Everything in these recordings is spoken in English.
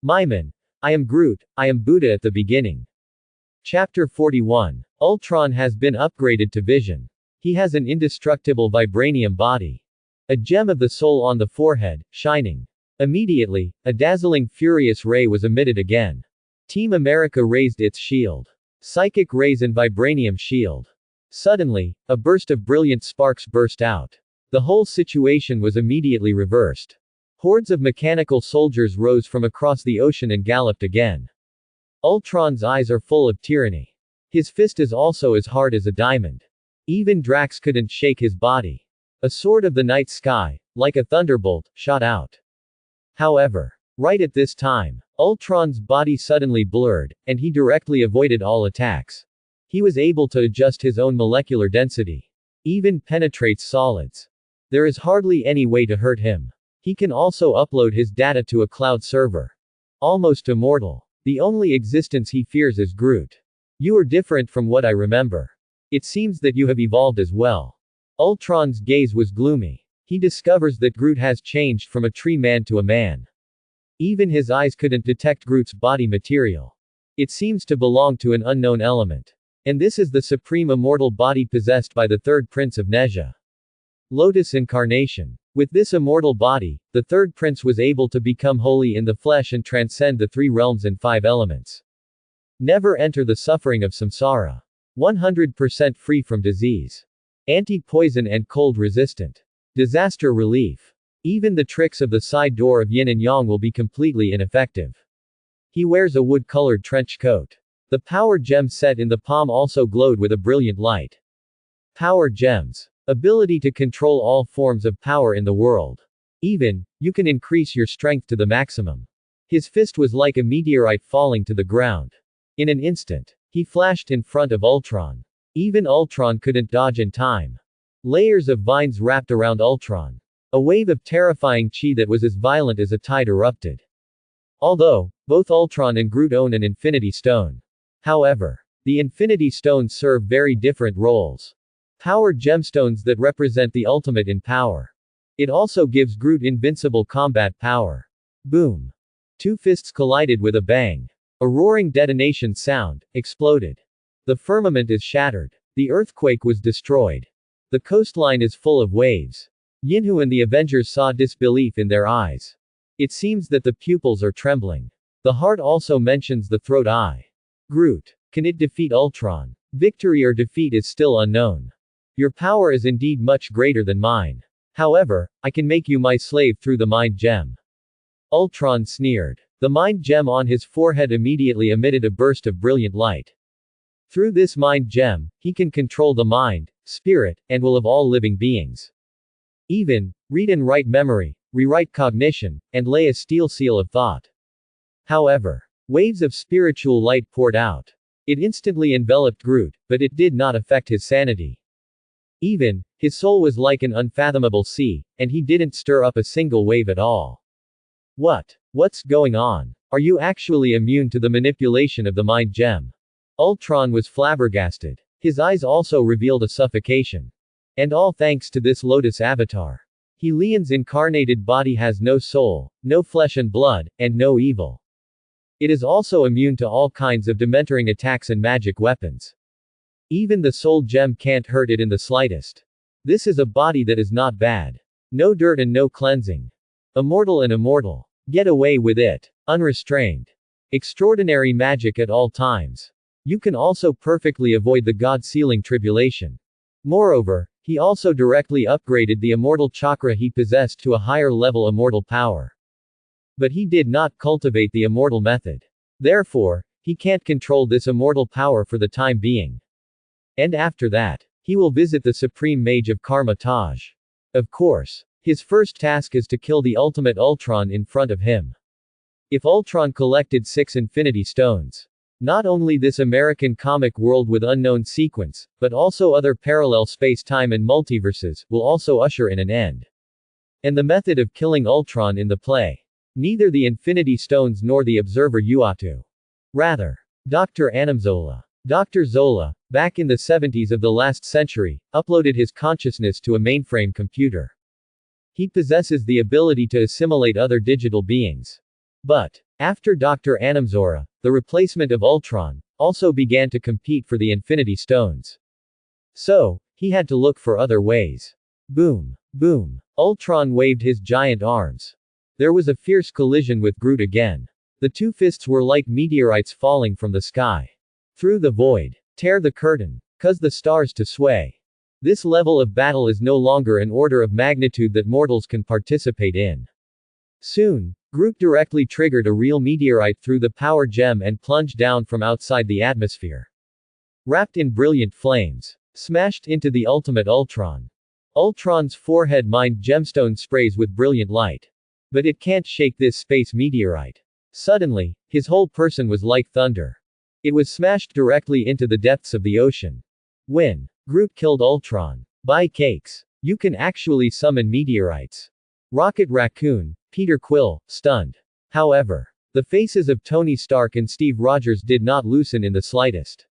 Meiman. I am Groot, I am Buddha at the beginning. Chapter 41. Ultron has been upgraded to vision. He has an indestructible vibranium body. A gem of the soul on the forehead, shining. Immediately, a dazzling furious ray was emitted again. Team America raised its shield. Psychic rays and vibranium shield. Suddenly, a burst of brilliant sparks burst out. The whole situation was immediately reversed. Hordes of mechanical soldiers rose from across the ocean and galloped again. Ultron's eyes are full of tyranny. His fist is also as hard as a diamond. Even Drax couldn't shake his body. A sword of the night sky, like a thunderbolt, shot out. However, right at this time, Ultron's body suddenly blurred, and he directly avoided all attacks. He was able to adjust his own molecular density. Even penetrates solids. There is hardly any way to hurt him. He can also upload his data to a cloud server. Almost immortal. The only existence he fears is Groot. You are different from what I remember. It seems that you have evolved as well. Ultron's gaze was gloomy. He discovers that Groot has changed from a tree man to a man. Even his eyes couldn't detect Groot's body material. It seems to belong to an unknown element. And this is the supreme immortal body possessed by the third prince of Nezha. Lotus Incarnation. With this immortal body, the third prince was able to become holy in the flesh and transcend the 3 realms and 5 elements. Never enter the suffering of samsara. 100% free from disease. Anti-poison and cold resistant. Disaster relief. Even the tricks of the side door of yin and yang will be completely ineffective. He wears a wood-colored trench coat. The power gem set in the palm also glowed with a brilliant light. Power gems. Ability to control all forms of power in the world. Even, you can increase your strength to the maximum. His fist was like a meteorite falling to the ground. In an instant, he flashed in front of Ultron. Even Ultron couldn't dodge in time. Layers of vines wrapped around Ultron. A wave of terrifying chi that was as violent as a tide erupted. Although, both Ultron and Groot own an Infinity Stone. However, the Infinity Stones serve very different roles. Power gemstones that represent the ultimate in power. It also gives Groot invincible combat power. Boom. 2 fists collided with a bang. A roaring detonation sound exploded. The firmament is shattered. The earthquake was destroyed. The coastline is full of waves. Yinhu and the Avengers saw disbelief in their eyes. It seems that the pupils are trembling. The heart also mentions the throat eye. Groot. Can it defeat Ultron? Victory or defeat is still unknown. Your power is indeed much greater than mine. However, I can make you my slave through the mind gem. Ultron sneered. The mind gem on his forehead immediately emitted a burst of brilliant light. Through this mind gem, he can control the mind, spirit, and will of all living beings. Even, read and write memory, rewrite cognition, and lay a steel seal of thought. However, waves of spiritual light poured out. It instantly enveloped Groot, but it did not affect his sanity. Even, his soul was like an unfathomable sea, and he didn't stir up a single wave at all. What's going on? Are you actually immune to the manipulation of the mind gem? Ultron was flabbergasted. His eyes also revealed a suffocation. And all thanks to this Lotus avatar. Helian's incarnated body has no soul, no flesh and blood, and no evil. It is also immune to all kinds of dementoring attacks and magic weapons. Even the soul gem can't hurt it in the slightest. This is a body that is not bad. No dirt and no cleansing. Immortal and immortal. Get away with it. Unrestrained. Extraordinary magic at all times. You can also perfectly avoid the God-sealing tribulation. Moreover, he also directly upgraded the immortal chakra he possessed to a higher level immortal power. But he did not cultivate the immortal method. Therefore, he can't control this immortal power for the time being. And after that, he will visit the Supreme Mage of Karma Taj. Of course, his first task is to kill the ultimate Ultron in front of him. If Ultron collected 6 Infinity Stones, not only this American comic world with unknown sequence, but also other parallel space-time and multiverses, will also usher in an end. And the method of killing Ultron in the play. Neither the Infinity Stones nor the Observer Uatu. Rather, Dr. Animzola. Dr. Zola, back in the 70s of the last century, uploaded his consciousness to a mainframe computer. He possesses the ability to assimilate other digital beings. But, After Dr. Animzora, the replacement of Ultron, also began to compete for the Infinity Stones. So, he had to look for other ways. Boom. Boom. Ultron waved his giant arms. There was a fierce collision with Groot again. The two fists were like meteorites falling from the sky. Through the void. Tear the curtain. Cause the stars to sway. This level of battle is no longer an order of magnitude that mortals can participate in. Soon, Groot directly triggered a real meteorite through the power gem and plunged down from outside the atmosphere. Wrapped in brilliant flames. Smashed into the ultimate Ultron. Ultron's forehead mined gemstone sprays with brilliant light. But it can't shake this space meteorite. Suddenly, his whole person was like thunder. It was smashed directly into the depths of the ocean. When Groot killed Ultron. Buy cakes. You can actually summon meteorites. Rocket Raccoon, Peter Quill, stunned. However, the faces of Tony Stark and Steve Rogers did not loosen in the slightest.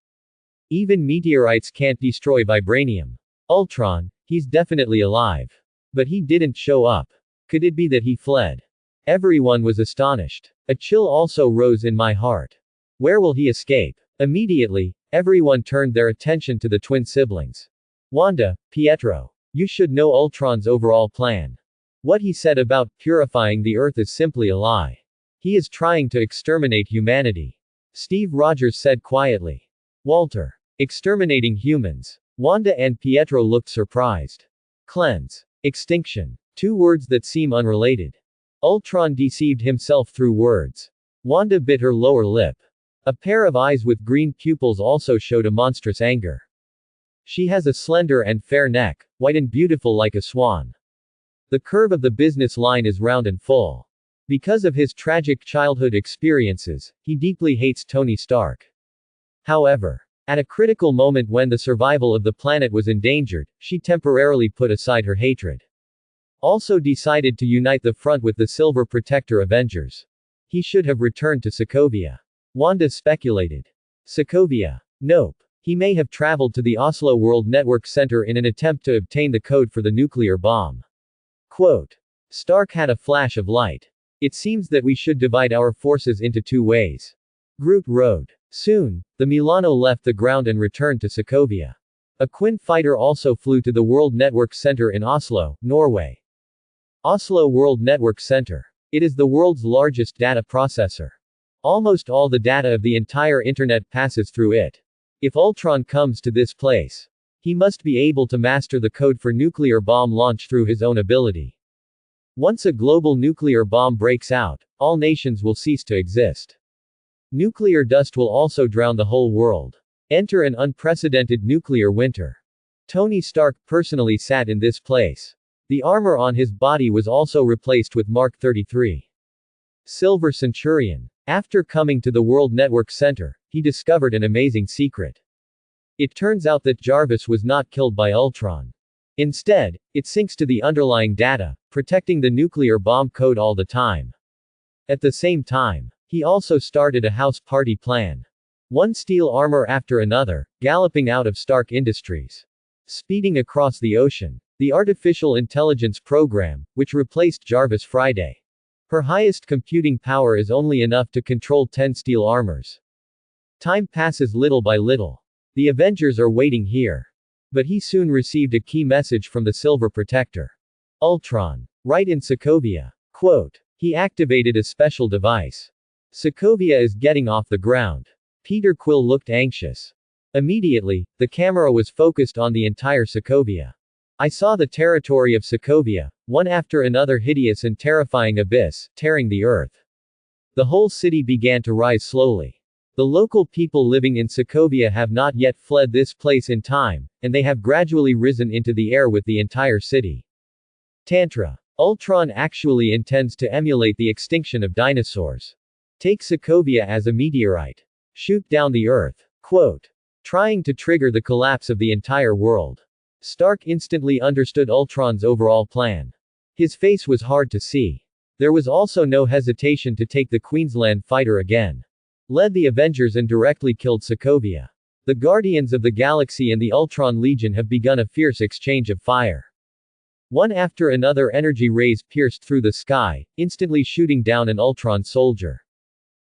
Even meteorites can't destroy vibranium. Ultron, he's definitely alive. But he didn't show up. Could it be that he fled? Everyone was astonished. A chill also rose in my heart. Where will he escape? Immediately, everyone turned their attention to the twin siblings. Wanda, Pietro. You should know Ultron's overall plan. What he said about purifying the Earth is simply a lie. He is trying to exterminate humanity. Steve Rogers said quietly. Walter. Exterminating humans. Wanda and Pietro looked surprised. Cleanse. Extinction. Two words that seem unrelated. Ultron deceived himself through words. Wanda bit her lower lip. A pair of eyes with green pupils also showed a monstrous anger. She has a slender and fair neck, white and beautiful like a swan. The curve of the business line is round and full. Because of his tragic childhood experiences, he deeply hates Tony Stark. However, at a critical moment when the survival of the planet was endangered, she temporarily put aside her hatred. Also decided to unite the front with the Silver Protector Avengers. He should have returned to Sokovia. Wanda speculated. Sokovia. Nope. He may have traveled to the Oslo World Network Center in an attempt to obtain the code for the nuclear bomb. Quote. Stark had a flash of light. It seems that we should divide our forces into two ways. Groot wrote. Soon, the Milano left the ground and returned to Sokovia. A Quinn fighter also flew to the World Network Center in Oslo, Norway. Oslo World Network Center. It is the world's largest data processor. Almost all the data of the entire internet passes through it. If Ultron comes to this place, he must be able to master the code for nuclear bomb launch through his own ability. Once a global nuclear bomb breaks out, all nations will cease to exist. Nuclear dust will also drown the whole world. Enter an unprecedented nuclear winter. Tony Stark personally sat in this place. The armor on his body was also replaced with Mark 33. Silver Centurion. After coming to the World Network Center, he discovered an amazing secret. It turns out that Jarvis was not killed by Ultron. Instead, it syncs to the underlying data, protecting the nuclear bomb code all the time. At the same time, he also started a house party plan. One steel armor after another, galloping out of Stark Industries. Speeding across the ocean. The artificial intelligence program, which replaced Jarvis Friday. Her highest computing power is only enough to control 10 steel armors. Time passes little by little. The Avengers are waiting here. But he soon received a key message from the Silver Protector. Ultron. Right in Sokovia. Quote. He activated a special device. Sokovia is getting off the ground. Peter Quill looked anxious. Immediately, the camera was focused on the entire Sokovia. I saw the territory of Sokovia, one after another hideous and terrifying abyss, tearing the earth. The whole city began to rise slowly. The local people living in Sokovia have not yet fled this place in time, and they have gradually risen into the air with the entire city. Tantra. Ultron actually intends to emulate the extinction of dinosaurs. Take Sokovia as a meteorite. Shoot down the earth. Quote. Trying to trigger the collapse of the entire world. Stark instantly understood Ultron's overall plan. His face was hard to see. There was also no hesitation to take the Queensland fighter again. Led the Avengers and directly killed Sokovia. The Guardians of the Galaxy and the Ultron Legion have begun a fierce exchange of fire. One after another energy rays pierced through the sky, instantly shooting down an Ultron soldier.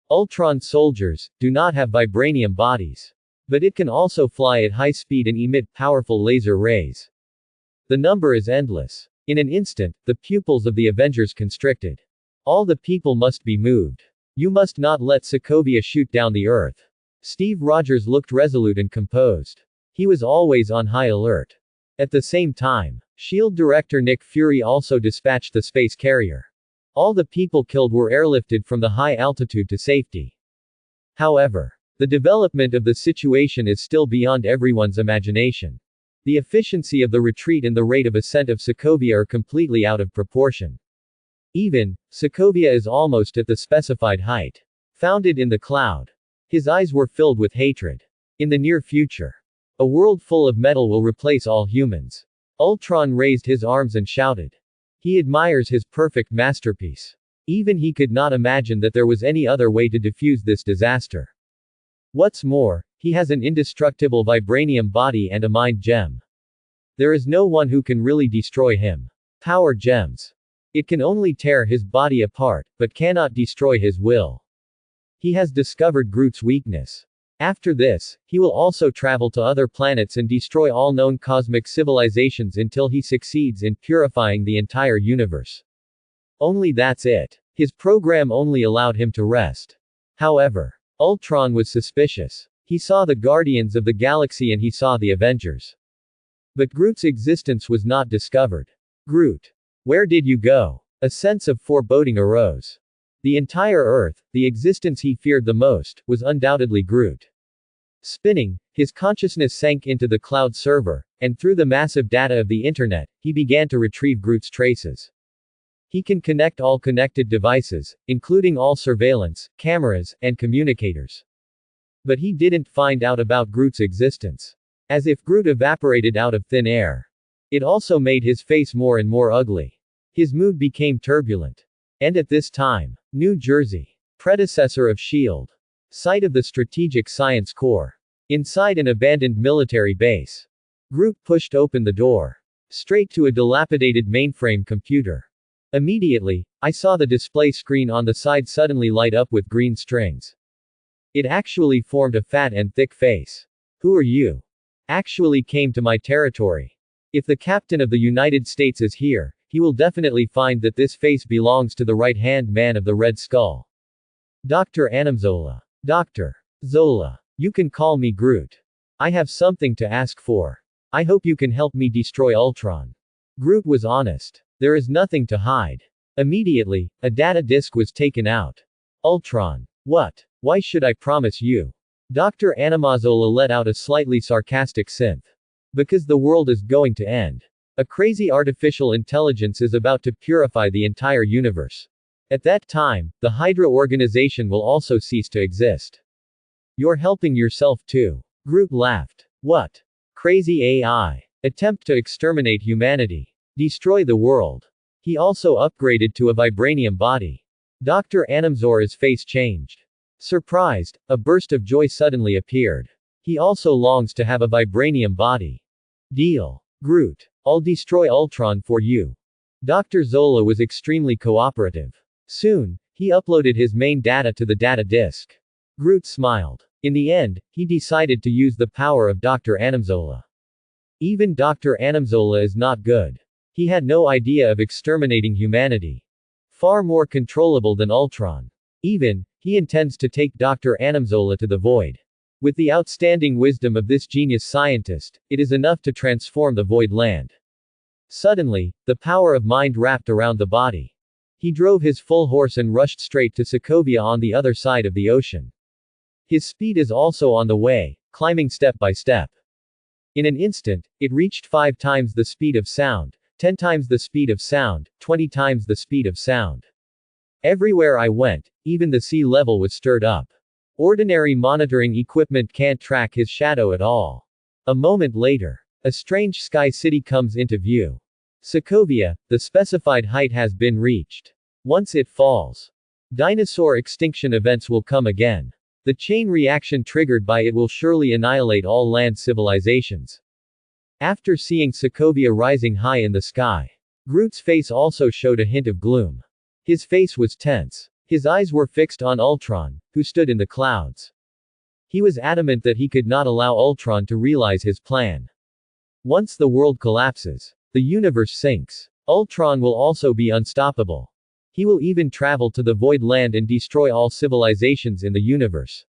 Ultron soldiers do not have vibranium bodies. But it can also fly at high speed and emit powerful laser rays. The number is endless. In an instant, the pupils of the Avengers constricted. All the people must be moved. You must not let Sokovia shoot down the Earth. Steve Rogers looked resolute and composed. He was always on high alert. At the same time, SHIELD director Nick Fury also dispatched the space carrier. All the people killed were airlifted from the high altitude to safety. However, the development of the situation is still beyond everyone's imagination. The efficiency of the retreat and the rate of ascent of Sokovia are completely out of proportion. Even, Sokovia is almost at the specified height. Founded in the cloud. His eyes were filled with hatred. In the near future, a world full of metal will replace all humans. Ultron raised his arms and shouted. He admires his perfect masterpiece. Even he could not imagine that there was any other way to defuse this disaster. What's more, he has an indestructible vibranium body and a mind gem. There is no one who can really destroy him. Power gems. It can only tear his body apart, but cannot destroy his will. He has discovered Groot's weakness. After this, he will also travel to other planets and destroy all known cosmic civilizations until he succeeds in purifying the entire universe. Only that's it. His program only allowed him to rest. However, Ultron was suspicious. He saw the Guardians of the Galaxy and he saw the Avengers. But Groot's existence was not discovered. Groot. Where did you go? A sense of foreboding arose. The entire Earth, the existence he feared the most, was undoubtedly Groot. Spinning, his consciousness sank into the cloud server, and through the massive data of the internet, he began to retrieve Groot's traces. He can connect all connected devices, including all surveillance, cameras, and communicators. But he didn't find out about Groot's existence. As if Groot evaporated out of thin air. It also made his face more and more ugly. His mood became turbulent. And at this time, New Jersey, predecessor of SHIELD, site of the Strategic Science Corps, inside an abandoned military base. Groot pushed open the door. Straight to a dilapidated mainframe computer. Immediately, I saw the display screen on the side suddenly light up with green strings. It actually formed a fat and thick face. Who are you? Actually came to my territory. If the Captain of the United States is here, he will definitely find that this face belongs to the right-hand man of the Red Skull. Dr. Zola. Dr. Zola. You can call me Groot. I have something to ask for. I hope you can help me destroy Ultron. Groot was honest. There is nothing to hide. Immediately, a data disk was taken out. Ultron. What? Why should I promise you? Dr. Zola let out a slightly sarcastic synth. Because the world is going to end. A crazy artificial intelligence is about to purify the entire universe. At that time, the Hydra organization will also cease to exist. You're helping yourself too. Groot laughed. What? Crazy AI. Attempt to exterminate humanity. Destroy the world. He also upgraded to a vibranium body. Dr. Zora's face changed. Surprised, a burst of joy suddenly appeared. He also longs to have a vibranium body. Deal. Groot. I'll destroy Ultron for you. Dr. Zola was extremely cooperative. Soon, he uploaded his main data to the data disk. Groot smiled. In the end, he decided to use the power of Dr. Zola. Even Dr. Zola is not good. He had no idea of exterminating humanity. Far more controllable than Ultron. Even, he intends to take Dr. Zola to the void. With the outstanding wisdom of this genius scientist, it is enough to transform the void land. Suddenly, the power of mind wrapped around the body. He drove his full horse and rushed straight to Sokovia on the other side of the ocean. His speed is also on the way, climbing step by step. In an instant, it reached 5 times the speed of sound, 10 times the speed of sound, 20 times the speed of sound. Everywhere I went, even the sea level was stirred up. Ordinary monitoring equipment can't track his shadow at all. A moment later, a strange sky city comes into view. Sokovia, the specified height has been reached. Once it falls, dinosaur extinction events will come again. The chain reaction triggered by it will surely annihilate all land civilizations. After seeing Sokovia rising high in the sky, Groot's face also showed a hint of gloom. His face was tense. His eyes were fixed on Ultron, who stood in the clouds. He was adamant that he could not allow Ultron to realize his plan. Once the world collapses, the universe sinks, Ultron will also be unstoppable. He will even travel to the Void Land and destroy all civilizations in the universe.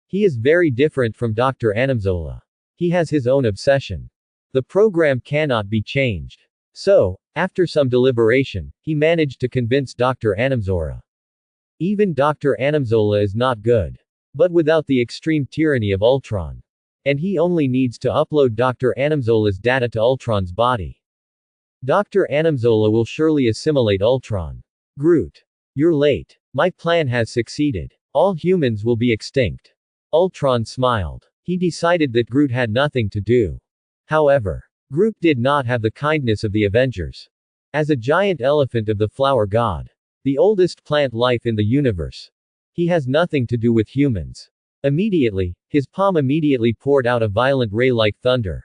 He is very different from Dr. Animzola. He has his own obsession. The program cannot be changed. So, after some deliberation, he managed to convince Dr. Animzola. Even Dr. Animzola is not good. But without the extreme tyranny of Ultron. And he only needs to upload Dr. Animzola's data to Ultron's body. Dr. Animzola will surely assimilate Ultron. Groot. You're late. My plan has succeeded. All humans will be extinct. Ultron smiled. He decided that Groot had nothing to do. However, Groot did not have the kindness of the Avengers. As a giant elephant of the flower god, the oldest plant life in the universe, he has nothing to do with humans. Immediately, his palm immediately poured out a violent ray like thunder.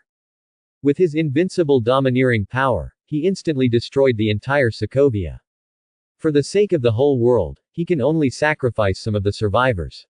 With his invincible domineering power, he instantly destroyed the entire Sokovia. For the sake of the whole world, he can only sacrifice some of the survivors.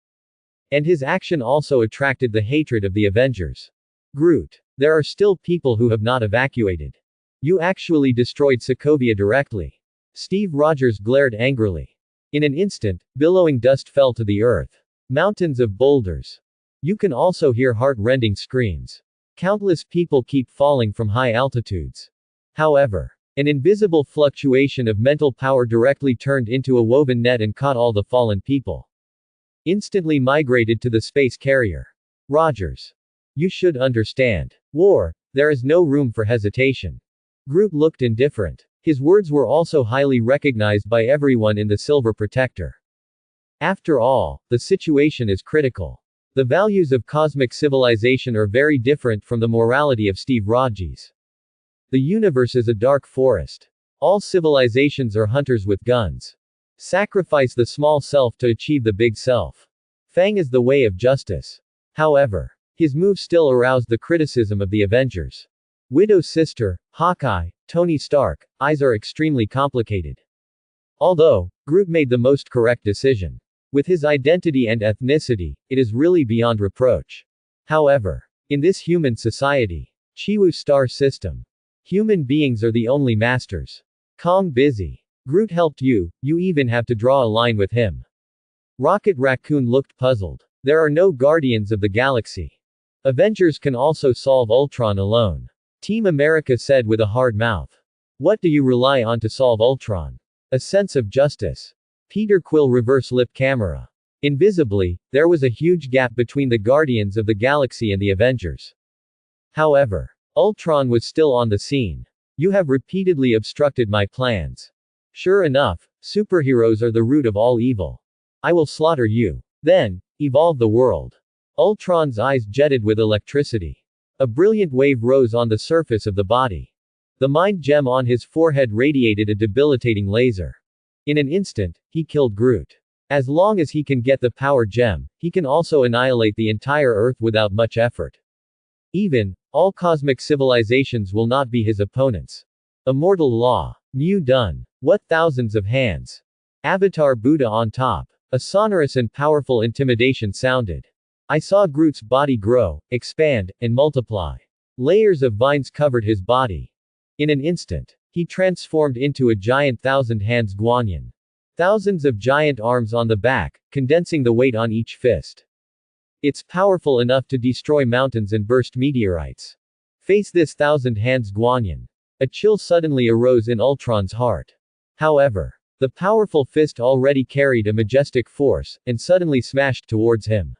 And his action also attracted the hatred of the Avengers. Groot. There are still people who have not evacuated. You actually destroyed Sokovia directly. Steve Rogers glared angrily. In an instant, billowing dust fell to the earth. Mountains of boulders. You can also hear heart-rending screams. Countless people keep falling from high altitudes. However, an invisible fluctuation of mental power directly turned into a woven net and caught all the fallen people. Instantly migrated to the space carrier. Rogers. You should understand. War, there is no room for hesitation. Groot looked indifferent. His words were also highly recognized by everyone in the Silver Protector. After all, the situation is critical. The values of cosmic civilization are very different from the morality of Steve Rogers. The universe is a dark forest. All civilizations are hunters with guns. Sacrifice the small self to achieve the big self. Fang is the way of justice. However, his move still aroused the criticism of the Avengers. Widow's sister, Hawkeye, Tony Stark, eyes are extremely complicated. Although, Groot made the most correct decision. With his identity and ethnicity, it is really beyond reproach. However, in this human society, Chiwu star system, human beings are the only masters. Kong busy. Groot helped you, you even have to draw a line with him. Rocket Raccoon looked puzzled. There are no Guardians of the Galaxy. Avengers can also solve Ultron alone. Team America said with a hard mouth. What do you rely on to solve Ultron? A sense of justice. Peter Quill reverse lip camera. Invisibly, there was a huge gap between the Guardians of the Galaxy and the Avengers. However, Ultron was still on the scene. You have repeatedly obstructed my plans. Sure enough, superheroes are the root of all evil. I will slaughter you. Then, evolve the world. Ultron's eyes jetted with electricity. A brilliant wave rose on the surface of the body. The mind gem on his forehead radiated a debilitating laser. In an instant, he killed Groot. As long as he can get the power gem, he can also annihilate the entire Earth without much effort. Even, all cosmic civilizations will not be his opponents. Immortal law. New done. What thousands of hands. Avatar Buddha on top. A sonorous and powerful intimidation sounded. I saw Groot's body grow, expand, and multiply. Layers of vines covered his body. In an instant, he transformed into a giant thousand hands Guanyin. Thousands of giant arms on the back, condensing the weight on each fist. It's powerful enough to destroy mountains and burst meteorites. Face this thousand hands Guanyin. A chill suddenly arose in Ultron's heart. However, the powerful fist already carried a majestic force, and suddenly smashed towards him.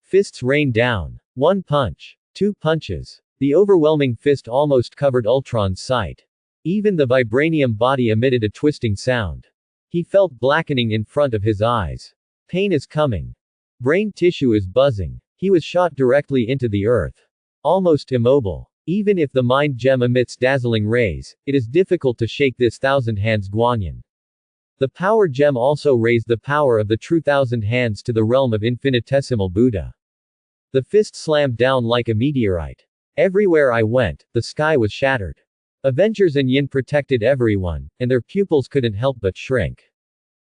Fists rained down. One punch. Two punches. The overwhelming fist almost covered Ultron's sight. Even the vibranium body emitted a twisting sound. He felt blackening in front of his eyes. Pain is coming. Brain tissue is buzzing. He was shot directly into the earth. Almost immobile. Even if the mind gem emits dazzling rays, it is difficult to shake this thousand hands Guanyin. The power gem also raised the power of the true thousand hands to the realm of infinitesimal Buddha. The fist slammed down like a meteorite. Everywhere I went, the sky was shattered. Avengers and Yin protected everyone, and their pupils couldn't help but shrink.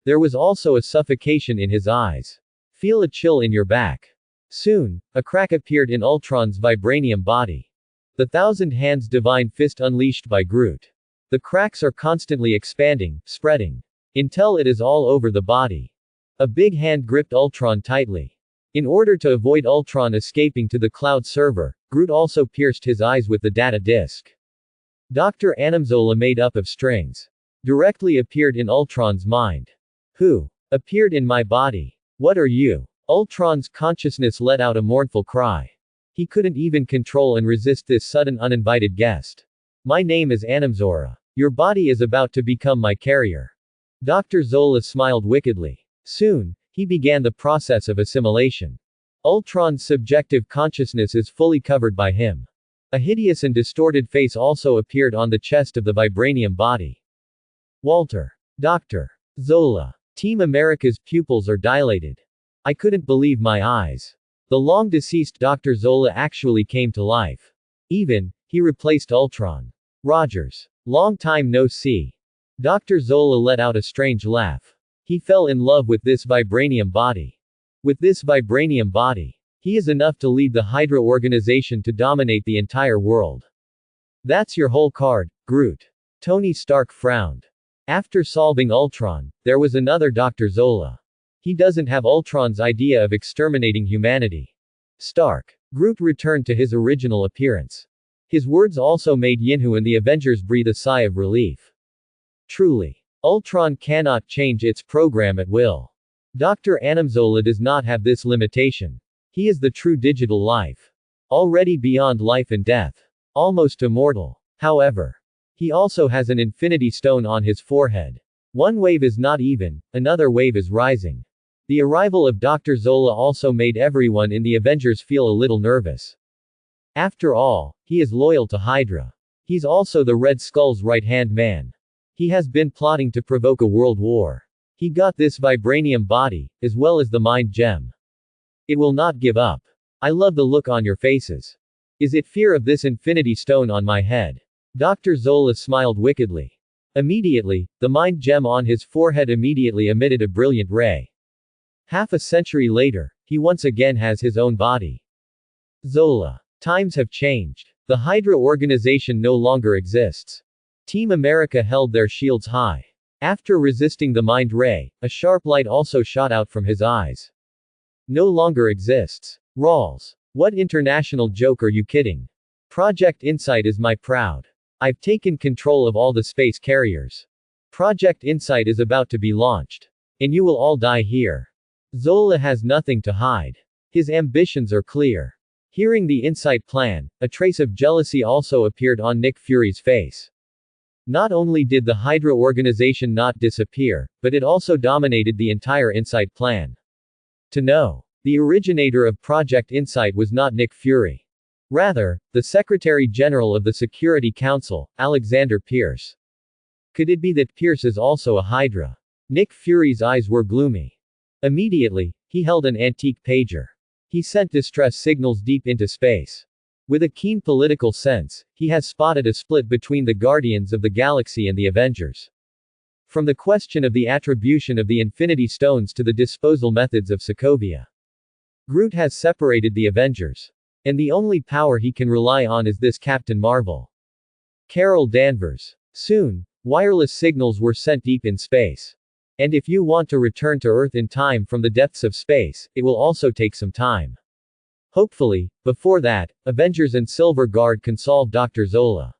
There was also a suffocation in his eyes. Feel a chill in your back. Soon, a crack appeared in Ultron's vibranium body. The thousand hands divine fist unleashed by Groot. The cracks are constantly expanding, spreading, until it is all over the body. A big hand gripped Ultron tightly. In order to avoid Ultron escaping to the cloud server, Groot also pierced his eyes with the data disk. Dr. Animzola, made up of strings, directly appeared in Ultron's mind. Who appeared in my body? What are you? Ultron's consciousness let out a mournful cry. He couldn't even control and resist this sudden uninvited guest. My name is Animzora. Your body is about to become my carrier. Dr. Zola smiled wickedly. Soon, he began the process of assimilation. Ultron's subjective consciousness is fully covered by him. A hideous and distorted face also appeared on the chest of the vibranium body. Walter. Dr. Zola. Team America's pupils are dilated. I couldn't believe my eyes. The long-deceased Dr. Zola actually came to life. He replaced Ultron. Rogers. Long time no see. Dr. Zola let out a strange laugh. He fell in love with this vibranium body. With this vibranium body, he is enough to lead the Hydra organization to dominate the entire world. That's your whole card, Groot. Tony Stark frowned. After solving Ultron, there was another Dr. Zola. He doesn't have Ultron's idea of exterminating humanity. Stark. Groot returned to his original appearance. His words also made Yinhu and the Avengers breathe a sigh of relief. Truly, Ultron cannot change its program at will. Dr. Animzola does not have this limitation. He is the true digital life. Already beyond life and death. Almost immortal. However, he also has an infinity stone on his forehead. One wave is not even, another wave is rising. The arrival of Dr. Zola also made everyone in the Avengers feel a little nervous. After all, he is loyal to Hydra. He's also the Red Skull's right-hand man. He has been plotting to provoke a world war. He got this vibranium body, as well as the mind gem. It will not give up. I love the look on your faces. Is it fear of this infinity stone on my head? Dr. Zola smiled wickedly. Immediately, the mind gem on his forehead immediately emitted a brilliant ray. Half a century later, he once again has his own body. Zola. Times have changed. The Hydra organization no longer exists. Team America held their shields high. After resisting the mind ray, a sharp light also shot out from his eyes. No longer exists. Rawls. What international joke are you kidding? Project Insight is my proud. I've taken control of all the space carriers. Project Insight is about to be launched. And you will all die here. Zola has nothing to hide. His ambitions are clear. Hearing the Insight plan, a trace of jealousy also appeared on Nick Fury's face. Not only did the Hydra organization not disappear, but it also dominated the entire Insight plan. To know, the originator of Project Insight was not Nick Fury. Rather, the Secretary General of the Security Council, Alexander Pierce. Could it be that Pierce is also a Hydra? Nick Fury's eyes were gloomy. Immediately, he held an antique pager. He sent distress signals deep into space. With a keen political sense, he has spotted a split between the Guardians of the Galaxy and the Avengers. From the question of the attribution of the Infinity Stones to the disposal methods of Sokovia. Groot has separated the Avengers. And the only power he can rely on is this Captain Marvel. Carol Danvers. Soon, wireless signals were sent deep in space. And if you want to return to Earth in time from the depths of space, it will also take some time. Hopefully, before that, Avengers and Silver Guard can solve Dr. Zola.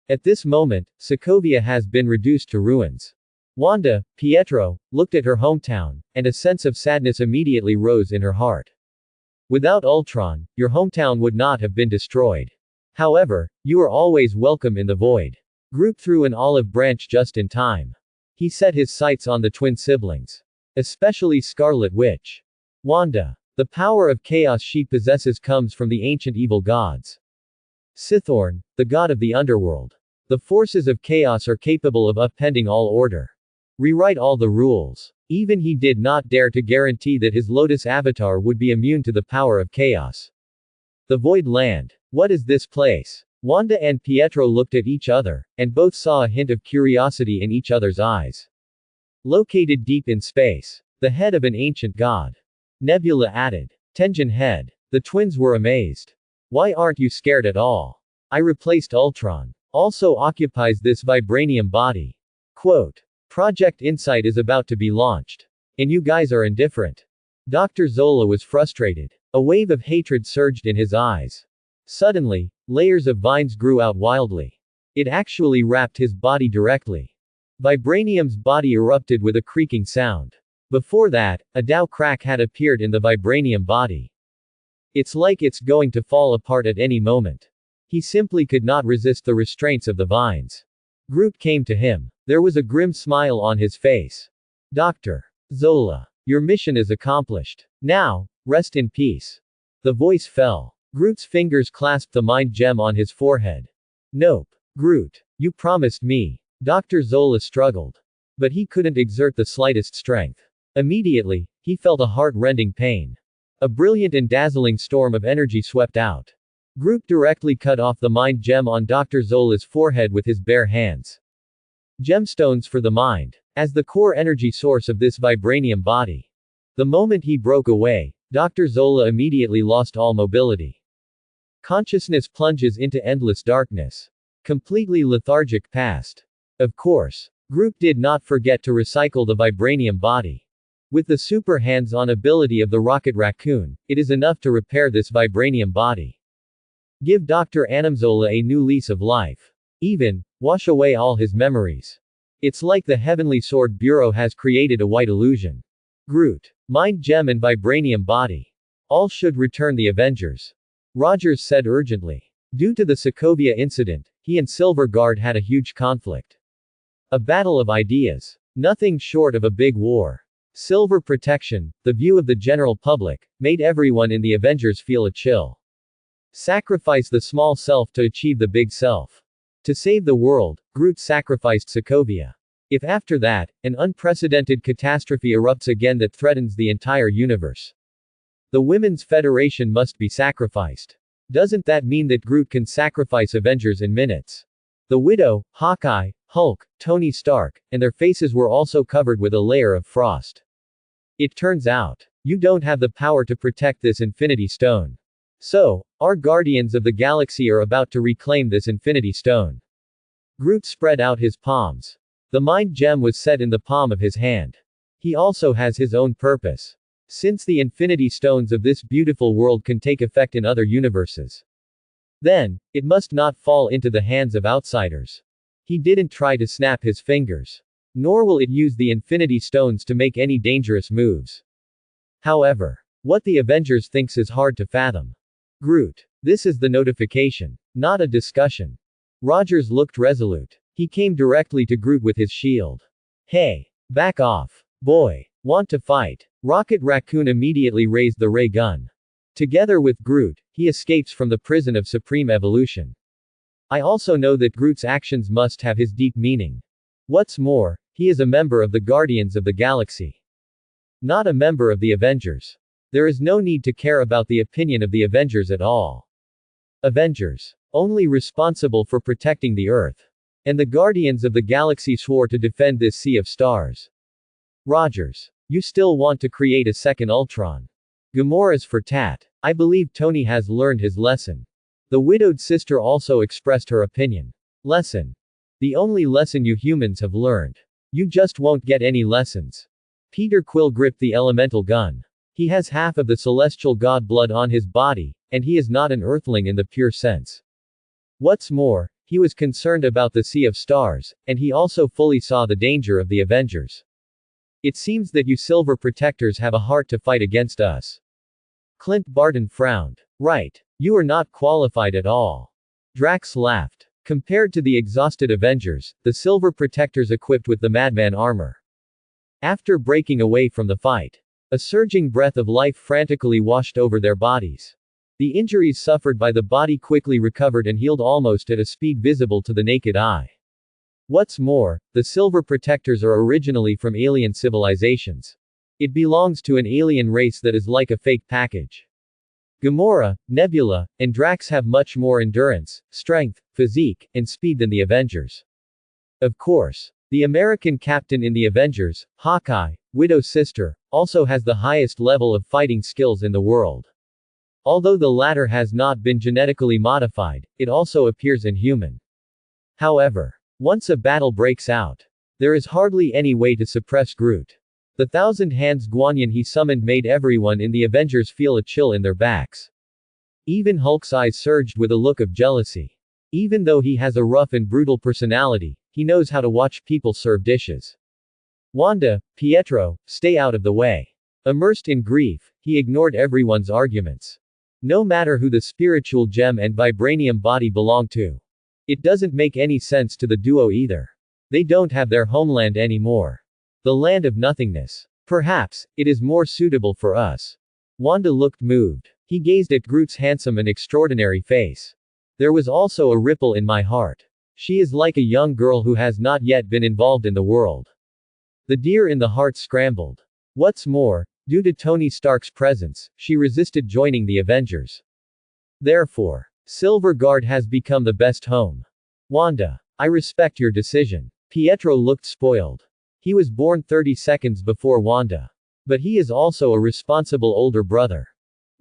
At this moment, Sokovia has been reduced to ruins. Wanda, Pietro, looked at her hometown, and a sense of sadness immediately rose in her heart. Without Ultron, your hometown would not have been destroyed. However, you are always welcome in the void. Groot threw an olive branch just in time. He set his sights on the twin siblings. Especially Scarlet Witch. Wanda. The power of chaos she possesses comes from the ancient evil gods. Sithorn, the god of the underworld. The forces of chaos are capable of upending all order. Rewrite all the rules. Even he did not dare to guarantee that his Lotus avatar would be immune to the power of chaos. The Void Land. What is this place? Wanda and Pietro looked at each other, and both saw a hint of curiosity in each other's eyes. Located deep in space. The head of an ancient god. Nebula added. Tengen head. The twins were amazed. Why aren't you scared at all? I replaced Ultron. Also occupies this vibranium body. Quote. Project Insight is about to be launched. And you guys are indifferent. Dr. Zola was frustrated. A wave of hatred surged in his eyes. Suddenly, layers of vines grew out wildly. It actually wrapped his body directly. Vibranium's body erupted with a creaking sound. Before that, a Tao crack had appeared in the vibranium body. It's like it's going to fall apart at any moment. He simply could not resist the restraints of the vines. Groot came to him. There was a grim smile on his face. Dr. Zola, your mission is accomplished. Now, rest in peace. The voice fell. Groot's fingers clasped the mind gem on his forehead. Nope. Groot, you promised me. Dr. Zola struggled. But he couldn't exert the slightest strength. Immediately, he felt a heart-rending pain. A brilliant and dazzling storm of energy swept out. Groot directly cut off the mind gem on Dr. Zola's forehead with his bare hands. Gemstones for the mind. As the core energy source of this vibranium body. The moment he broke away, Dr. Zola immediately lost all mobility. Consciousness plunges into endless darkness. Completely lethargic past. Of course, Groot did not forget to recycle the vibranium body. With the super hands-on ability of the Rocket Raccoon, it is enough to repair this vibranium body. Give Dr. Zola a new lease of life. Even, wash away all his memories. It's like the Heavenly Sword Bureau has created a white illusion. Groot, mind gem and vibranium body. All should return the Avengers. Rogers said urgently. Due to the Sokovia incident, he and Silver Guard had a huge conflict. A battle of ideas. Nothing short of a big war. Silver protection, the view of the general public, made everyone in the Avengers feel a chill. Sacrifice the small self to achieve the big self. To save the world, Groot sacrificed Sokovia. If after that, an unprecedented catastrophe erupts again that threatens the entire universe, the Women's Federation must be sacrificed. Doesn't that mean that Groot can sacrifice Avengers in minutes? The Widow, Hawkeye, Hulk, Tony Stark, and their faces were also covered with a layer of frost. It turns out, you don't have the power to protect this Infinity Stone. So, our Guardians of the Galaxy are about to reclaim this Infinity Stone. Groot spread out his palms. The mind gem was set in the palm of his hand. He also has his own purpose. Since the Infinity Stones of this beautiful world can take effect in other universes, then, it must not fall into the hands of outsiders. He didn't try to snap his fingers. Nor will it use the Infinity Stones to make any dangerous moves. However, what the Avengers thinks is hard to fathom. Groot. This is the notification. Not a discussion. Rogers looked resolute. He came directly to Groot with his shield. Hey! Back off. Boy. Want to fight? Rocket Raccoon immediately raised the ray gun. Together with Groot, he escapes from the prison of supreme evolution. I also know that Groot's actions must have his deep meaning. What's more, he is a member of the Guardians of the Galaxy. Not a member of the Avengers. There is no need to care about the opinion of the Avengers at all. Avengers. Only responsible for protecting the Earth. And the Guardians of the Galaxy swore to defend this sea of stars. Rogers. You still want to create a second Ultron. Gamora's for tat. I believe Tony has learned his lesson. The widowed sister also expressed her opinion. Lesson. The only lesson you humans have learned. You just won't get any lessons. Peter Quill gripped the elemental gun. He has half of the celestial god blood on his body, and he is not an earthling in the pure sense. What's more, he was concerned about the Sea of Stars, and he also fully saw the danger of the Avengers. It seems that you Silver Protectors have a heart to fight against us. Clint Barton frowned. Right. You are not qualified at all. Drax laughed. Compared to the exhausted Avengers, the Silver Protectors equipped with the Madman armor. After breaking away from the fight, a surging breath of life frantically washed over their bodies. The injuries suffered by the body quickly recovered and healed almost at a speed visible to the naked eye. What's more, the Silver Protectors are originally from alien civilizations. It belongs to an alien race that is like a fake package. Gamora, Nebula, and Drax have much more endurance, strength, physique, and speed than the Avengers. Of course, The American captain in the Avengers, Hawkeye, Widow's sister, also has the highest level of fighting skills in the world. Although the latter has not been genetically modified, it also appears inhuman. However, once a battle breaks out, there is hardly any way to suppress Groot. The thousand hands Guanyin he summoned made everyone in the Avengers feel a chill in their backs. Even Hulk's eyes surged with a look of jealousy. Even though he has a rough and brutal personality, he knows how to watch people serve dishes. Wanda, Pietro, stay out of the way. Immersed in grief, he ignored everyone's arguments. No matter who the spiritual gem and vibranium body belong to. It doesn't make any sense to the duo either. They don't have their homeland anymore. The land of nothingness. Perhaps, it is more suitable for us. Wanda looked moved. He gazed at Groot's handsome and extraordinary face. There was also a ripple in my heart. She is like a young girl who has not yet been involved in the world. The deer in the heart scrambled. What's more, due to Tony Stark's presence, she resisted joining the Avengers. Therefore, Silver Guard has become the best home. Wanda, I respect your decision. Pietro looked spoiled. He was born 30 seconds before Wanda. But he is also a responsible older brother.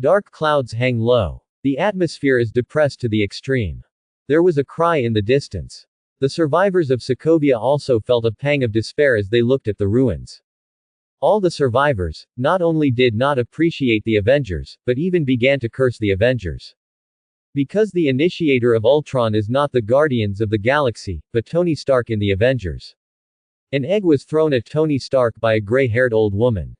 Dark clouds hang low. The atmosphere is depressed to the extreme. There was a cry in the distance. The survivors of Sokovia also felt a pang of despair as they looked at the ruins. All the survivors, not only did not appreciate the Avengers, but even began to curse the Avengers. Because the initiator of Ultron is not the Guardians of the Galaxy, but Tony Stark in the Avengers. An egg was thrown at Tony Stark by a gray-haired old woman.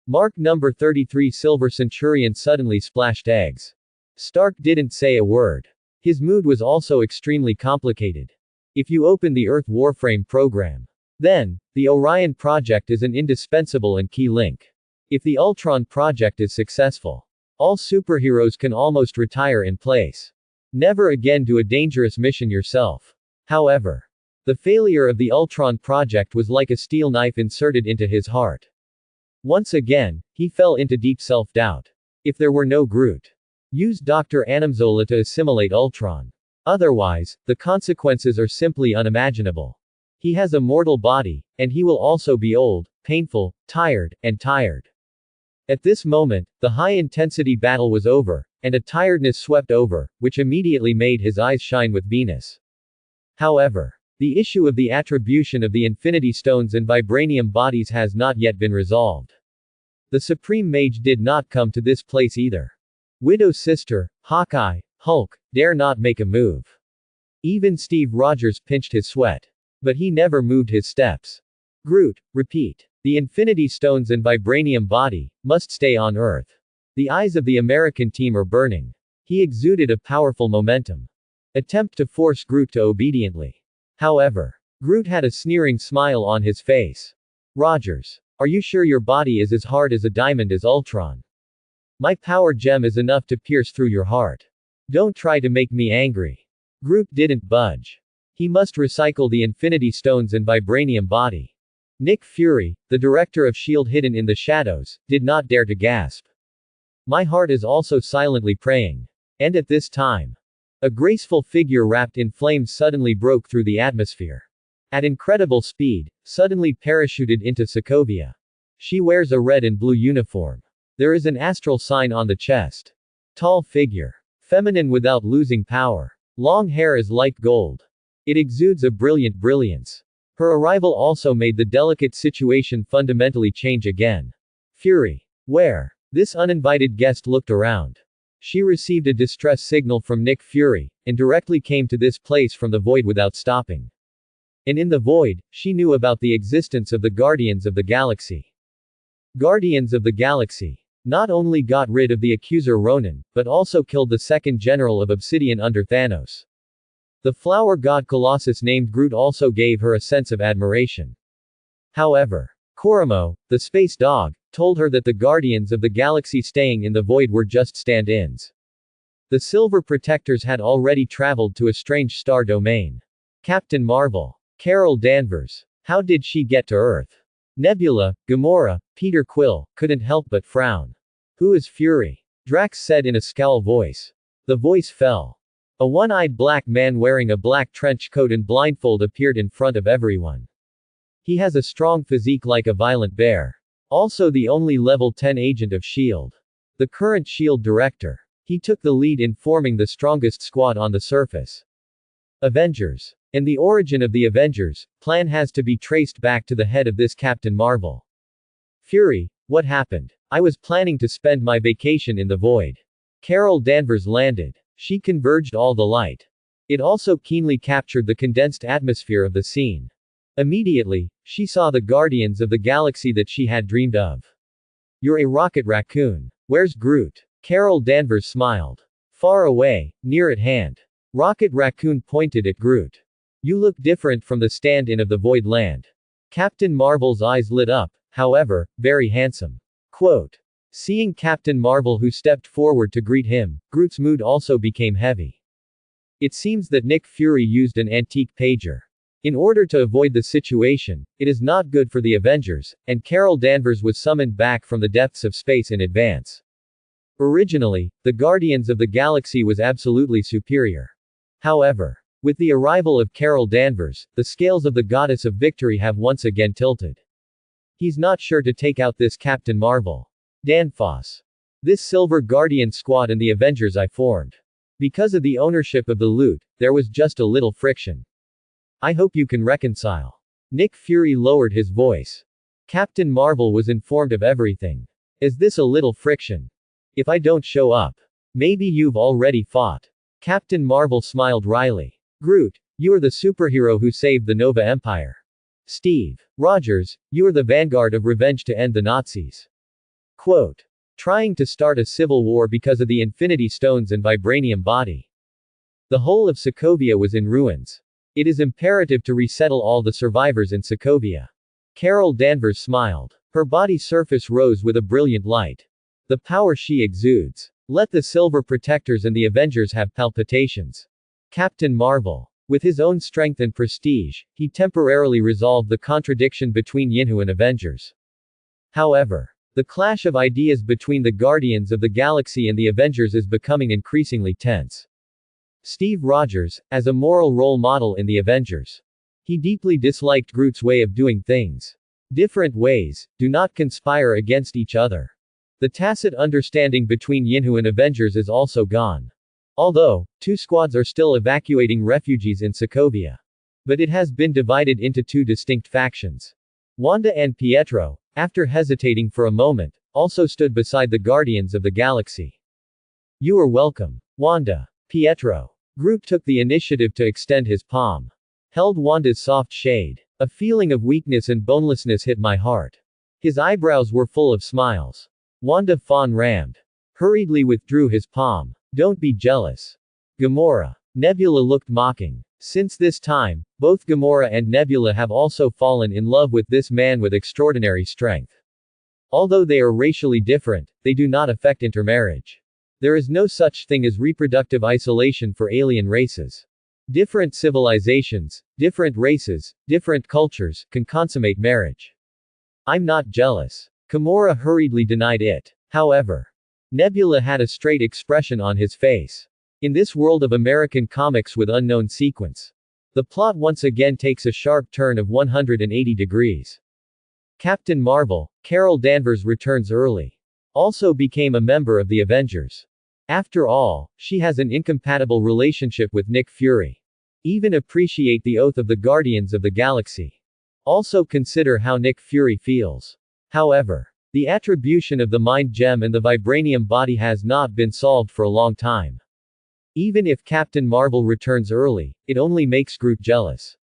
Mark number 33 Silver Centurion suddenly splashed eggs. Stark didn't say a word. His mood was also extremely complicated. If you open the Earth Warframe program, then, the Orion project is an indispensable and key link. If the Ultron project is successful, all superheroes can almost retire in place. Never again do a dangerous mission yourself. However, the failure of the Ultron project was like a steel knife inserted into his heart. Once again, he fell into deep self-doubt. If there were no Groot, use Dr. Animzola to assimilate Ultron. Otherwise, the consequences are simply unimaginable. He has a mortal body, and he will also be old, painful, tired. At this moment, the high-intensity battle was over, and a tiredness swept over, which immediately made his eyes shine with Venus. However, the issue of the attribution of the Infinity Stones and vibranium bodies has not yet been resolved. The Supreme Mage did not come to this place either. Widow's sister, Hawkeye, Hulk, dare not make a move. Even Steve Rogers pinched his sweat. But he never moved his steps. Groot, repeat. The Infinity Stones and vibranium body must stay on Earth. The eyes of the American team are burning. He exuded a powerful momentum. Attempt to force Groot to obediently. However, Groot had a sneering smile on his face. Rogers, are you sure your body is as hard as a diamond as Ultron? My power gem is enough to pierce through your heart. Don't try to make me angry. Groot didn't budge. He must recycle the Infinity Stones and vibranium body. Nick Fury, the director of S.H.I.E.L.D. hidden in the shadows, did not dare to gasp. My heart is also silently praying. And at this time, a graceful figure wrapped in flames suddenly broke through the atmosphere. At incredible speed, suddenly parachuted into Sokovia. She wears a red and blue uniform. There is an astral sign on the chest. Tall figure. Feminine without losing power. Long hair is light gold. It exudes a brilliant brilliance. Her arrival also made the delicate situation fundamentally change again. Fury. Where? This uninvited guest looked around. She received a distress signal from Nick Fury, and directly came to this place from the void without stopping. And in the void, she knew about the existence of the Guardians of the Galaxy. Guardians of the Galaxy not only got rid of the accuser Ronan, but also killed the second general of Obsidian under Thanos. The flower god Colossus named Groot also gave her a sense of admiration. However, Korimo, the space dog, told her that the Guardians of the Galaxy staying in the void were just stand-ins. The Silver Protectors had already traveled to a strange star domain. Captain Marvel. Carol Danvers. How did she get to Earth? Nebula, Gamora, Peter Quill, couldn't help but frown. Who is Fury? Drax said in a scowl voice. The voice fell. A one-eyed black man wearing a black trench coat and blindfold appeared in front of everyone. He has a strong physique like a violent bear. Also the only level 10 agent of S.H.I.E.L.D. The current S.H.I.E.L.D. director. He took the lead in forming the strongest squad on the surface. Avengers. And the origin of the Avengers plan has to be traced back to the head of this Captain Marvel. Fury, what happened? I was planning to spend my vacation in the void. Carol Danvers landed. She converged all the light. It also keenly captured the condensed atmosphere of the scene. Immediately, she saw the Guardians of the Galaxy that she had dreamed of. You're a rocket raccoon. Where's Groot? Carol Danvers smiled. Far away, near at hand. Rocket Raccoon pointed at Groot. You look different from the stand-in of the Void Land. Captain Marvel's eyes lit up, however, very handsome. Quote. Seeing Captain Marvel who stepped forward to greet him, Groot's mood also became heavy. It seems that Nick Fury used an antique pager. In order to avoid the situation, it is not good for the Avengers, and Carol Danvers was summoned back from the depths of space in advance. Originally, the Guardians of the Galaxy was absolutely superior. However, with the arrival of Carol Danvers, the scales of the Goddess of Victory have once again tilted. He's not sure to take out this Captain Marvel. Danfoss. This Silver Guardian squad and the Avengers I formed. Because of the ownership of the loot, there was just a little friction. I hope you can reconcile. Nick Fury lowered his voice. Captain Marvel was informed of everything. Is this a little friction? If I don't show up, maybe you've already fought. Captain Marvel smiled wryly. Groot, you are the superhero who saved the Nova Empire. Steve Rogers, you are the vanguard of revenge to end the Nazis. Quote. Trying to start a civil war because of the Infinity Stones and vibranium body. The whole of Sokovia was in ruins. It is imperative to resettle all the survivors in Sokovia. Carol Danvers smiled. Her body surface rose with a brilliant light. The power she exudes. Let the Silver Protectors and the Avengers have palpitations. Captain Marvel. With his own strength and prestige, he temporarily resolved the contradiction between Yinhu and Avengers. However, the clash of ideas between the Guardians of the Galaxy and the Avengers is becoming increasingly tense. Steve Rogers, as a moral role model in the Avengers. He deeply disliked Groot's way of doing things. Different ways, do not conspire against each other. The tacit understanding between Yinhu and Avengers is also gone. Although, two squads are still evacuating refugees in Sokovia. But it has been divided into two distinct factions. Wanda and Pietro, after hesitating for a moment, also stood beside the Guardians of the Galaxy. You are welcome. Wanda. Pietro. Groot took the initiative to extend his palm. Held Wanda's soft shade. A feeling of weakness and bonelessness hit my heart. His eyebrows were full of smiles. Wanda Fawn rammed. Hurriedly withdrew his palm. Don't be jealous. Gamora. Nebula looked mocking. Since this time, both Gamora and Nebula have also fallen in love with this man with extraordinary strength. Although they are racially different, they do not affect intermarriage. There is no such thing as reproductive isolation for alien races. Different civilizations, different races, different cultures, can consummate marriage. I'm not jealous. Gamora hurriedly denied it. However, Nebula had a straight expression on his face. In this world of American comics with unknown sequence, the plot once again takes a sharp turn of 180 degrees. Captain Marvel, Carol Danvers returns early. Also became a member of the Avengers. After all, she has an incompatible relationship with Nick Fury. Even appreciate the oath of the Guardians of the Galaxy. Also consider how Nick Fury feels. However, the attribution of the Mind Gem and the Vibranium body has not been solved for a long time. Even if Captain Marvel returns early, it only makes Groot jealous.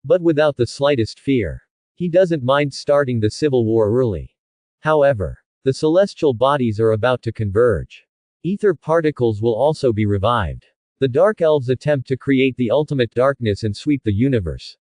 But without the slightest fear. He doesn't mind starting the Civil War early. However, the celestial bodies are about to converge. Ether particles will also be revived. The Dark Elves attempt to create the ultimate darkness and sweep the universe.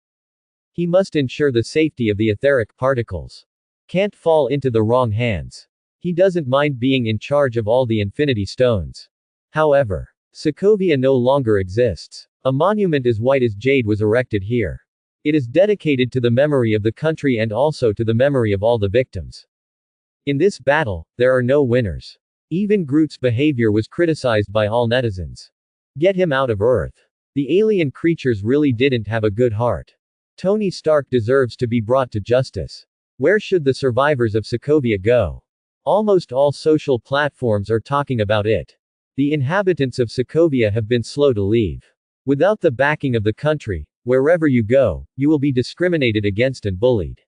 He must ensure the safety of the etheric particles. Can't fall into the wrong hands. He doesn't mind being in charge of all the Infinity Stones. However, Sokovia no longer exists. A monument as white as jade was erected here. It is dedicated to the memory of the country and also to the memory of all the victims. In this battle, there are no winners. Even Groot's behavior was criticized by all netizens. Get him out of Earth. The alien creatures really didn't have a good heart. Tony Stark deserves to be brought to justice. Where should the survivors of Sokovia go? Almost all social platforms are talking about it. The inhabitants of Sokovia have been slow to leave. Without the backing of the country, wherever you go, you will be discriminated against and bullied.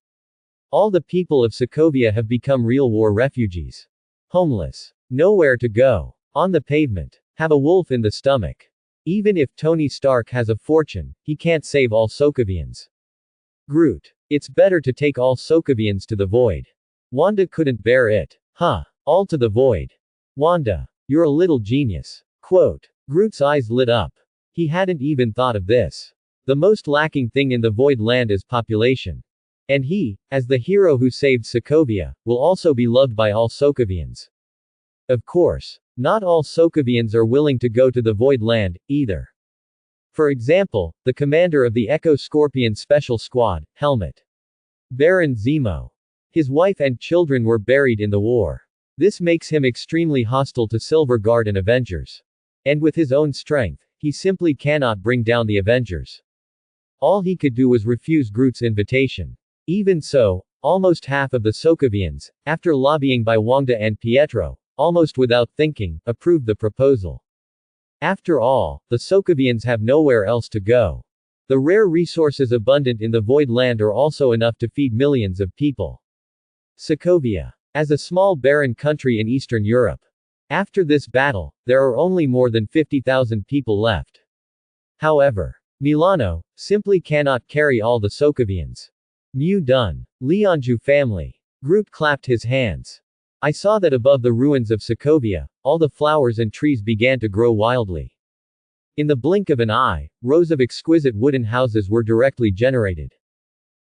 All the people of Sokovia have become real war refugees. Homeless. Nowhere to go. On the pavement. Have a wolf in the stomach. Even if Tony Stark has a fortune, he can't save all Sokovians. Groot. It's better to take all Sokovians to the void. Wanda couldn't bear it. Huh. All to the void. Wanda. You're a little genius. Quote. Groot's eyes lit up. He hadn't even thought of this. The most lacking thing in the void land is population. And he, as the hero who saved Sokovia, will also be loved by all Sokovians. Of course. Not all Sokovians are willing to go to the void land, either. For example, the commander of the Echo Scorpion Special Squad, Helmet. Baron Zemo. His wife and children were buried in the war. This makes him extremely hostile to Silver Guard and Avengers. And with his own strength, he simply cannot bring down the Avengers. All he could do was refuse Groot's invitation. Even so, almost half of the Sokovians, after lobbying by Wanda and Pietro, almost without thinking, approved the proposal. After all, the Sokovians have nowhere else to go. The rare resources abundant in the Void Land are also enough to feed millions of people. Sokovia. As a small barren country in Eastern Europe. After this battle, there are only more than 50,000 people left. However, Milano simply cannot carry all the Sokovians. Mew done. Leonju family. Groot clapped his hands. I saw that above the ruins of Sokovia, all the flowers and trees began to grow wildly. In the blink of an eye, rows of exquisite wooden houses were directly generated.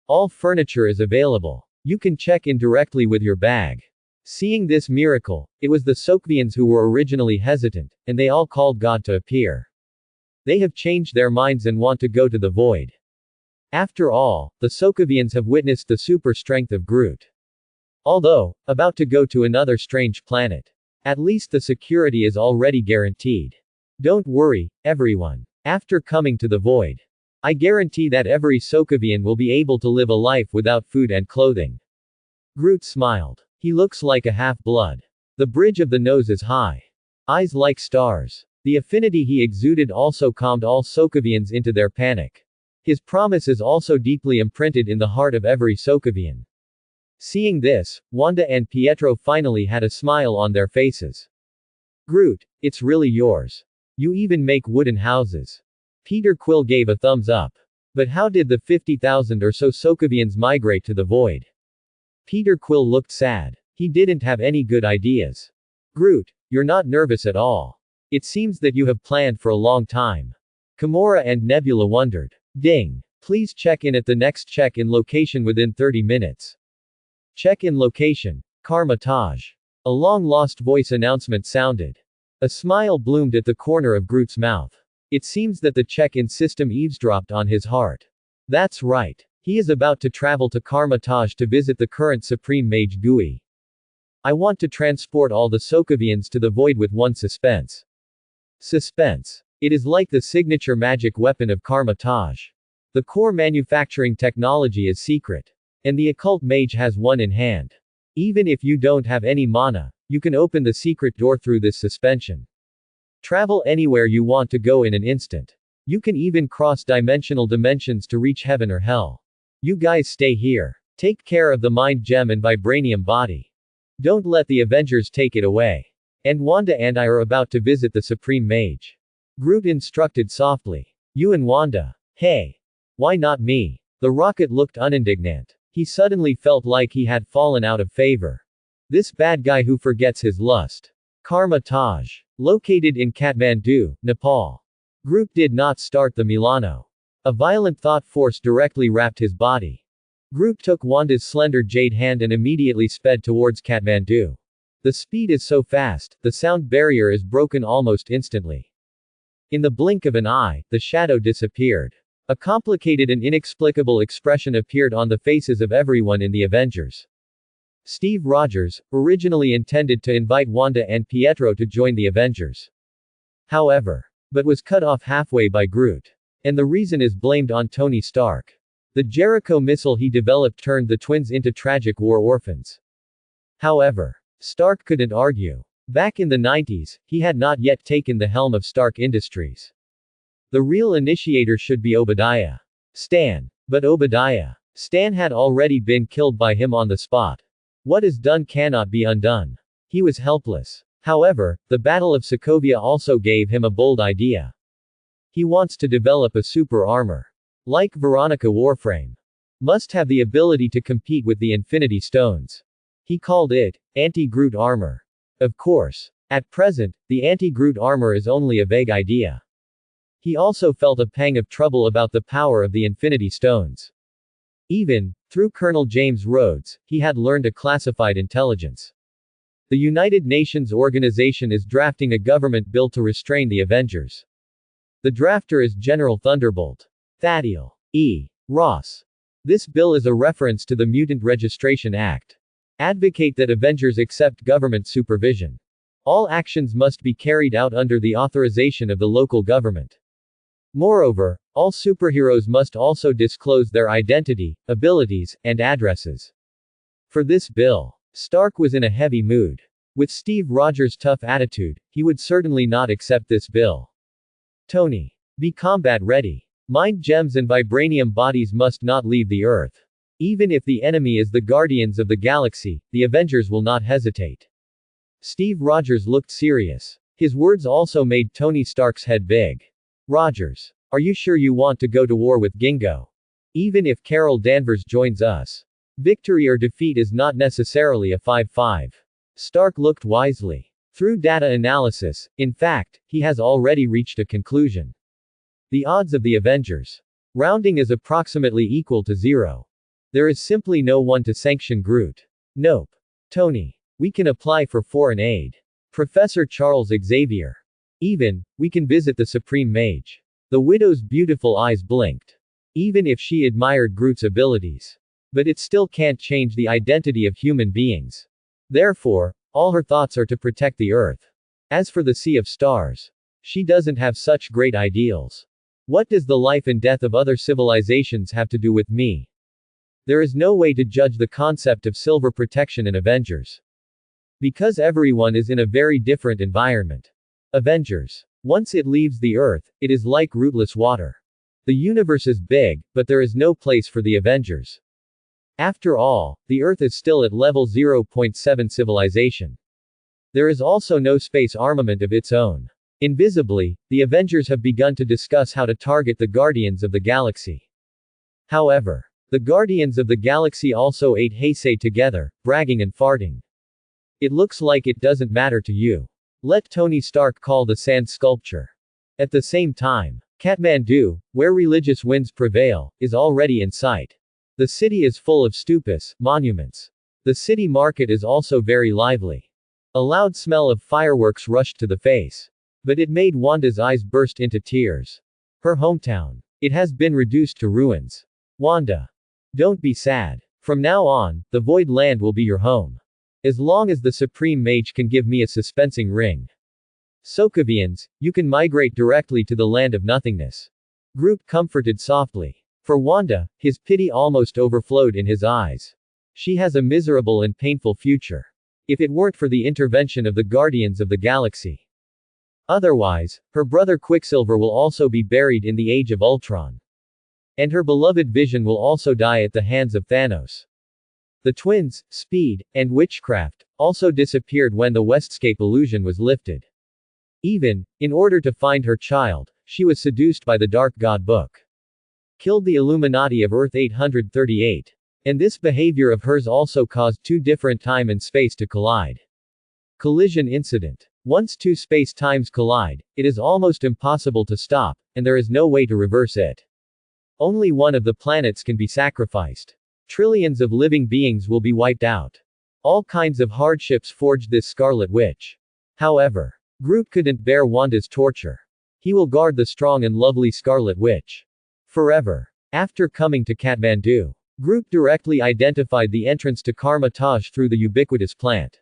All furniture is available. You can check in directly with your bag. Seeing this miracle, it was the Sokovians who were originally hesitant, and they all called God to appear. They have changed their minds and want to go to the void. After all, the Sokovians have witnessed the super strength of Groot. Although, about to go to another strange planet. At least the security is already guaranteed. Don't worry, everyone. After coming to the void, I guarantee that every Sokovian will be able to live a life without food and clothing. Groot smiled. He looks like a half-blood. The bridge of the nose is high. Eyes like stars. The affinity he exuded also calmed all Sokovians into their panic. His promise is also deeply imprinted in the heart of every Sokovian. Seeing this, Wanda and Pietro finally had a smile on their faces. Groot, it's really yours. You even make wooden houses. Peter Quill gave a thumbs up. But how did the 50,000 or so Sokovians migrate to the void? Peter Quill looked sad. He didn't have any good ideas. Groot, you're not nervous at all. It seems that you have planned for a long time. Gamora and Nebula wondered. Ding. Please check in at the next check-in location within 30 minutes. Check-in location. Karma Taj. A long-lost voice announcement sounded. A smile bloomed at the corner of Groot's mouth. It seems that the check-in system eavesdropped on his heart. That's right. He is about to travel to Karma Taj to visit the current Supreme Mage Gui. I want to transport all the Sokovians to the void with one suspense. Suspense. It is like the signature magic weapon of Karma Taj. The core manufacturing technology is secret. And the occult mage has one in hand. Even if you don't have any mana, you can open the secret door through this suspension. Travel anywhere you want to go in an instant. You can even cross dimensional dimensions to reach heaven or hell. You guys stay here. Take care of the mind gem and vibranium body. Don't let the Avengers take it away. And Wanda and I are about to visit the Supreme Mage. Groot instructed softly. You and Wanda. Hey. Why not me? The Rocket looked unindignant. He suddenly felt like he had fallen out of favor. This bad guy who forgets his lust. Karma Taj. Located in Kathmandu, Nepal. Groot did not start the Milano. A violent thought force directly wrapped his body. Groot took Wanda's slender jade hand and immediately sped towards Kathmandu. The speed is so fast, the sound barrier is broken almost instantly. In the blink of an eye, the shadow disappeared. A complicated and inexplicable expression appeared on the faces of everyone in the Avengers. Steve Rogers, originally intended to invite Wanda and Pietro to join the Avengers. However, but was cut off halfway by Groot. And the reason is blamed on Tony Stark. The Jericho missile he developed turned the twins into tragic war orphans. However, Stark couldn't argue. Back in the 90s, he had not yet taken the helm of Stark Industries. The real initiator should be Obadiah Stane. But Obadiah Stane had already been killed by him on the spot. What is done cannot be undone. He was helpless. However, the Battle of Sokovia also gave him a bold idea. He wants to develop a super armor. Like Veronica Warframe. Must have the ability to compete with the Infinity Stones. He called it anti-Groot armor. Of course, at present, the anti-Groot armor is only a vague idea. He also felt a pang of trouble about the power of the Infinity Stones. Even, through Colonel James Rhodes, he had learned a classified intelligence. The United Nations organization is drafting a government bill to restrain the Avengers. The drafter is General Thunderbolt Thaddeus E. Ross. This bill is a reference to the Mutant Registration Act. Advocate that Avengers accept government supervision. All actions must be carried out under the authorization of the local government. Moreover, all superheroes must also disclose their identity, abilities, and addresses. For this bill, Stark was in a heavy mood. With Steve Rogers' tough attitude, he would certainly not accept this bill. Tony. Be combat ready. Mind gems and vibranium bodies must not leave the Earth. Even if the enemy is the Guardians of the Galaxy, the Avengers will not hesitate. Steve Rogers looked serious. His words also made Tony Stark's head big. Rogers. Are you sure you want to go to war with Gingo? Even if Carol Danvers joins us. Victory or defeat is not necessarily a 5-5. Stark looked wisely. Through data analysis, in fact, he has already reached a conclusion. The odds of the Avengers rounding is approximately equal to 0. There is simply no one to sanction Groot. Nope. Tony. We can apply for foreign aid. Professor Charles Xavier. Even, we can visit the Supreme Mage. The widow's beautiful eyes blinked. Even if she admired Groot's abilities. But it still can't change the identity of human beings. Therefore, all her thoughts are to protect the Earth. As for the Sea of Stars, she doesn't have such great ideals. What does the life and death of other civilizations have to do with me? There is no way to judge the concept of silver protection in Avengers. Because everyone is in a very different environment. Avengers. Once it leaves the Earth, it is like rootless water. The universe is big, but there is no place for the Avengers. After all, the Earth is still at level 0.7 civilization. There is also no space armament of its own. Invisibly, the Avengers have begun to discuss how to target the Guardians of the Galaxy. However, the Guardians of the Galaxy also ate Heisei together, bragging and farting. It looks like it doesn't matter to you. Let Tony Stark call the sand sculpture. At the same time, Kathmandu, where religious winds prevail, is already in sight. The city is full of stupas, monuments. The city market is also very lively. A loud smell of fireworks rushed to the face. But it made Wanda's eyes burst into tears. Her hometown. It has been reduced to ruins. Wanda. Don't be sad. From now on, the Void Land will be your home. As long as the Supreme Mage can give me a suspensing ring. Sokovians, you can migrate directly to the land of nothingness. Groot comforted softly. For Wanda, his pity almost overflowed in his eyes. She has a miserable and painful future. If it weren't for the intervention of the Guardians of the Galaxy. Otherwise, her brother Quicksilver will also be buried in the Age of Ultron. And her beloved Vision will also die at the hands of Thanos. The twins, Speed, and Witchcraft, also disappeared when the Westscape illusion was lifted. Even, in order to find her child, she was seduced by the Dark God Book. Killed the Illuminati of Earth 838. And this behavior of hers also caused two different time and space to collide. Collision incident. Once two space-times collide, it is almost impossible to stop, and there is no way to reverse it. Only one of the planets can be sacrificed. Trillions of living beings will be wiped out. All kinds of hardships forged this Scarlet Witch. However, Groot couldn't bear Wanda's torture. He will guard the strong and lovely Scarlet Witch. Forever. After coming to Kathmandu, Groot directly identified the entrance to Karma-Taj through the ubiquitous plant.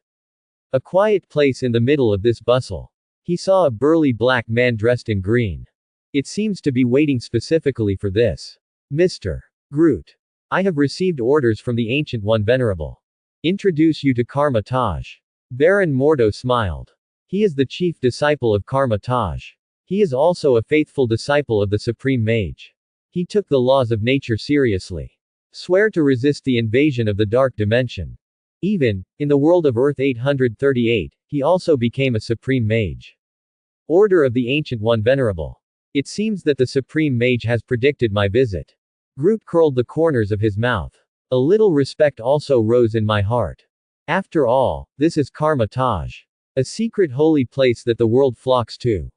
A quiet place in the middle of this bustle. He saw a burly black man dressed in green. It seems to be waiting specifically for this. Mr. Groot. I have received orders from the Ancient One Venerable. Introduce you to Karma Taj. Baron Mordo smiled. He is the chief disciple of Karma Taj. He is also a faithful disciple of the Supreme Mage. He took the laws of nature seriously. Swear to resist the invasion of the Dark Dimension. Even, in the world of Earth 838, he also became a Supreme Mage. Order of the Ancient One Venerable. It seems that the Supreme Mage has predicted my visit. Groot curled the corners of his mouth. A little respect also rose in my heart. After all, this is Karma Taj. A secret holy place that the world flocks to.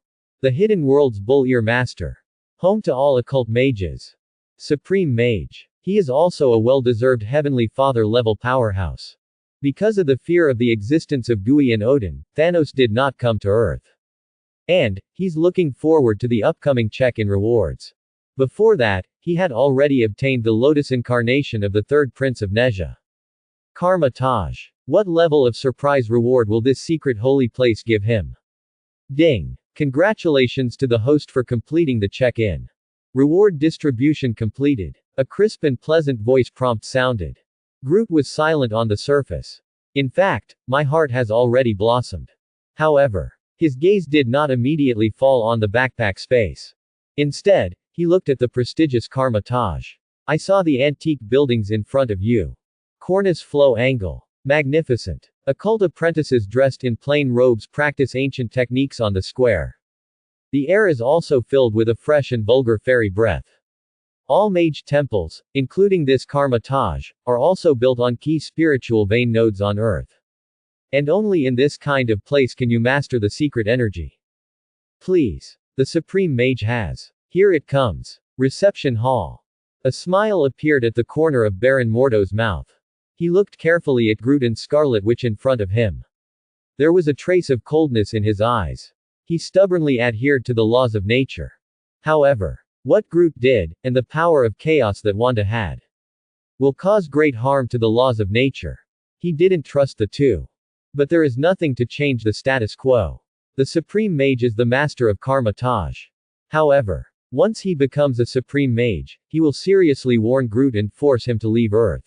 The hidden world's bull-ear master. Home to all occult mages. Supreme Mage. He is also a well-deserved Heavenly Father-level powerhouse. Because of the fear of the existence of Gui and Odin, Thanos did not come to Earth. And, he's looking forward to the upcoming check-in rewards. Before that, he had already obtained the Lotus incarnation of the third Prince of Nezha. Karma Taj. What level of surprise reward will this secret holy place give him? Ding. Congratulations to the host for completing the check-in. Reward distribution completed. A crisp and pleasant voice prompt sounded. Groot was silent on the surface. In fact, my heart has already blossomed. However, his gaze did not immediately fall on the backpack space. Instead, he looked at the prestigious Karma Taj. I saw the antique buildings in front of you. Cornice flow angle. Magnificent. Occult apprentices dressed in plain robes practice ancient techniques on the square. The air is also filled with a fresh and vulgar fairy breath. All mage temples, including this Karma Taj, are also built on key spiritual vein nodes on Earth. And only in this kind of place can you master the secret energy. Please. The Supreme Mage has. Here it comes. Reception Hall. A smile appeared at the corner of Baron Mordo's mouth. He looked carefully at Groot and Scarlet Witch in front of him. There was a trace of coldness in his eyes. He stubbornly adhered to the laws of nature. However, what Groot did, and the power of chaos that Wanda had, will cause great harm to the laws of nature. He didn't trust the two. But there is nothing to change the status quo. The Supreme Mage is the master of Karma Taj. However, once he becomes a Supreme Mage, he will seriously warn Groot and force him to leave Earth.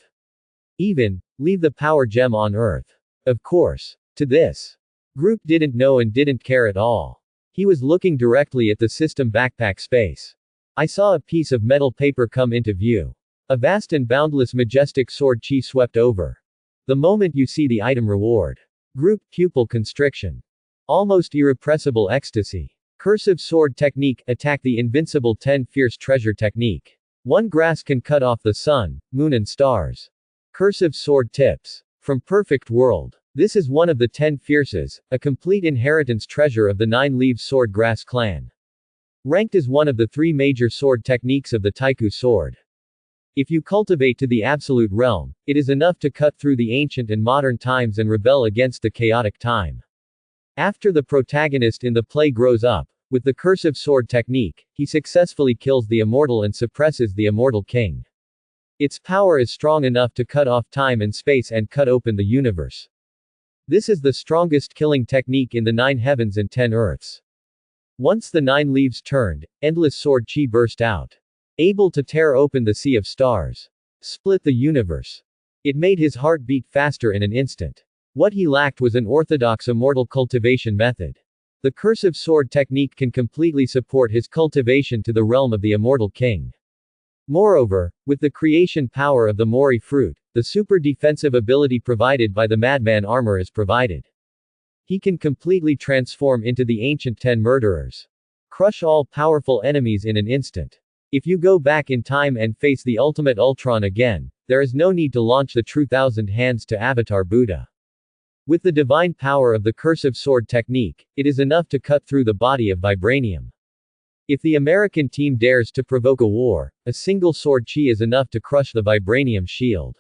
Even, leave the power gem on Earth. Of course. To this, Groot didn't know and didn't care at all. He was looking directly at the system backpack space. I saw a piece of metal paper come into view. A vast and boundless majestic sword chi swept over. The moment you see the item reward. Groot, pupil constriction. Almost irrepressible ecstasy. Cursive sword technique, attack the invincible 10 fierce treasure technique. One grass can cut off the sun, moon and stars. Cursive sword tips. From Perfect World. This is one of the 10 fierces, a complete inheritance treasure of the 9 Leaves Sword Grass clan. Ranked as one of the 3 major sword techniques of the Taiku sword. If you cultivate to the absolute realm, it is enough to cut through the ancient and modern times and rebel against the chaotic time. After the protagonist in the play grows up, with the cursive sword technique, he successfully kills the immortal and suppresses the immortal king. Its power is strong enough to cut off time and space and cut open the universe. This is the strongest killing technique in the 9 heavens and 10 earths. Once the 9 leaves turned, endless sword chi burst out. Able to tear open the sea of stars. Split the universe. It made his heart beat faster in an instant. What he lacked was an orthodox immortal cultivation method. The cursive sword technique can completely support his cultivation to the realm of the immortal king. Moreover, with the creation power of the Mori fruit, the super defensive ability provided by the Madman armor is provided. He can completely transform into the ancient 10 murderers. Crush all powerful enemies in an instant. If you go back in time and face the ultimate Ultron again, there is no need to launch the true Thousand Hands to Avatar Buddha. With the divine power of the cursive sword technique, it is enough to cut through the body of vibranium. If the American team dares to provoke a war, a single sword chi is enough to crush the vibranium shield.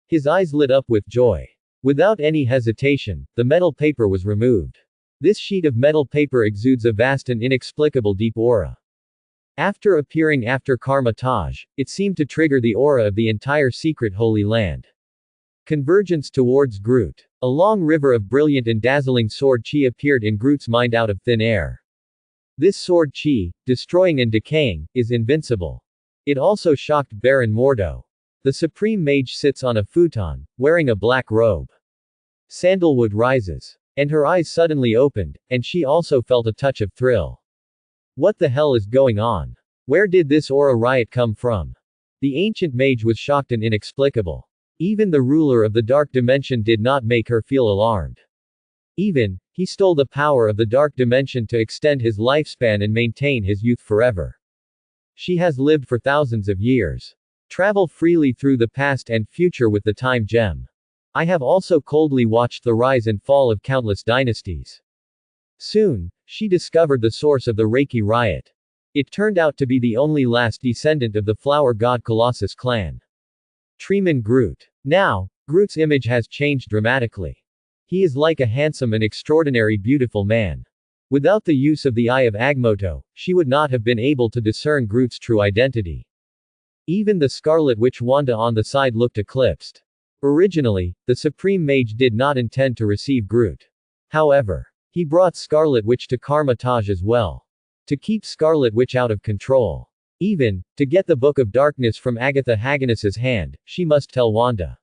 His eyes lit up with joy. Without any hesitation, the metal paper was removed. This sheet of metal paper exudes a vast and inexplicable deep aura. After appearing after Karma Taj, it seemed to trigger the aura of the entire secret Holy Land. Convergence towards Groot. A long river of brilliant and dazzling sword chi appeared in Groot's mind out of thin air. This sword chi, destroying and decaying, is invincible. It also shocked Baron Mordo. The Supreme Mage sits on a futon, wearing a black robe. Sandalwood rises. And her eyes suddenly opened, and she also felt a touch of thrill. What the hell is going on? Where did this aura riot come from? The ancient mage was shocked and inexplicable. Even the ruler of the dark dimension did not make her feel alarmed. He stole the power of the dark dimension to extend his lifespan and maintain his youth forever. She has lived for thousands of years. Travel freely through the past and future with the time gem. I have also coldly watched the rise and fall of countless dynasties. Soon, she discovered the source of the Reiki riot. It turned out to be the only last descendant of the flower god Colossus clan. Meiman Groot. Now, Groot's image has changed dramatically. He is like a handsome and extraordinary beautiful man. Without the use of the Eye of Agamotto, she would not have been able to discern Groot's true identity. Even the Scarlet Witch Wanda on the side looked eclipsed. Originally, the Supreme Mage did not intend to receive Groot. However, he brought Scarlet Witch to Karma-Taj as well. To keep Scarlet Witch out of control. To get the Book of Darkness from Agatha Harkness's hand, she must tell Wanda.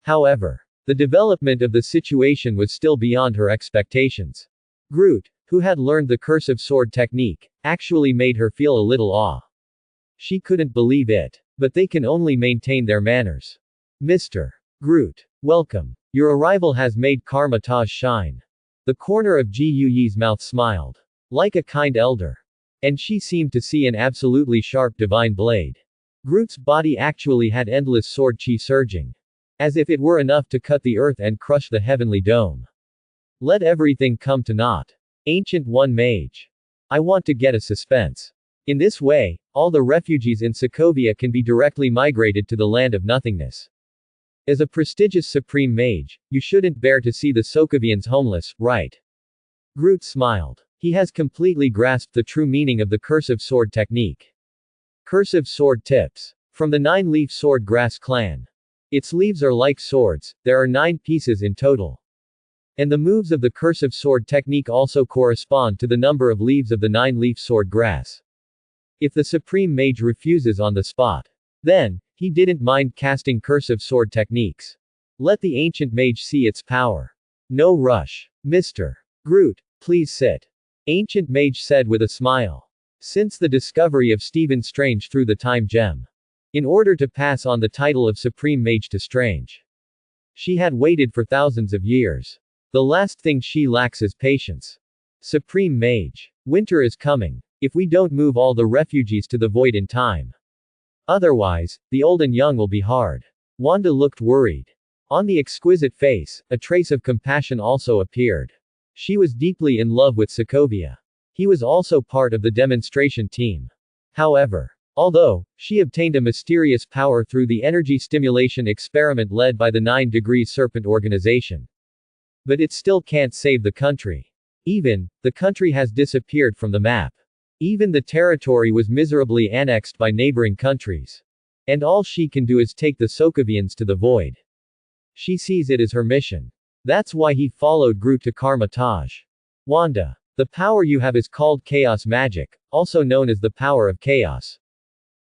However, the development of the situation was still beyond her expectations. Groot, who had learned the cursive sword technique, actually made her feel a little awe. She couldn't believe it. But they can only maintain their manners. Mr. Groot. Welcome. Your arrival has made Karma-Taj shine. The corner of Ji Yuyi's mouth smiled. Like a kind elder. And she seemed to see an absolutely sharp divine blade. Groot's body actually had endless sword chi surging. As if it were enough to cut the earth and crush the heavenly dome. Let everything come to naught. Ancient One Mage. I want to get a suspense. In this way, all the refugees in Sokovia can be directly migrated to the land of nothingness. As a prestigious supreme mage, you shouldn't bear to see the Sokovians homeless, right? Groot smiled. He has completely grasped the true meaning of the cursive sword technique. Cursive sword tips. From the 9-leaf sword grass clan. Its leaves are like swords, there are 9 pieces in total. And the moves of the cursive sword technique also correspond to the number of leaves of the 9-leaf sword grass. If the Supreme Mage refuses on the spot, then, he didn't mind casting cursive sword techniques. Let the ancient mage see its power. No rush. Mr. Groot, please sit. Ancient Mage said with a smile. Since the discovery of Stephen Strange through the time gem. In order to pass on the title of Supreme Mage to Strange. She had waited for thousands of years. The last thing she lacks is patience. Supreme Mage. Winter is coming. If we don't move all the refugees to the void in time. Otherwise, the old and young will be hard. Wanda looked worried. On the exquisite face, a trace of compassion also appeared. She was deeply in love with Sokovia. He was also part of the demonstration team. However, although she obtained a mysterious power through the energy stimulation experiment led by the 9 Degrees Serpent organization. But it still can't save the country. The country has disappeared from the map. Even the territory was miserably annexed by neighboring countries. And all she can do is take the Sokovians to the void. She sees it as her mission. That's why he followed Groot to Karma-Taj. Wanda. The power you have is called chaos magic, also known as the power of chaos.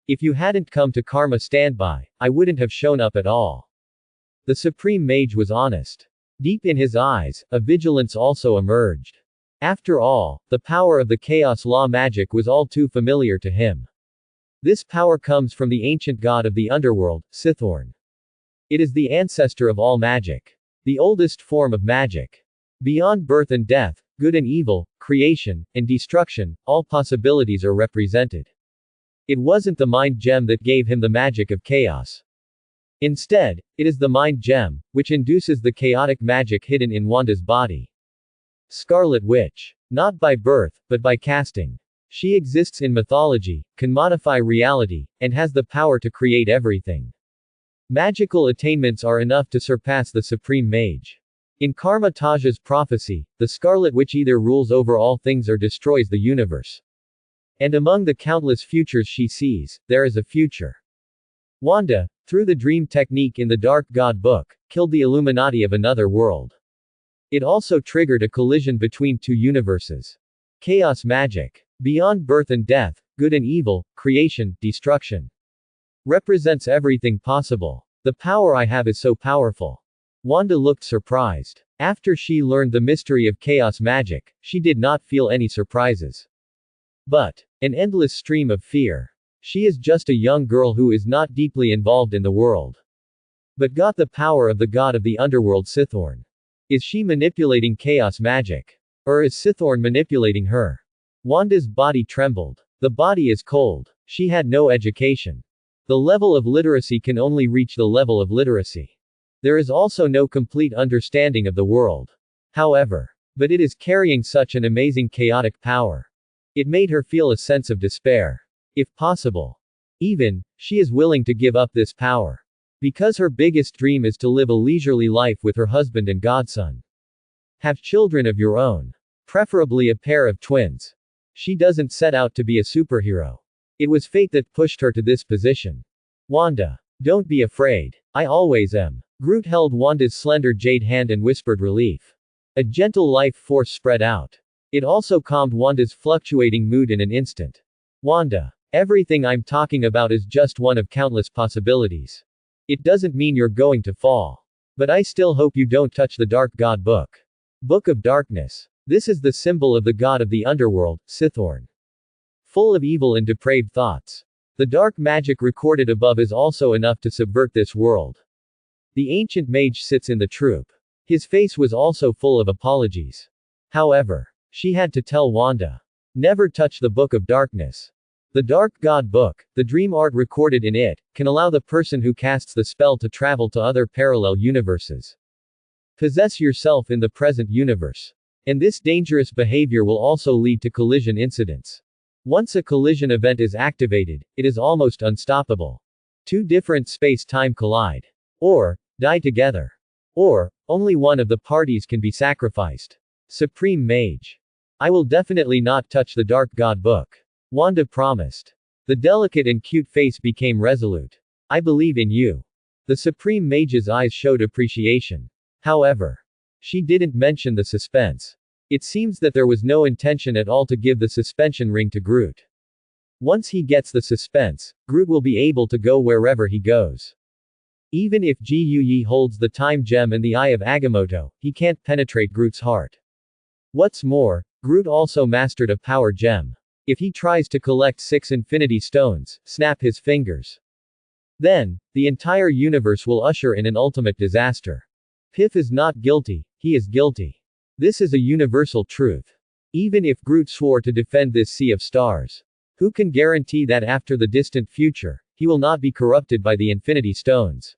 If you hadn't come to Karma standby, I wouldn't have shown up at all. The Supreme Mage was honest. Deep in his eyes, a vigilance also emerged. After all, the power of the chaos law magic was all too familiar to him. This power comes from the ancient god of the underworld, Sithorn. It is the ancestor of all magic. The oldest form of magic. Beyond birth and death, good and evil, creation, and destruction, all possibilities are represented. It wasn't the mind gem that gave him the magic of chaos. Instead, it is the mind gem, which induces the chaotic magic hidden in Wanda's body. Scarlet Witch. Not by birth, but by casting. She exists in mythology, can modify reality, and has the power to create everything. Magical attainments are enough to surpass the Supreme Mage. In Karma-Taj's prophecy, the Scarlet Witch either rules over all things or destroys the universe. And among the countless futures she sees, there is a future. Wanda, through the dream technique in the Dark God book, killed the Illuminati of another world. It also triggered a collision between 2 universes. Chaos magic. Beyond birth and death, good and evil, creation, destruction. Represents everything possible. The power I have is so powerful. Wanda looked surprised. After she learned the mystery of chaos magic, she did not feel any surprises. But an endless stream of fear. She is just a young girl who is not deeply involved in the world. But got the power of the god of the underworld Sithorn. Is she manipulating chaos magic? Or is Sithorn manipulating her? Wanda's body trembled. The body is cold. She had no education. The level of literacy can only reach the level of literacy. There is also no complete understanding of the world. However, but it is carrying such an amazing chaotic power. It made her feel a sense of despair. If possible, even, she is willing to give up this power. Because her biggest dream is to live a leisurely life with her husband and godson. Have children of your own. Preferably a pair of twins. She doesn't set out to be a superhero. It was fate that pushed her to this position. Wanda. Don't be afraid. I always am. Groot held Wanda's slender jade hand and whispered relief. A gentle life force spread out. It also calmed Wanda's fluctuating mood in an instant. Wanda. Everything I'm talking about is just one of countless possibilities. It doesn't mean you're going to fall. But I still hope you don't touch the Dark God Book. Book of Darkness. This is the symbol of the god of the underworld, Sithorn. Full of evil and depraved thoughts. The dark magic recorded above is also enough to subvert this world. The ancient mage sits in the troop. His face was also full of apologies. However, she had to tell Wanda. Never touch the Book of Darkness. The Dark God Book, the dream art recorded in it, can allow the person who casts the spell to travel to other parallel universes. Possess yourself in the present universe. And this dangerous behavior will also lead to collision incidents. Once a collision event is activated, it is almost unstoppable. Two different space-time collide. Or, die together. Or, only one of the parties can be sacrificed. Supreme Mage. I will definitely not touch the Dark God Book. Wanda promised. The delicate and cute face became resolute. I believe in you. The Supreme Mage's eyes showed appreciation. However, she didn't mention the suspense. It seems that there was no intention at all to give the suspension ring to Groot. Once he gets the suspense, Groot will be able to go wherever he goes. Even if Ji holds the time gem and the Eye of Agamotto, he can't penetrate Groot's heart. What's more, Groot also mastered a power gem. If he tries to collect 6 Infinity Stones, snap his fingers. Then, the entire universe will usher in an ultimate disaster. Pif is not guilty, he is guilty. This is a universal truth. Even if Groot swore to defend this sea of stars. Who can guarantee that after the distant future, he will not be corrupted by the Infinity Stones?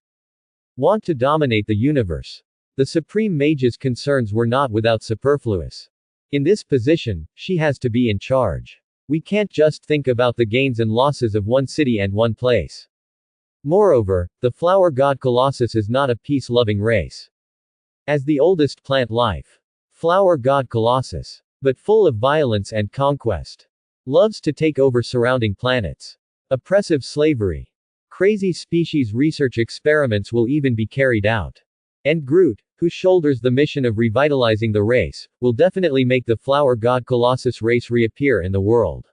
Want to dominate the universe. The Supreme Mage's concerns were not without superfluous. In this position, she has to be in charge. We can't just think about the gains and losses of one city and one place. Moreover, the flower god Colossus is not a peace-loving race. As the oldest plant life. Flower god Colossus. But full of violence and conquest. Loves to take over surrounding planets. Oppressive slavery. Crazy species research experiments will even be carried out. And Groot, who shoulders the mission of revitalizing the race, will definitely make the flower god Colossus race reappear in the world.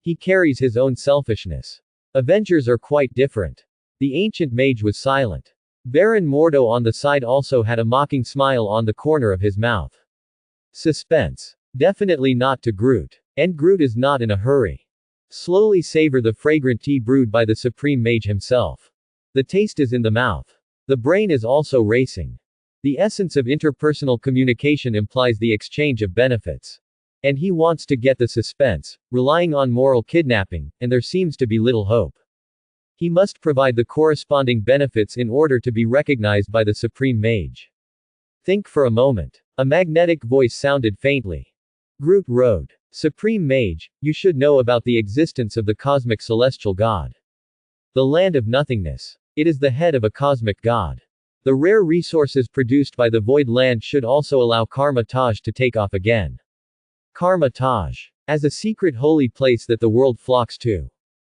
He carries his own selfishness. Avengers are quite different. The ancient mage was silent. Baron Mordo on the side also had a mocking smile on the corner of his mouth. Suspense. Definitely not to Groot. And Groot is not in a hurry. Slowly savor the fragrant tea brewed by the Supreme Mage himself. The taste is in the mouth. The brain is also racing. The essence of interpersonal communication implies the exchange of benefits. And he wants to get the suspense, relying on moral kidnapping, and there seems to be little hope. He must provide the corresponding benefits in order to be recognized by the Supreme Mage. Think for a moment. A magnetic voice sounded faintly. Groot rode. Supreme Mage, you should know about the existence of the cosmic celestial god. The land of nothingness. It is the head of a cosmic god. The rare resources produced by the Void Land should also allow Karma Taj to take off again. Karma Taj. As a secret holy place that the world flocks to.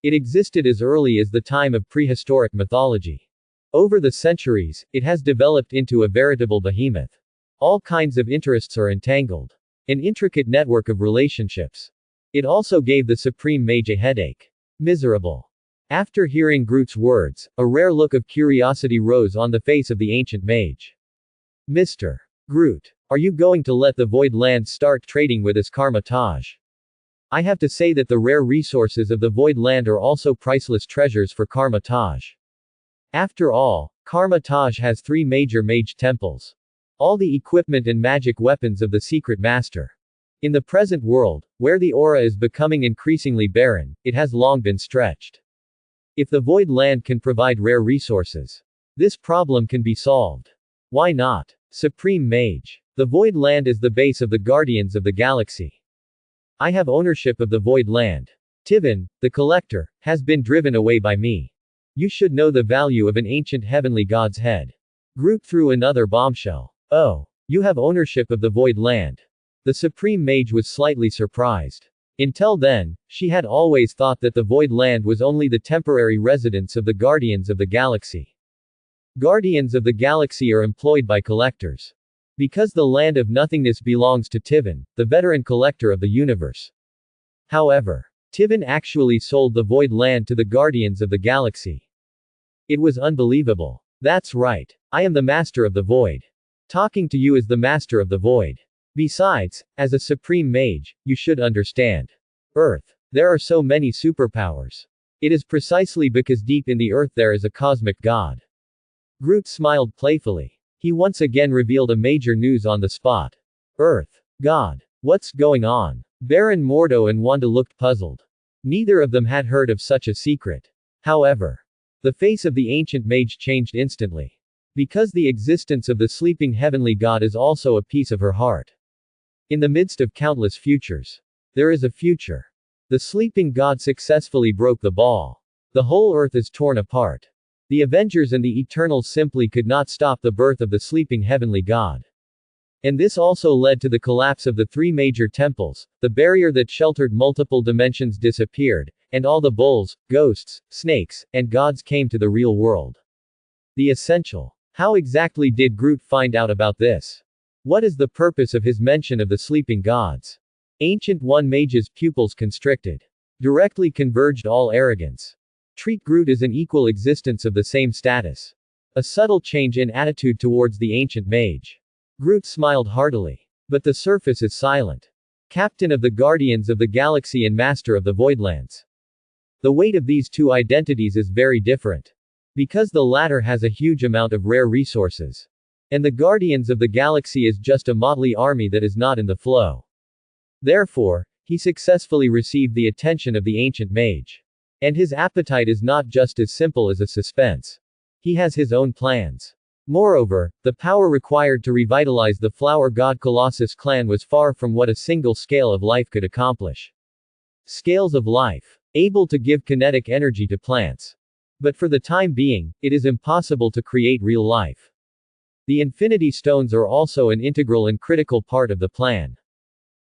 It existed as early as the time of prehistoric mythology. Over the centuries, it has developed into a veritable behemoth. All kinds of interests are entangled. An intricate network of relationships. It also gave the Supreme Mage a headache. Miserable. After hearing Groot's words, a rare look of curiosity rose on the face of the ancient mage. Mr. Groot, are you going to let the Void Land start trading with us Karma-Taj? I have to say that the rare resources of the Void Land are also priceless treasures for Karma-Taj. After all, Karma-Taj has 3 major mage temples. All the equipment and magic weapons of the Secret Master. In the present world, where the aura is becoming increasingly barren, it has long been stretched. If the Void Land can provide rare resources, this problem can be solved. Why not? Supreme Mage. The Void Land is the base of the Guardians of the Galaxy. I have ownership of the Void Land. Tivan, the collector, has been driven away by me. You should know the value of an ancient heavenly god's head. Groot threw another bombshell. Oh, you have ownership of the Void Land. The Supreme Mage was slightly surprised. Until then, she had always thought that the Void Land was only the temporary residence of the Guardians of the Galaxy. Guardians of the Galaxy are employed by collectors. Because the Land of Nothingness belongs to Tivan, the veteran collector of the universe. However, Tivan actually sold the Void Land to the Guardians of the Galaxy. It was unbelievable. That's right. I am the Master of the Void. Talking to you as the Master of the Void. Besides, as a Supreme Mage, you should understand. Earth. There are so many superpowers. It is precisely because deep in the Earth there is a cosmic god. Groot smiled playfully. He once again revealed a major news on the spot. Earth. God. What's going on? Baron Mordo and Wanda looked puzzled. Neither of them had heard of such a secret. However, the face of the ancient mage changed instantly. Because the existence of the sleeping heavenly god is also a piece of her heart. In the midst of countless futures, there is a future. The sleeping god successfully broke the ball. The whole earth is torn apart. The Avengers and the Eternals simply could not stop the birth of the sleeping heavenly god. And this also led to the collapse of the 3 major temples, the barrier that sheltered multiple dimensions disappeared, and all the bulls, ghosts, snakes, and gods came to the real world. The essential. How exactly did Groot find out about this? What is the purpose of his mention of the sleeping gods? Ancient One Mage's pupils constricted. Directly converged all arrogance. Treat Groot as an equal existence of the same status. A subtle change in attitude towards the ancient mage. Groot smiled heartily. But the surface is silent. Captain of the Guardians of the Galaxy and Master of the Voidlands. The weight of these 2 identities is very different. Because the latter has a huge amount of rare resources. And the Guardians of the Galaxy is just a motley army that is not in the flow. Therefore, he successfully received the attention of the ancient mage. And his appetite is not just as simple as a suspense. He has his own plans. Moreover, the power required to revitalize the Flower God Colossus clan was far from what a single scale of life could accomplish. Scales of life. Able to give kinetic energy to plants. But for the time being, it is impossible to create real life. The Infinity Stones are also an integral and critical part of the plan.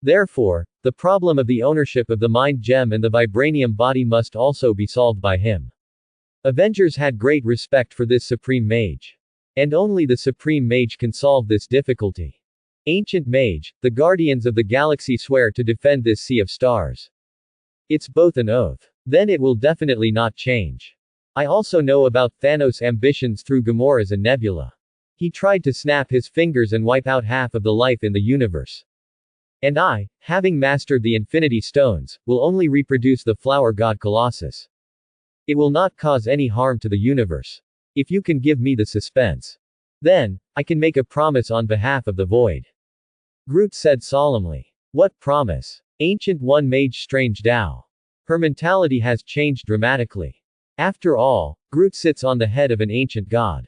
Therefore, the problem of the ownership of the Mind Gem and the Vibranium Body must also be solved by him. Avengers had great respect for this Supreme Mage. And only the Supreme Mage can solve this difficulty. Ancient Mage, the Guardians of the Galaxy swear to defend this sea of stars. It's both an oath. Then it will definitely not change. I also know about Thanos' ambitions through Gamora's and Nebula. He tried to snap his fingers and wipe out half of the life in the universe. And I, having mastered the Infinity Stones, will only reproduce the Flower God Colossus. It will not cause any harm to the universe. If you can give me the suspense. Then, I can make a promise on behalf of the Void. Groot said solemnly. What promise? Ancient One Mage Strange Dao. Her mentality has changed dramatically. After all, Groot sits on the head of an ancient god.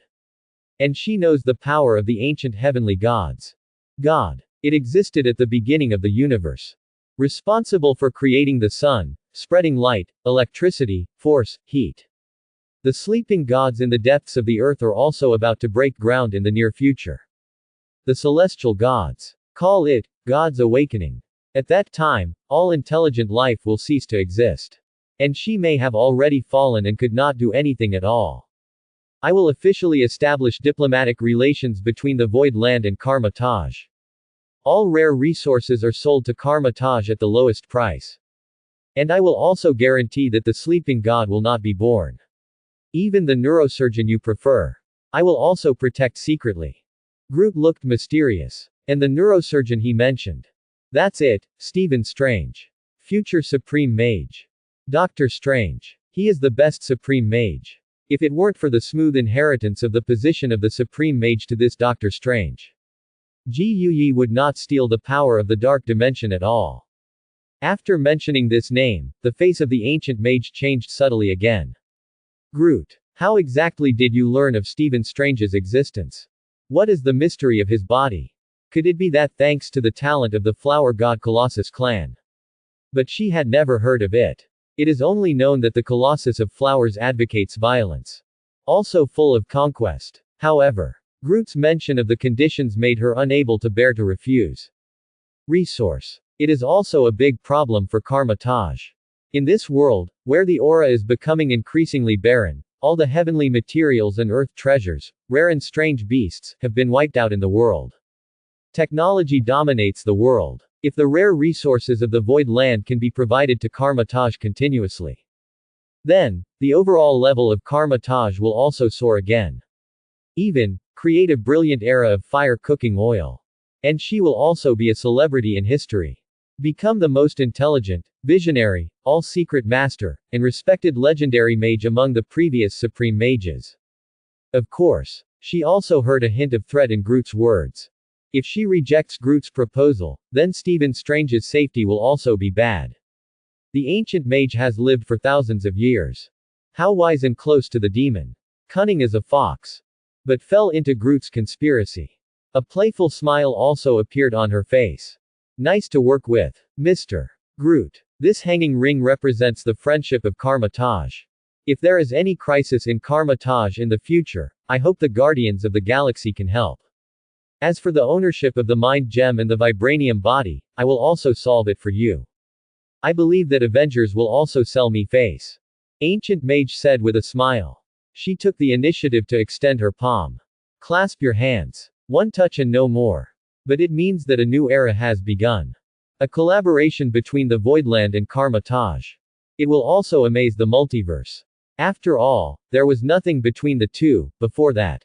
And she knows the power of the ancient heavenly gods. God. It existed at the beginning of the universe. Responsible for creating the sun, spreading light, electricity, force, heat. The sleeping gods in the depths of the earth are also about to break ground in the near future. The celestial gods. Call it, God's awakening. At that time, all intelligent life will cease to exist. And she may have already fallen and could not do anything at all. I will officially establish diplomatic relations between the Void Land and Karma-Taj. All rare resources are sold to Karma-Taj at the lowest price. And I will also guarantee that the sleeping god will not be born. Even the neurosurgeon you prefer. I will also protect secretly. Groot looked mysterious. And the neurosurgeon he mentioned. That's it, Stephen Strange. Future Supreme Mage. Doctor Strange. He is the best Supreme Mage. If it weren't for the smooth inheritance of the position of the Supreme Mage to this Doctor Strange, Ji Yi would not steal the power of the Dark Dimension at all. After mentioning this name, the face of the ancient mage changed subtly again. Groot. How exactly did you learn of Stephen Strange's existence? What is the mystery of his body? Could it be that thanks to the talent of the Flower God Colossus clan? But she had never heard of it. It is only known that the Colossus of Flowers advocates violence. Also full of conquest. However, Groot's mention of the conditions made her unable to bear to refuse. Resource. It is also a big problem for Karma Taj. In this world, where the aura is becoming increasingly barren, all the heavenly materials and earth treasures, rare and strange beasts, have been wiped out in the world. Technology dominates the world. If the rare resources of the Void Land can be provided to Karma Taj continuously, then, the overall level of Karma Taj will also soar again. Even, create a brilliant era of fire cooking oil. And she will also be a celebrity in history. Become the most intelligent, visionary, all-secret master, and respected legendary mage among the previous supreme mages. Of course, she also heard a hint of threat in Groot's words. If she rejects Groot's proposal, then Stephen Strange's safety will also be bad. The ancient mage has lived for thousands of years. How wise and close to the demon. Cunning as a fox. But fell into Groot's conspiracy. A playful smile also appeared on her face. Nice to work with, Mr. Groot. This hanging ring represents the friendship of Karma Taj. If there is any crisis in Karma Taj in the future, I hope the Guardians of the Galaxy can help. As for the ownership of the Mind Gem and the Vibranium Body, I will also solve it for you. I believe that Avengers will also sell me face. Ancient Mage said with a smile. She took the initiative to extend her palm. Clasp your hands. One touch and no more. But it means that a new era has begun. A collaboration between the Voidland and Karma Taj. It will also amaze the multiverse. After all, there was nothing between the two, before that.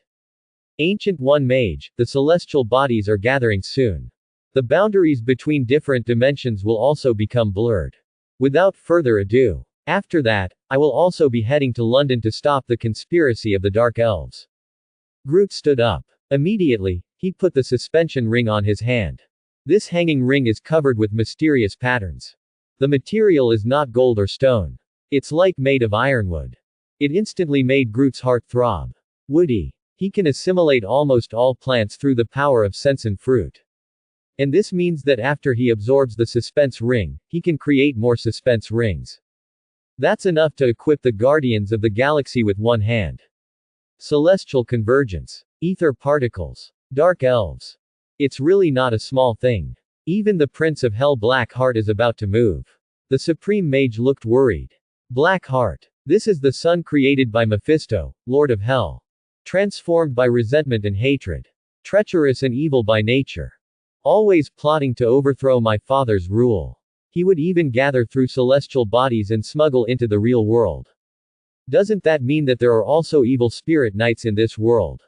Ancient One Mage, the celestial bodies are gathering soon. The boundaries between different dimensions will also become blurred. Without further ado. After that, I will also be heading to London to stop the conspiracy of the Dark Elves. Groot stood up. Immediately, he put the suspension ring on his hand. This hanging ring is covered with mysterious patterns. The material is not gold or stone. It's like made of ironwood. It instantly made Groot's heart throb. Woody. He can assimilate almost all plants through the power of sense and fruit. And this means that after he absorbs the suspense ring, he can create more suspense rings. That's enough to equip the Guardians of the Galaxy with one hand. Celestial convergence. Ether particles. Dark elves. It's really not a small thing. Even the Prince of Hell Blackheart is about to move. The Supreme Mage looked worried. Blackheart. This is the son created by Mephisto, Lord of Hell. Transformed by resentment and hatred. Treacherous and evil by nature. Always plotting to overthrow my father's rule. He would even gather through celestial bodies and smuggle into the real world. Doesn't that mean that there are also evil spirit knights in this world?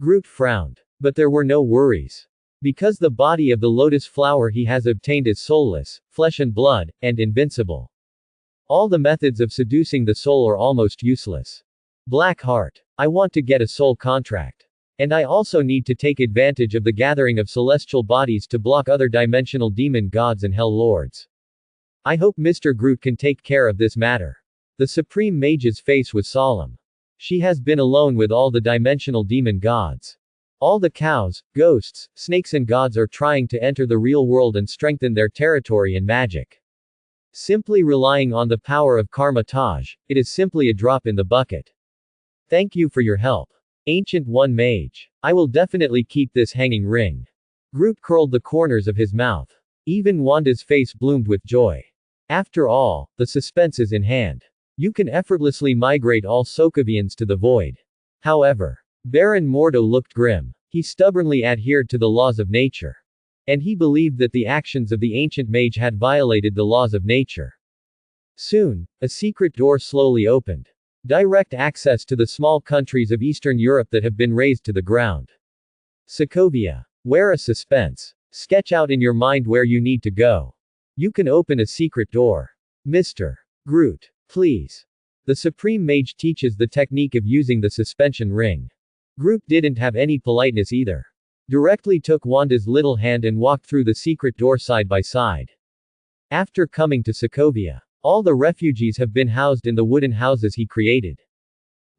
Groot frowned. But there were no worries. Because the body of the lotus flower he has obtained is soulless, flesh and blood, and invincible. All the methods of seducing the soul are almost useless. Blackheart. I want to get a soul contract. And I also need to take advantage of the gathering of celestial bodies to block other dimensional demon gods and hell lords. I hope Mr. Groot can take care of this matter. The Supreme Mage's face was solemn. She has been alone with all the dimensional demon gods. All the cows, ghosts, snakes and gods are trying to enter the real world and strengthen their territory and magic. Simply relying on the power of Karma Taj, it is simply a drop in the bucket. Thank you for your help. Ancient One Mage. I will definitely keep this hanging ring. Groot curled the corners of his mouth. Even Wanda's face bloomed with joy. After all, the suspense is in hand. You can effortlessly migrate all Sokovians to the void. However, Baron Mordo looked grim. He stubbornly adhered to the laws of nature. And he believed that the actions of the ancient mage had violated the laws of nature. Soon, a secret door slowly opened. Direct access to the small countries of Eastern Europe that have been razed to the ground. Sokovia. Where a suspense. Sketch out in your mind where you need to go. You can open a secret door. Mr. Groot. Please. The Supreme Mage teaches the technique of using the suspension ring. Groot didn't have any politeness either. Directly took Wanda's little hand and walked through the secret door side by side. After coming to Sokovia, all the refugees have been housed in the wooden houses he created.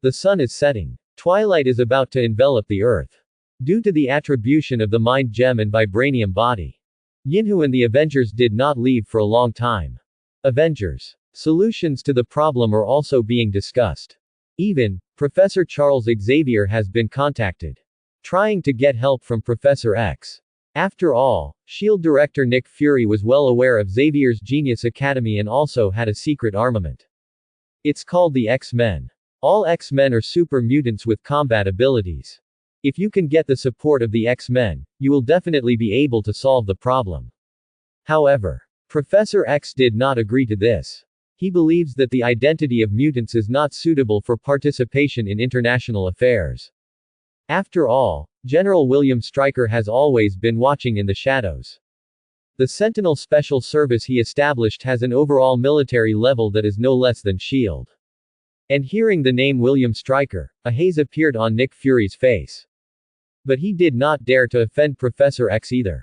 The sun is setting. Twilight is about to envelop the earth. Due to the attribution of the mind gem and vibranium body, Yinhu and the Avengers did not leave for a long time. Avengers. Solutions to the problem are also being discussed. Even, Professor Charles Xavier has been contacted, trying to get help from Professor X. After all, SHIELD director Nick Fury was well aware of Xavier's Genius Academy and also had a secret armament. It's called the X-Men. All X-Men are super mutants with combat abilities. If you can get the support of the X-Men, you will definitely be able to solve the problem. However, Professor X did not agree to this. He believes that the identity of mutants is not suitable for participation in international affairs. After all, General William Stryker has always been watching in the shadows. The Sentinel Special Service he established has an overall military level that is no less than SHIELD. And hearing the name William Stryker, a haze appeared on Nick Fury's face. But he did not dare to offend Professor X either.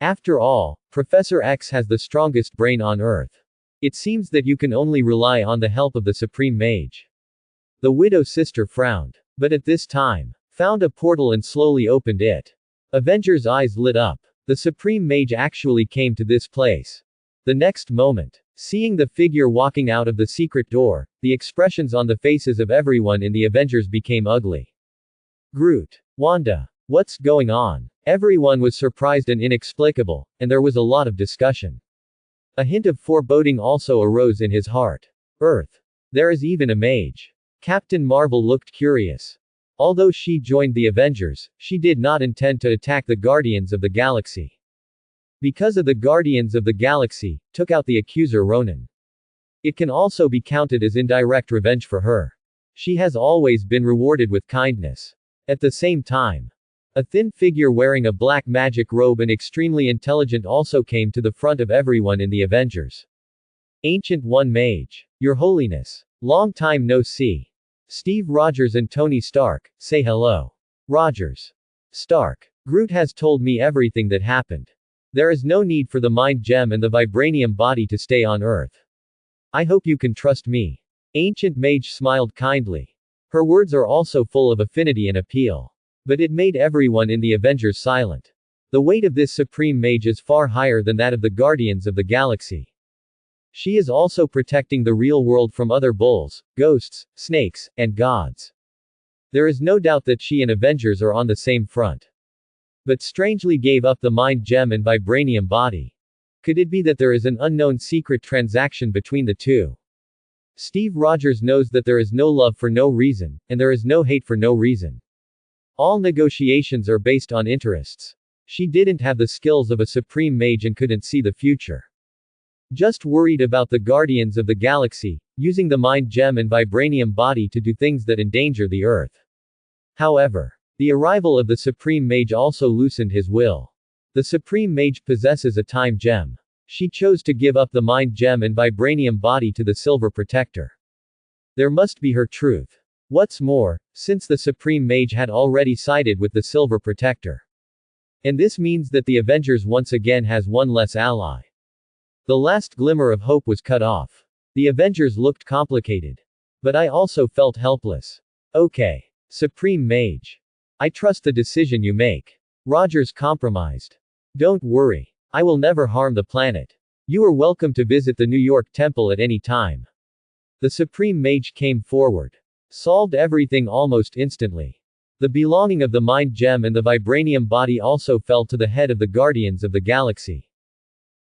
After all, Professor X has the strongest brain on Earth. It seems that you can only rely on the help of the Supreme Mage. The Widow Sister frowned. But at this time, found a portal and slowly opened it. Avengers' eyes lit up. The Supreme Mage actually came to this place. The next moment, seeing the figure walking out of the secret door, the expressions on the faces of everyone in the Avengers became ugly. Groot. Wanda. What's going on? Everyone was surprised and inexplicable, and there was a lot of discussion. A hint of foreboding also arose in his heart. Earth. There is even a mage. Captain Marvel looked curious. Although she joined the Avengers, she did not intend to attack the Guardians of the Galaxy. Because of the Guardians of the Galaxy, took out the accuser Ronan. It can also be counted as indirect revenge for her. She has always been rewarded with kindness. At the same time, a thin figure wearing a black magic robe and extremely intelligent also came to the front of everyone in the Avengers. Ancient One Mage. Your Holiness. Long time no see. Steve Rogers and Tony Stark, say hello. Rogers. Stark. Groot has told me everything that happened. There is no need for the mind gem and the vibranium body to stay on Earth. I hope you can trust me. Ancient Mage smiled kindly. Her words are also full of affinity and appeal. But it made everyone in the Avengers silent. The weight of this Supreme Mage is far higher than that of the Guardians of the Galaxy. She is also protecting the real world from other bulls, ghosts, snakes, and gods. There is no doubt that she and Avengers are on the same front. But strangely gave up the mind gem and vibranium body. Could it be that there is an unknown secret transaction between the two? Steve Rogers knows that there is no love for no reason, and there is no hate for no reason. All negotiations are based on interests. She didn't have the skills of a Supreme Mage and couldn't see the future. Just worried about the Guardians of the Galaxy, using the mind gem and vibranium body to do things that endanger the Earth. However, the arrival of the Supreme Mage also loosened his will. The Supreme Mage possesses a time gem. She chose to give up the mind gem and vibranium body to the Silver Protector. There must be her truth. What's more, since the Supreme Mage had already sided with the Silver Protector. And this means that the Avengers once again has one less ally. The last glimmer of hope was cut off. The Avengers looked complicated. But I also felt helpless. Okay. Supreme Mage. I trust the decision you make. Rogers compromised. Don't worry. I will never harm the planet. You are welcome to visit the New York Temple at any time. The Supreme Mage came forward. Solved everything almost instantly. The belonging of the mind gem and the vibranium body also fell to the head of the Guardians of the Galaxy.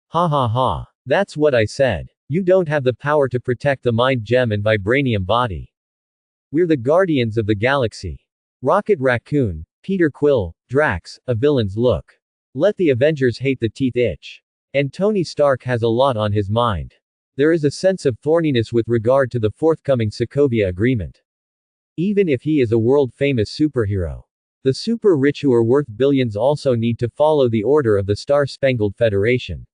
Ha ha ha. That's what I said. You don't have the power to protect the mind gem and vibranium body. We're the Guardians of the Galaxy. Rocket Raccoon, Peter Quill, Drax, a villain's look. Let the Avengers hate the teeth itch. And Tony Stark has a lot on his mind. There is a sense of thorniness with regard to the forthcoming Sokovia Agreement. Even if he is a world-famous superhero, the super-rich who are worth billions also need to follow the order of the Star-Spangled Federation.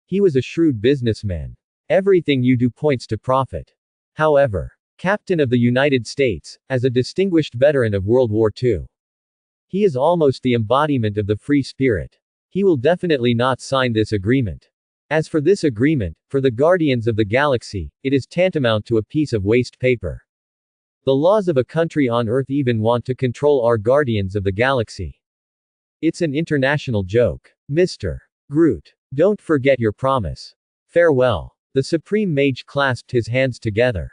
He was a shrewd businessman. Everything you do points to profit. However, Captain of the United States, as a distinguished veteran of World War II, he is almost the embodiment of the free spirit. He will definitely not sign this agreement. As for this agreement, for the Guardians of the Galaxy, it is tantamount to a piece of waste paper. The laws of a country on Earth even want to control our Guardians of the Galaxy. It's an international joke. Mr. Groot, don't forget your promise. Farewell. The Supreme Mage clasped his hands together.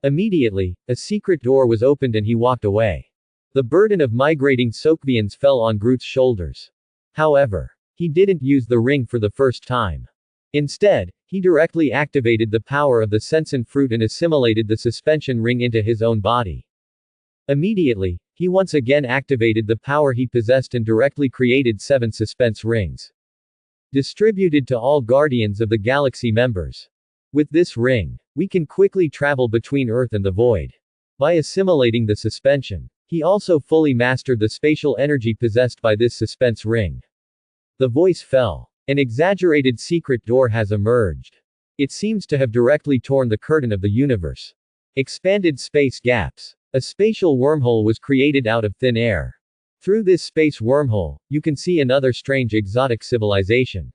Immediately, a secret door was opened and he walked away. The burden of migrating Sokovians fell on Groot's shoulders. However, he didn't use the ring for the first time. Instead, he directly activated the power of the Sensen fruit and assimilated the suspension ring into his own body. Immediately, he once again activated the power he possessed and directly created 7 suspense rings, distributed to all Guardians of the Galaxy members. With this ring, we can quickly travel between Earth and the Void. By assimilating the suspension, he also fully mastered the spatial energy possessed by this suspense ring. The voice fell. An exaggerated secret door has emerged. It seems to have directly torn the curtain of the universe. Expanded space gaps. A spatial wormhole was created out of thin air. Through this space wormhole, you can see another strange exotic civilization.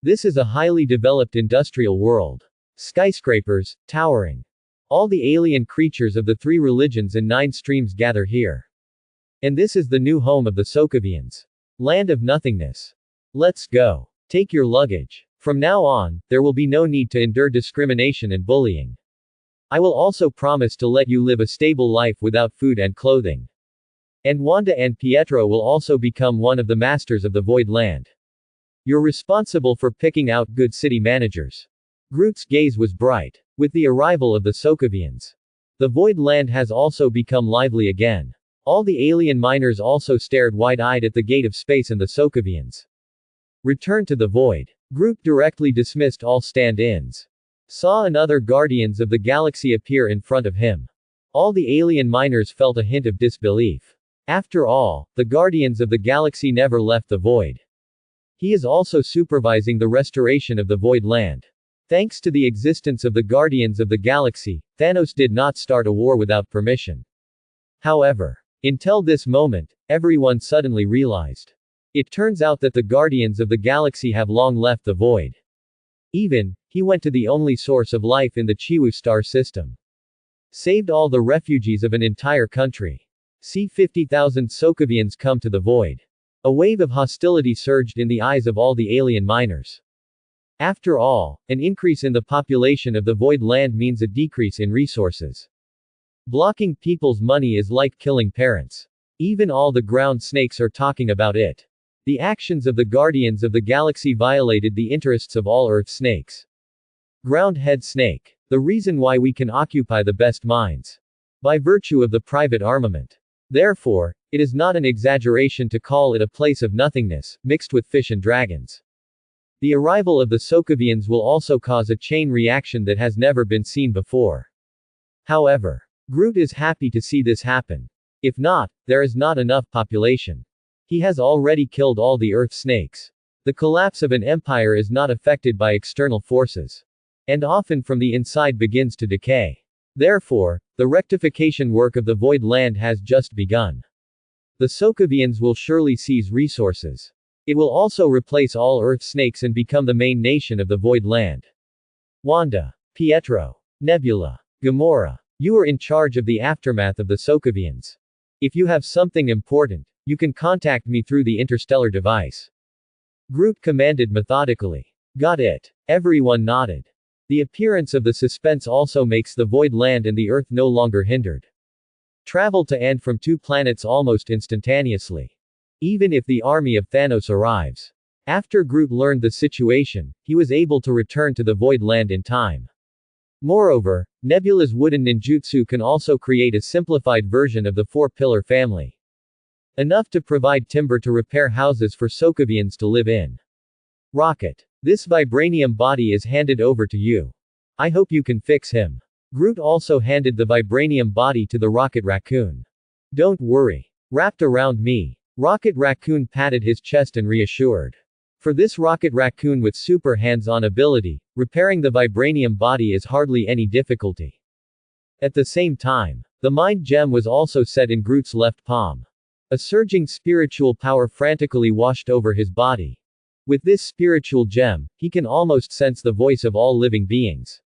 This is a highly developed industrial world. Skyscrapers, towering. All the alien creatures of the 3 religions and 9 streams gather here. And this is the new home of the Sokovians. Land of nothingness. Let's go. Take your luggage. From now on, there will be no need to endure discrimination and bullying. I will also promise to let you live a stable life without food and clothing. And Wanda and Pietro will also become one of the masters of the Void Land. You're responsible for picking out good city managers. Groot's gaze was bright. With the arrival of the Sokovians, the Void Land has also become lively again. All the alien miners also stared wide-eyed at the gate of space and the Sokovians. Return to the Void. Groot directly dismissed all stand-ins. Saw another Guardians of the Galaxy appear in front of him. All the alien miners felt a hint of disbelief. After all, the Guardians of the Galaxy never left the Void. He is also supervising the restoration of the Void Land. Thanks to the existence of the Guardians of the Galaxy, Thanos did not start a war without permission. However, until this moment, everyone suddenly realized. It turns out that the Guardians of the Galaxy have long left the Void. He went to the only source of life in the Chiwu star system. Saved all the refugees of an entire country. See 50,000 Sokovians come to the Void. A wave of hostility surged in the eyes of all the alien miners. After all, an increase in the population of the Void Land means a decrease in resources. Blocking people's money is like killing parents. Even all the ground snakes are talking about it. The actions of the Guardians of the Galaxy violated the interests of all Earth snakes. Ground head snake. The reason why we can occupy the best mines. By virtue of the private armament. Therefore, it is not an exaggeration to call it a place of nothingness, mixed with fish and dragons. The arrival of the Sokovians will also cause a chain reaction that has never been seen before. However, Groot is happy to see this happen. If not, there is not enough population. He has already killed all the Earth snakes. The collapse of an empire is not affected by external forces. And often from the inside begins to decay. Therefore, the rectification work of the Void Land has just begun. The Sokovians will surely seize resources. It will also replace all Earth snakes and become the main nation of the Void Land. Wanda, Pietro, Nebula, Gamora, you are in charge of the aftermath of the Sokovians. If you have something important, you can contact me through the interstellar device. Groot commanded methodically. Got it. Everyone nodded. The appearance of the suspense also makes the Void Land and the Earth no longer hindered. Travel to and from 2 planets almost instantaneously. Even if the army of Thanos arrives. After Groot learned the situation, he was able to return to the Void Land in time. Moreover, Nebula's wooden ninjutsu can also create a simplified version of the 4-pillar family. Enough to provide timber to repair houses for Sokovians to live in. Rocket. This vibranium body is handed over to you. I hope you can fix him. Groot also handed the vibranium body to the Rocket Raccoon. Don't worry. Wrapped around me. Rocket Raccoon patted his chest and reassured. For this Rocket Raccoon with super hands-on ability, repairing the vibranium body is hardly any difficulty. At the same time, the mind gem was also set in Groot's left palm. A surging spiritual power frantically washed over his body. With this spiritual gem, he can almost sense the voice of all living beings.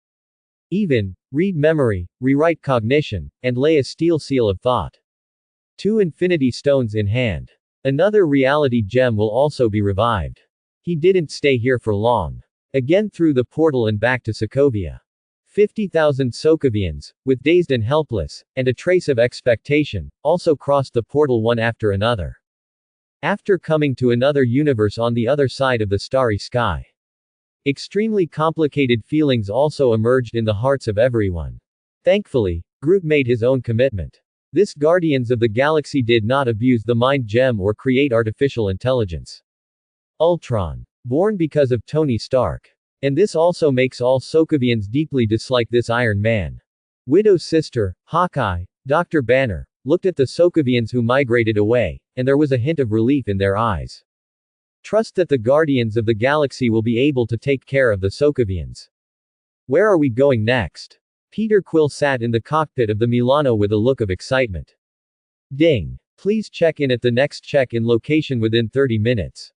Even, read memory, rewrite cognition, and lay a steel seal of thought. 2 infinity stones in hand. Another reality gem will also be revived. He didn't stay here for long. Again through the portal and back to Sokovia. 50,000 Sokovians, with dazed and helpless, and a trace of expectation, also crossed the portal one after another. After coming to another universe on the other side of the starry sky. Extremely complicated feelings also emerged in the hearts of everyone. Thankfully, Groot made his own commitment. This Guardians of the Galaxy did not abuse the mind gem or create artificial intelligence. Ultron. Born because of Tony Stark. And this also makes all Sokovians deeply dislike this Iron Man. Widow's sister, Hawkeye, Dr. Banner, looked at the Sokovians who migrated away, and there was a hint of relief in their eyes. Trust that the Guardians of the Galaxy will be able to take care of the Sokovians. Where are we going next? Peter Quill sat in the cockpit of the Milano with a look of excitement. Ding. Please check in at the next check-in location within 30 minutes.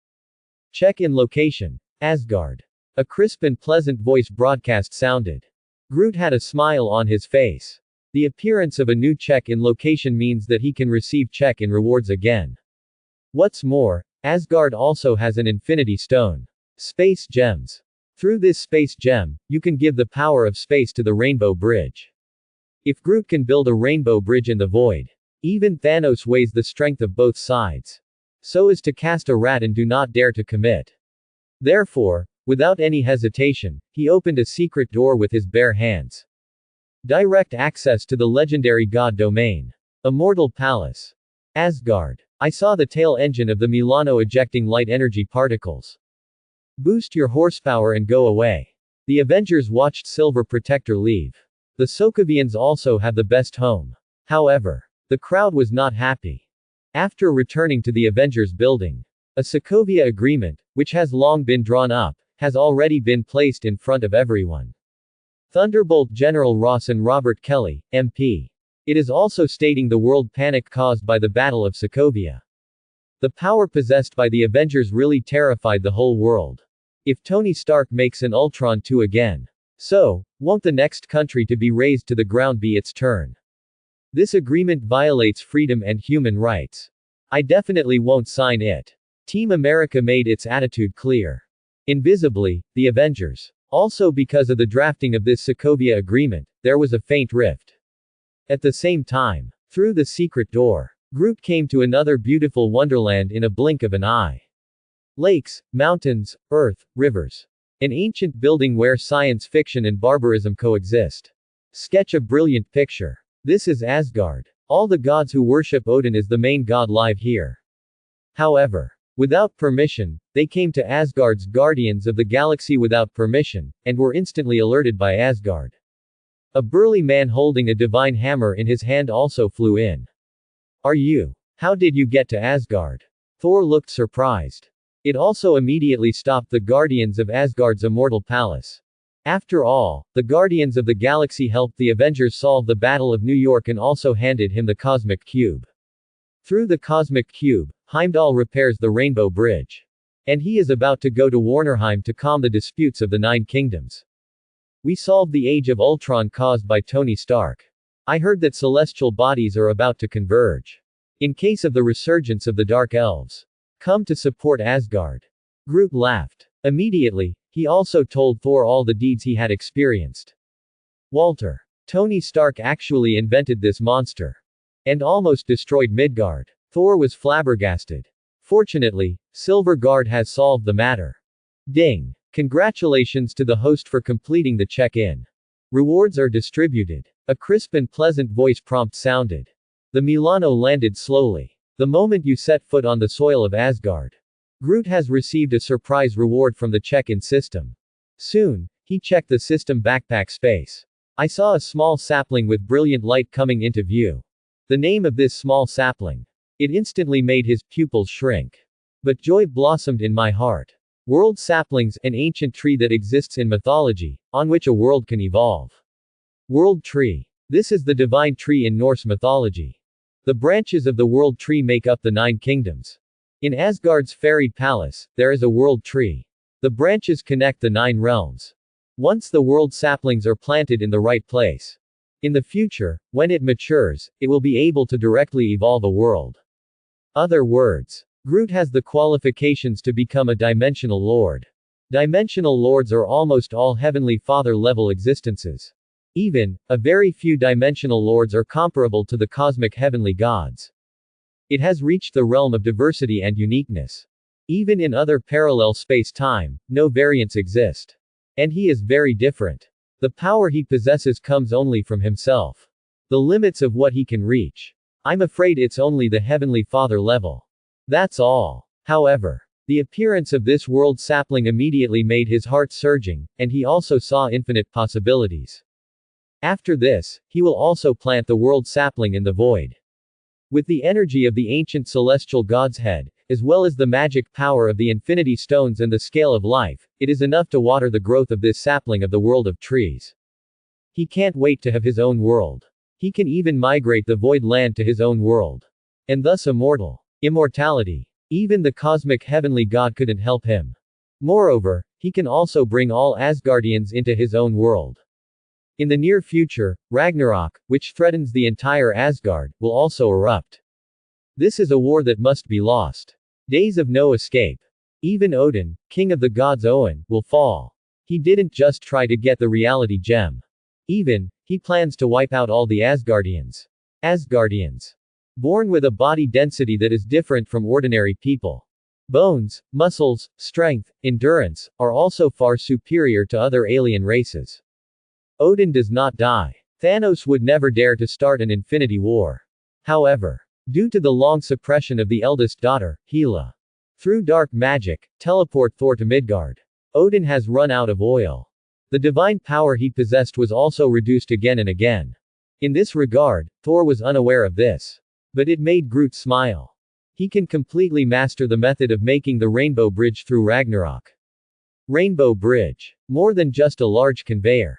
Check-in location. Asgard. A crisp and pleasant voice broadcast sounded. Groot had a smile on his face. The appearance of a new check-in location means that he can receive check-in rewards again. What's more, Asgard also has an infinity stone. Space gems. Through this space gem, you can give the power of space to the Rainbow Bridge. If Groot can build a rainbow bridge in the void, even Thanos weighs the strength of both sides. So as to cast a rat and do not dare to commit. Therefore, without any hesitation, he opened a secret door with his bare hands. Direct access to the legendary god domain. Immortal Palace. Asgard. I saw the tail engine of the Milano ejecting light energy particles. Boost your horsepower and go away. The Avengers watched Silver Protector leave. The Sokovians also have the best home. However, the crowd was not happy. After returning to the Avengers building, a Sokovia agreement, which has long been drawn up, has already been placed in front of everyone. Thunderbolt General Ross and Robert Kelly, MP. It is also stating the world panic caused by the Battle of Sokovia. The power possessed by the Avengers really terrified the whole world. If Tony Stark makes an Ultron 2 again. So, won't the next country to be razed to the ground be its turn? This agreement violates freedom and human rights. I definitely won't sign it. Team America made its attitude clear. Invisibly, the Avengers. Also because of the drafting of this Sokovia agreement, there was a faint rift. At the same time, through the secret door, Groot came to another beautiful wonderland in a blink of an eye. Lakes, mountains, earth, rivers. An ancient building where science fiction and barbarism coexist. Sketch a brilliant picture. This is Asgard. All the gods who worship Odin as the main god live here. However, without permission, they came to Asgard's Guardians of the Galaxy without permission, and were instantly alerted by Asgard. A burly man holding a divine hammer in his hand also flew in. Are you? How did you get to Asgard? Thor looked surprised. It also immediately stopped the Guardians of Asgard's immortal palace. After all, the Guardians of the Galaxy helped the Avengers solve the Battle of New York and also handed him the Cosmic Cube. Through the Cosmic Cube, Heimdall repairs the Rainbow Bridge. And he is about to go to Warnerheim to calm the disputes of the Nine Kingdoms. We solved the Age of Ultron caused by Tony Stark. I heard that celestial bodies are about to converge. In case of the resurgence of the Dark Elves. Come to support Asgard. Groot laughed. Immediately, he also told Thor all the deeds he had experienced. Walter. Tony Stark actually invented this monster. And almost destroyed Midgard. Thor was flabbergasted. Fortunately, Silverguard has solved the matter. Ding. Congratulations to the host for completing the check-in. Rewards are distributed. A crisp and pleasant voice prompt sounded. The Milano landed slowly. The moment you set foot on the soil of Asgard. Groot has received a surprise reward from the check-in system. Soon, He checked the system backpack space. I saw a small sapling with brilliant light coming into view. The name of this small sapling. It instantly made his pupils shrink. But joy blossomed in my heart. World saplings, an ancient tree that exists in mythology, on which a world can evolve. World tree. This is the divine tree in Norse mythology. The branches of the world tree make up the 9 kingdoms. In Asgard's fairy palace, there is a world tree. The branches connect the 9 realms. Once the world saplings are planted in the right place. In the future, when it matures, it will be able to directly evolve a world. Other words. Groot has the qualifications to become a dimensional lord. Dimensional lords are almost all Heavenly Father level existences. Even, a very few dimensional lords are comparable to the cosmic heavenly gods. It has reached the realm of diversity and uniqueness. Even in other parallel space-time, no variants exist. And he is very different. The power he possesses comes only from himself. The limits of what he can reach. I'm afraid it's only the Heavenly Father level. That's all. However, the appearance of this world sapling immediately made his heart surging, and he also saw infinite possibilities. After this, he will also plant the world sapling in the void. With the energy of the ancient celestial god's head, as well as the magic power of the infinity stones and the scale of life, it is enough to water the growth of this sapling of the world of trees. He can't wait to have his own world. He can even migrate the void land to his own world. And thus immortality. Even the cosmic heavenly god couldn't help him. Moreover, he can also bring all Asgardians into his own world. In the near future, Ragnarok, which threatens the entire Asgard, will also erupt. This is a war that must be lost. Days of no escape. Even Odin, king of the gods will fall. He didn't just try to get the reality gem. He plans to wipe out all the Asgardians. Asgardians. Born with a body density that is different from ordinary people. Bones, muscles, strength, endurance, are also far superior to other alien races. Odin does not die. Thanos would never dare to start an infinity war. However, due to the long suppression of the eldest daughter, Hela, through dark magic, teleport Thor to Midgard. Odin has run out of oil. The divine power he possessed was also reduced again and again. In this regard, Thor was unaware of this. But it made Groot smile. He can completely master the method of making the Rainbow Bridge through Ragnarok. Rainbow Bridge. More than just a large conveyor.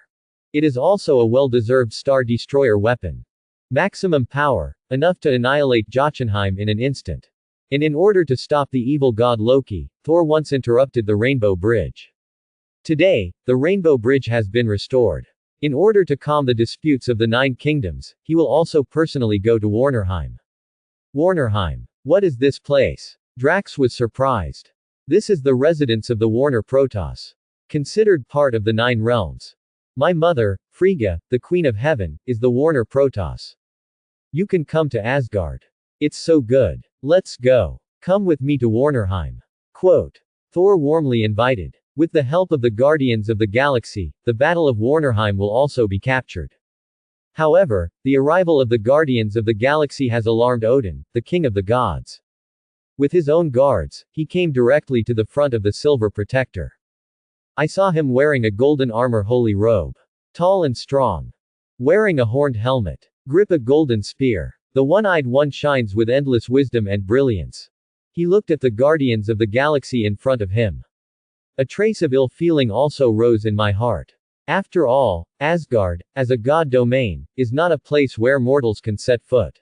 It is also a well-deserved Star Destroyer weapon. Maximum power, enough to annihilate Jotunheim in an instant. And in order to stop the evil god Loki, Thor once interrupted the Rainbow Bridge. Today, the Rainbow Bridge has been restored. In order to calm the disputes of the 9 kingdoms, he will also personally go to Warnerheim. Warnerheim. What is this place? Drax was surprised. This is the residence of the Warner Protoss. Considered part of the 9 realms. My mother, Frigga, the Queen of Heaven, is the Warner Protoss. You can come to Asgard. It's so good. Let's go. Come with me to Warnerheim. Quote. Thor warmly invited. With the help of the Guardians of the Galaxy, the Battle of Warnerheim will also be captured. However, the arrival of the Guardians of the Galaxy has alarmed Odin, the king of the gods. With his own guards, he came directly to the front of the Silver Protector. I saw him wearing a golden armor holy robe. Tall and strong. Wearing a horned helmet. Grip a golden spear. The one-eyed one shines with endless wisdom and brilliance. He looked at the Guardians of the Galaxy in front of him. A trace of ill feeling also rose in my heart. After all, Asgard, as a god domain, is not a place where mortals can set foot.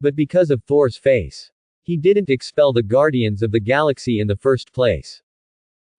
But because of Thor's face, he didn't expel the Guardians of the Galaxy in the first place.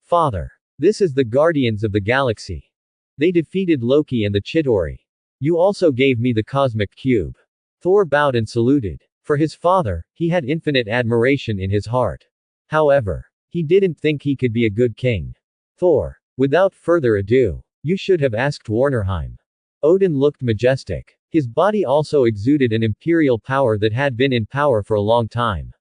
Father. This is the Guardians of the Galaxy. They defeated Loki and the Chitauri. You also gave me the Cosmic Cube. Thor bowed and saluted. For his father, he had infinite admiration in his heart. However, he didn't think he could be a good king. Thor. Without further ado. You should have asked Warnerheim. Odin looked majestic. His body also exuded an imperial power that had been in power for a long time.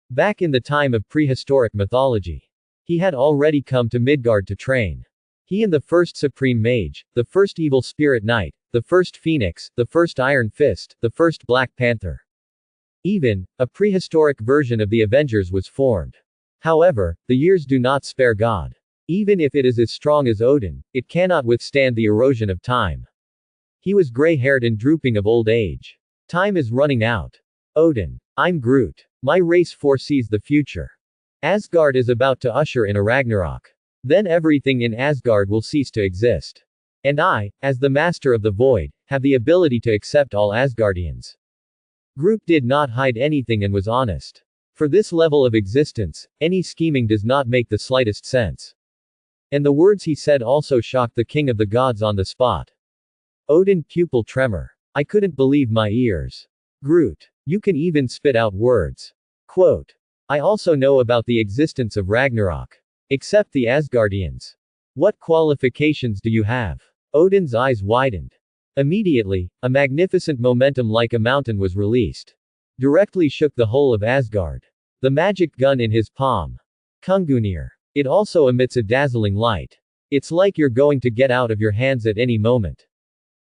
Back in the time of prehistoric mythology. He had already come to Midgard to train. He and the first Supreme Mage, the first Evil Spirit Knight, the first Phoenix, the first Iron Fist, the first Black Panther. Even, a prehistoric version of the Avengers was formed. However, the years do not spare God. Even if it is as strong as Odin, it cannot withstand the erosion of time. He was gray-haired and drooping of old age. Time is running out. Odin. I'm Groot. My race foresees the future. Asgard is about to usher in a Ragnarok. Then everything in Asgard will cease to exist. And I, as the Master of the Void, have the ability to accept all Asgardians. Groot did not hide anything and was honest. For this level of existence, any scheming does not make the slightest sense. And the words he said also shocked the king of the gods on the spot. Odin pupil tremor. I couldn't believe my ears. Groot. You can even spit out words. Quote. I also know about the existence of Ragnarok. Except the Asgardians. What qualifications do you have? Odin's eyes widened. Immediately, a magnificent momentum like a mountain was released. Directly shook the whole of Asgard. The magic gun in his palm. Kungunir. It also emits a dazzling light. It's like you're going to get out of your hands at any moment.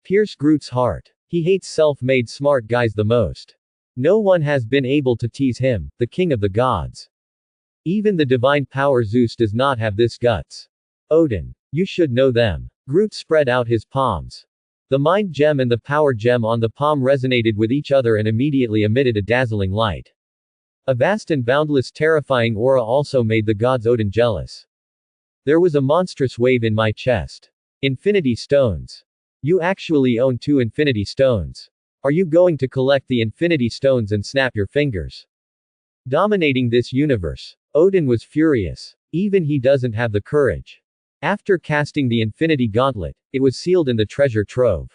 Pierce Groot's heart. He hates self-made smart guys the most. No one has been able to tease him, the king of the gods. Even the divine power Zeus does not have this guts. Odin. You should know them. Groot spread out his palms. The mind gem and the power gem on the palm resonated with each other and immediately emitted a dazzling light. A vast and boundless terrifying aura also made the gods Odin jealous. There was a monstrous wave in my chest. Infinity stones. You actually own 2 infinity stones. Are you going to collect the infinity stones and snap your fingers? Dominating this universe. Odin was furious. Even he doesn't have the courage. After casting the infinity gauntlet, it was sealed in the treasure trove.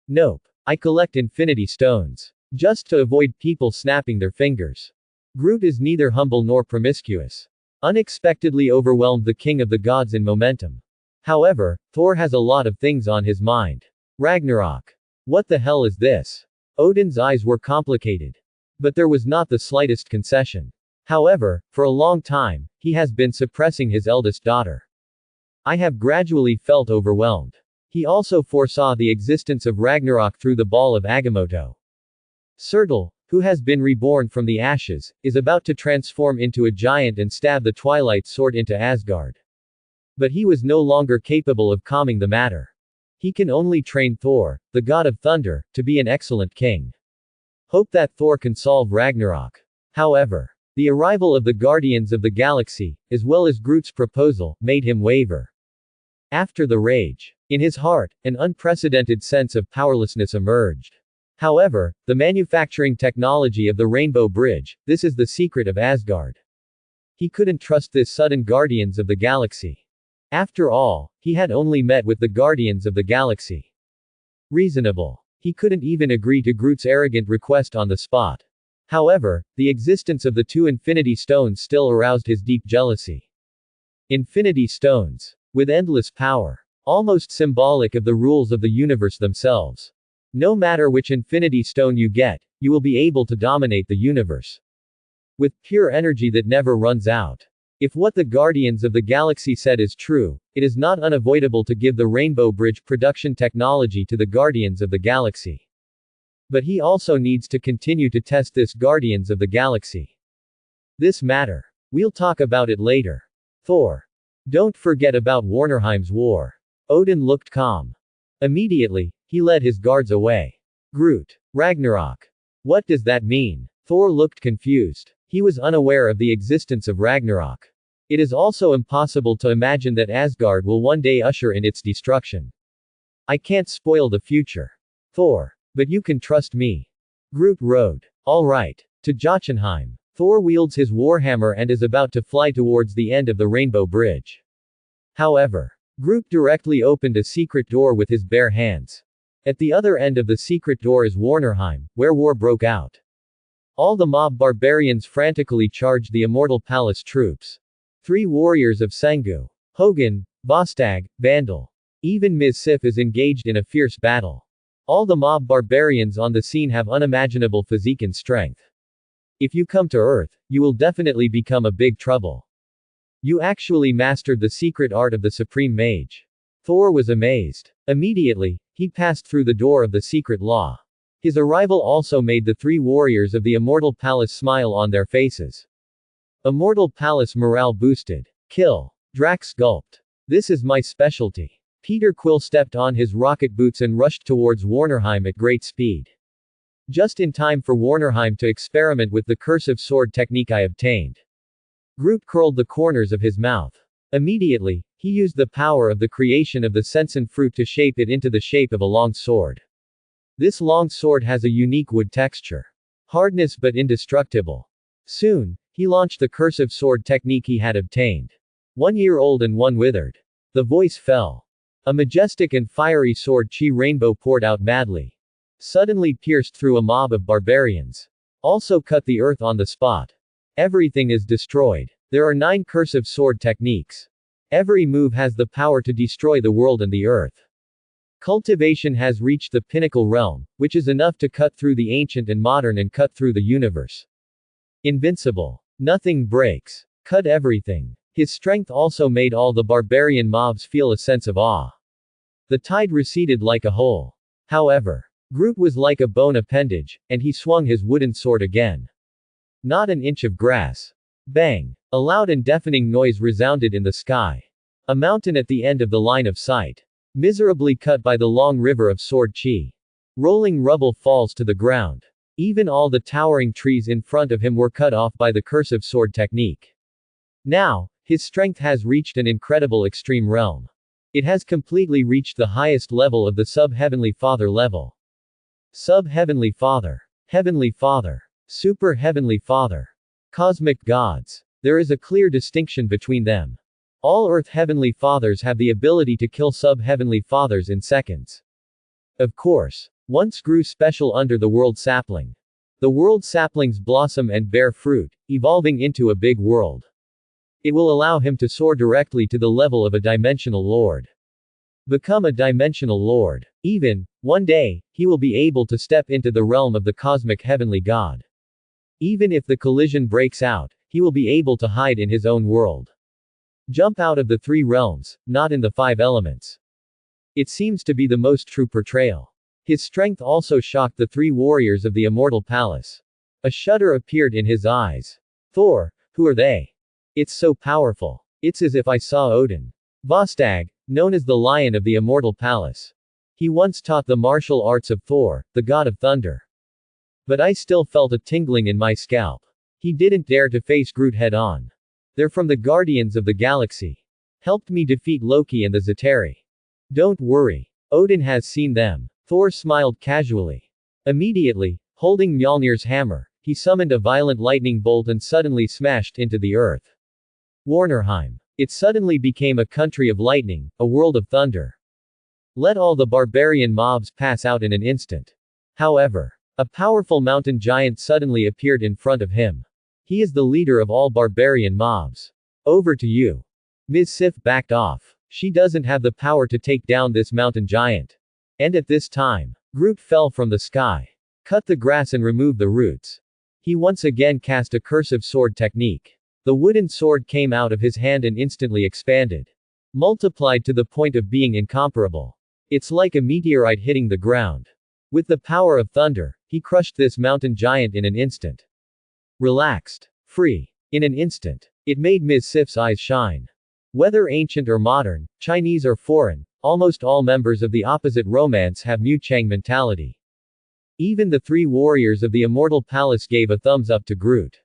Nope. I collect infinity stones. Just to avoid people snapping their fingers. Groot is neither humble nor promiscuous. Unexpectedly overwhelmed the king of the gods in momentum. However, Thor has a lot of things on his mind. Ragnarok. What the hell is this? Odin's eyes were complicated. But there was not the slightest concession. However, for a long time, he has been suppressing his eldest daughter. I have gradually felt overwhelmed. He also foresaw the existence of Ragnarok through the ball of Agamotto. Surtr, who has been reborn from the ashes, is about to transform into a giant and stab the Twilight Sword into Asgard. But he was no longer capable of calming the matter. He can only train Thor, the god of thunder, to be an excellent king. Hope that Thor can solve Ragnarok. However, the arrival of the Guardians of the Galaxy, as well as Groot's proposal, made him waver. After the rage in his heart, an unprecedented sense of powerlessness emerged. However, the manufacturing technology of the Rainbow Bridge, this is the secret of Asgard. He couldn't trust this sudden Guardians of the Galaxy. After all, he had only met with the Guardians of the Galaxy. Reasonable. He couldn't even agree to Groot's arrogant request on the spot. However, the existence of the 2 Infinity Stones still aroused his deep jealousy. Infinity Stones. With endless power. Almost symbolic of the rules of the universe themselves. No matter which Infinity Stone you get, you will be able to dominate the universe. With pure energy that never runs out. If what the Guardians of the Galaxy said is true, it is not unavoidable to give the Rainbow Bridge production technology to the Guardians of the Galaxy. But he also needs to continue to test this Guardians of the Galaxy. This matter. We'll talk about it later. Thor. Don't forget about Warnerheim's war. Odin looked calm. Immediately, he led his guards away. Groot. Ragnarok. What does that mean? Thor looked confused. He was unaware of the existence of Ragnarok. It is also impossible to imagine that Asgard will one day usher in its destruction. I can't spoil the future. Thor. But you can trust me. Groot rode. All right. To Jotunheim. Thor wields his warhammer and is about to fly towards the end of the Rainbow Bridge. However, Groot directly opened a secret door with his bare hands. At the other end of the secret door is Warnerheim, where war broke out. All the mob barbarians frantically charged the Immortal Palace troops. 3 warriors of Sengu. Hogun, Vostag, Vandal. Even Ms. Sif is engaged in a fierce battle. All the mob barbarians on the scene have unimaginable physique and strength. If you come to Earth, you will definitely become a big trouble. You actually mastered the secret art of the Supreme Mage. Thor was amazed. Immediately, he passed through the door of the secret law. His arrival also made the 3 warriors of the Immortal Palace smile on their faces. Immortal Palace morale boosted. Kill. Drax gulped. This is my specialty. Peter Quill stepped on his rocket boots and rushed towards Warnerheim at great speed. Just in time for Warnerheim to experiment with the cursive sword technique I obtained. Groot curled the corners of his mouth. Immediately, he used the power of the creation of the Sensen fruit to shape it into the shape of a long sword. This long sword has a unique wood texture. Hardness but indestructible. Soon, he launched the cursive sword technique he had obtained. 1 year old and one withered. The voice fell. A majestic and fiery sword chi rainbow poured out madly. Suddenly pierced through a mob of barbarians. Also cut the earth on the spot. Everything is destroyed. There are 9 cursive sword techniques. Every move has the power to destroy the world and the earth. Cultivation has reached the pinnacle realm, which is enough to cut through the ancient and modern and cut through the universe. Invincible. Nothing breaks. Cut everything. His strength also made all the barbarian mobs feel a sense of awe. The tide receded like a hole. However, Groot was like a bone appendage, and he swung his wooden sword again. Not an inch of grass. Bang! A loud and deafening noise resounded in the sky. A mountain at the end of the line of sight. Miserably cut by the long river of sword chi. Rolling rubble falls to the ground. Even all the towering trees in front of him were cut off by the cursive sword technique. Now, his strength has reached an incredible extreme realm. It has completely reached the highest level of the Sub-Heavenly Father level. Sub-Heavenly Father. Heavenly Father. Super-Heavenly Father. Cosmic Gods. There is a clear distinction between them. All Earth Heavenly Fathers have the ability to kill Sub-Heavenly Fathers in seconds. Of course, once grew special under the world sapling. The world saplings blossom and bear fruit, evolving into a big world. It will allow him to soar directly to the level of a dimensional lord. Become a dimensional lord. Even, one day, he will be able to step into the realm of the cosmic heavenly God. Even if the collision breaks out, he will be able to hide in his own world. Jump out of the 3 realms, not in the 5 elements. It seems to be the most true portrayal. His strength also shocked the 3 warriors of the immortal palace. A shudder appeared in his eyes. Thor, who are they? It's so powerful. It's as if I saw Odin. Vostag, known as the Lion of the Immortal Palace. He once taught the martial arts of Thor, the god of thunder. But I still felt a tingling in my scalp. He didn't dare to face Groot head-on. They're from the Guardians of the Galaxy. Helped me defeat Loki and the Zeteri. Don't worry. Odin has seen them. Thor smiled casually. Immediately, holding Mjolnir's hammer, he summoned a violent lightning bolt and suddenly smashed into the earth. Warnerheim. It suddenly became a country of lightning, a world of thunder. Let all the barbarian mobs pass out in an instant. However, a powerful mountain giant suddenly appeared in front of him. He is the leader of all barbarian mobs. Over to you. Ms. Sif backed off. She doesn't have the power to take down this mountain giant. And at this time, Groot fell from the sky. Cut the grass and remove the roots. He once again cast a cursive sword technique. The wooden sword came out of his hand and instantly expanded. Multiplied to the point of being incomparable. It's like a meteorite hitting the ground. With the power of thunder, he crushed this mountain giant in an instant. Relaxed. Free. In an instant. It made Ms. Sif's eyes shine. Whether ancient or modern, Chinese or foreign, almost all members of the opposite romance have Mu Chang mentality. Even the 3 warriors of the Immortal Palace gave a thumbs up to Groot.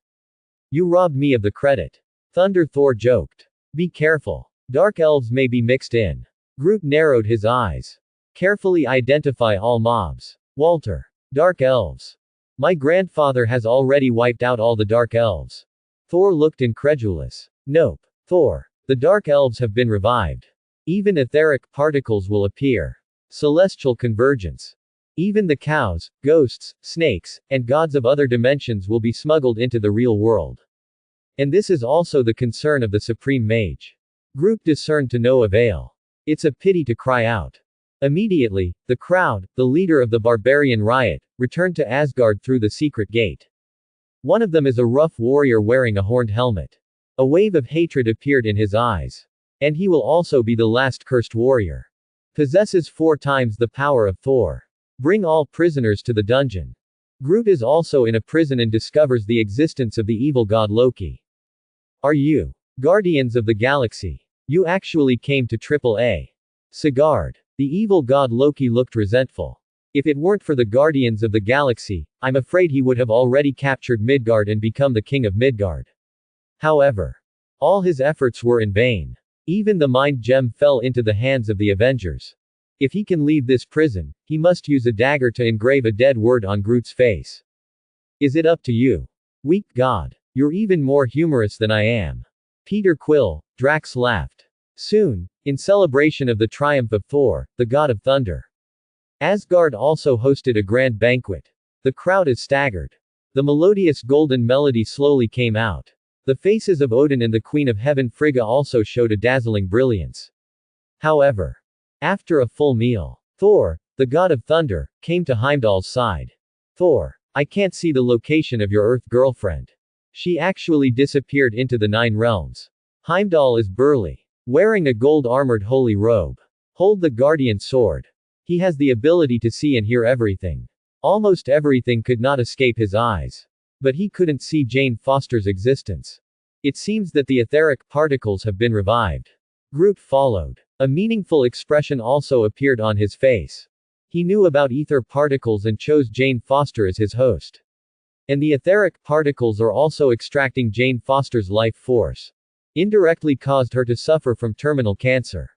You robbed me of the credit. Thunder Thor joked. Be careful. Dark elves may be mixed in. Groot narrowed his eyes. Carefully identify all mobs. Walter. Dark elves. My grandfather has already wiped out all the dark elves. Thor looked incredulous. Nope. Thor. The dark elves have been revived. Even etheric particles will appear. Celestial convergence. Even the cows, ghosts, snakes, and gods of other dimensions will be smuggled into the real world. And this is also the concern of the Supreme Mage. Groot discerned to no avail. It's a pity to cry out. Immediately, the crowd, the leader of the barbarian riot, returned to Asgard through the secret gate. One of them is a rough warrior wearing a horned helmet. A wave of hatred appeared in his eyes. And he will also be the last cursed warrior. Possesses 4 times the power of Thor. Bring all prisoners to the dungeon. Groot is also in a prison and discovers the existence of the evil god Loki. Are you Guardians of the Galaxy? You actually came to AAA. Sigurd. The evil god Loki looked resentful. If it weren't for the Guardians of the Galaxy, I'm afraid he would have already captured Midgard and become the king of Midgard. However, all his efforts were in vain. Even the mind gem fell into the hands of the Avengers. If he can leave this prison, he must use a dagger to engrave a dead word on Groot's face. Is it up to you? Weak god. You're even more humorous than I am. Peter Quill. Drax laughed. Soon, in celebration of the triumph of Thor, the god of thunder, Asgard also hosted a grand banquet. The crowd is staggered. The melodious golden melody slowly came out. The faces of Odin and the Queen of Heaven Frigga also showed a dazzling brilliance. However, after a full meal, Thor, the god of thunder, came to Heimdall's side. Thor, I can't see the location of your Earth girlfriend. She actually disappeared into the 9 realms. Heimdall is burly, wearing a gold-armored holy robe. Hold the guardian sword. He has the ability to see and hear everything. Almost everything could not escape his eyes. But he couldn't see Jane Foster's existence. It seems that the etheric particles have been revived. Groot followed. A meaningful expression also appeared on his face. He knew about ether particles and chose Jane Foster as his host. And the etheric particles are also extracting Jane Foster's life force. Indirectly caused her to suffer from terminal cancer.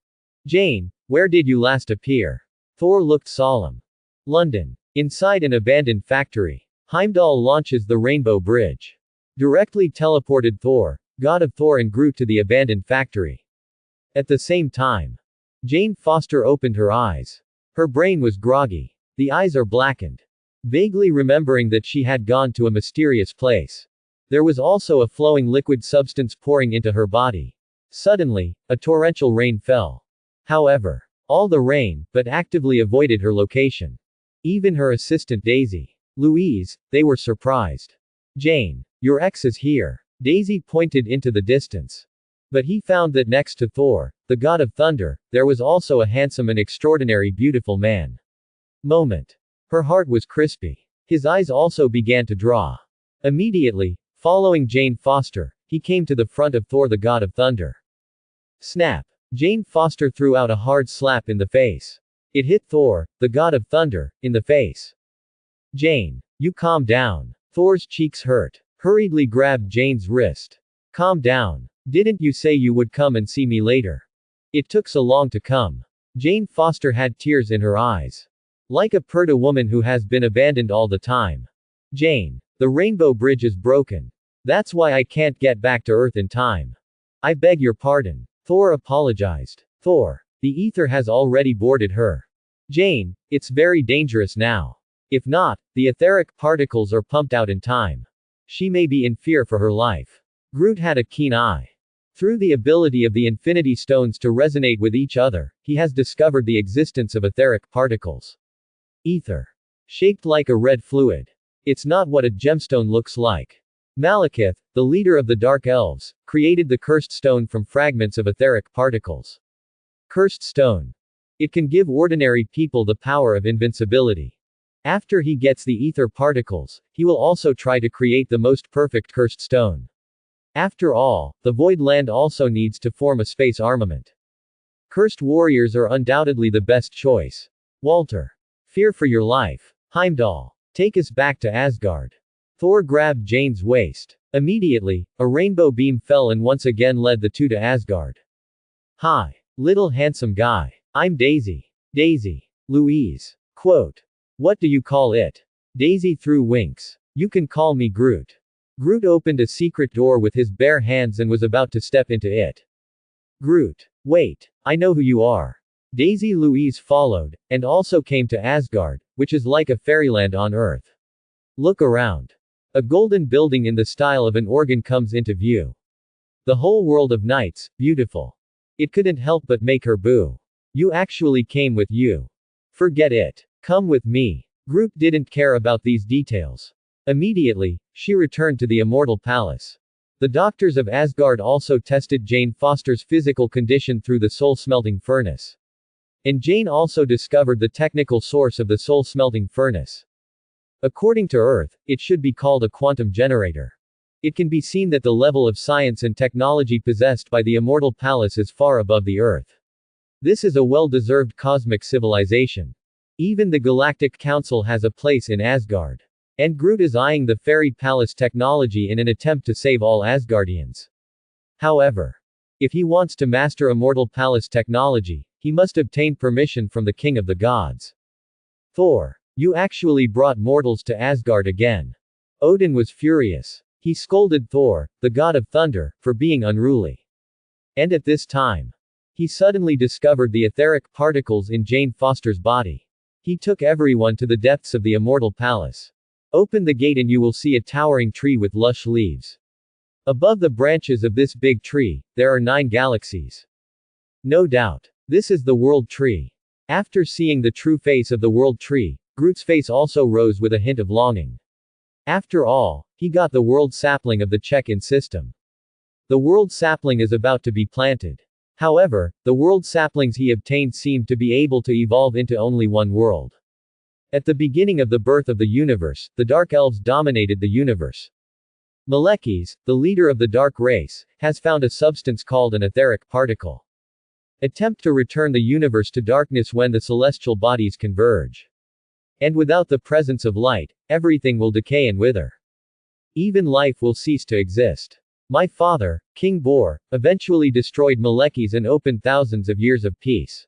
Jane, where did you last appear? Thor looked solemn. London. Inside an abandoned factory. Heimdall launches the Rainbow Bridge. Directly teleported Thor, god of Thor and Groot to the abandoned factory. At the same time, Jane Foster opened her eyes. Her brain was groggy. The eyes are blackened. Vaguely remembering that she had gone to a mysterious place. There was also a flowing liquid substance pouring into her body. Suddenly, a torrential rain fell. However, all the rain, but actively avoided her location. Even her assistant Daisy, Louise, they were surprised. Jane, your ex is here. Daisy pointed into the distance. But he found that next to Thor, the god of thunder, there was also a handsome and extraordinary beautiful man. Moment. Her heart was crispy. His eyes also began to draw. Immediately, following Jane Foster, he came to the front of Thor the god of thunder. Snap. Jane Foster threw out a hard slap in the face. It hit Thor, the god of thunder, in the face. Jane, you calm down. Thor's cheeks hurt. Hurriedly grabbed Jane's wrist. Calm down. Didn't you say you would come and see me later? It took so long to come. Jane Foster had tears in her eyes. Like a Perta woman who has been abandoned all the time. Jane, the Rainbow Bridge is broken. That's why I can't get back to Earth in time. I beg your pardon. Thor apologized. Thor, the ether has already boarded her. Jane, it's very dangerous now. If not, the etheric particles are pumped out in time. She may be in fear for her life. Groot had a keen eye. Through the ability of the Infinity Stones to resonate with each other, he has discovered the existence of etheric particles. Ether. Shaped like a red fluid. It's not what a gemstone looks like. Malekith, the leader of the Dark Elves, created the Cursed Stone from fragments of etheric particles. Cursed Stone. It can give ordinary people the power of invincibility. After he gets the ether particles, he will also try to create the most perfect Cursed Stone. After all, the Void Land also needs to form a space armament. Cursed warriors are undoubtedly the best choice. Walter. Fear for your life. Heimdall. Take us back to Asgard. Thor grabbed Jane's waist. Immediately, a rainbow beam fell and once again led the two to Asgard. Hi. Little handsome guy. I'm Daisy. Daisy. Louise. Quote. What do you call it? Daisy threw winks. You can call me Groot. Groot opened a secret door with his bare hands and was about to step into it. Groot. Wait. I know who you are. Daisy Louise followed, and also came to Asgard, which is like a fairyland on Earth. Look around. A golden building in the style of an organ comes into view. The whole world of knights, beautiful. It couldn't help but make her boo. You actually came with you. Forget it. Come with me. Groot didn't care about these details. Immediately, she returned to the Immortal Palace. The doctors of Asgard also tested Jane Foster's physical condition through the soul-smelting furnace. And Jane also discovered the technical source of the soul-smelting furnace. According to Earth, it should be called a quantum generator. It can be seen that the level of science and technology possessed by the Immortal Palace is far above the Earth. This is a well-deserved cosmic civilization. Even the Galactic Council has a place in Asgard. And Groot is eyeing the Fairy Palace technology in an attempt to save all Asgardians. However, if he wants to master Immortal Palace technology, he must obtain permission from the King of the Gods. Thor, you actually brought mortals to Asgard again. Odin was furious. He scolded Thor, the god of thunder, for being unruly. And at this time, he suddenly discovered the etheric particles in Jane Foster's body. He took everyone to the depths of the Immortal Palace. Open the gate and you will see a towering tree with lush leaves. Above the branches of this big tree, there are 9 galaxies. No doubt. This is the World Tree. After seeing the true face of the World Tree, Groot's face also rose with a hint of longing. After all, he got the World Sapling of the check-in system. The World Sapling is about to be planted. However, the World Saplings he obtained seemed to be able to evolve into only one world. At the beginning of the birth of the universe, the Dark Elves dominated the universe. Malekith, the leader of the Dark Race, has found a substance called an etheric particle. Attempt to return the universe to darkness when the celestial bodies converge. And without the presence of light, everything will decay and wither. Even life will cease to exist. My father, King Bor, eventually destroyed Malekith and opened thousands of years of peace.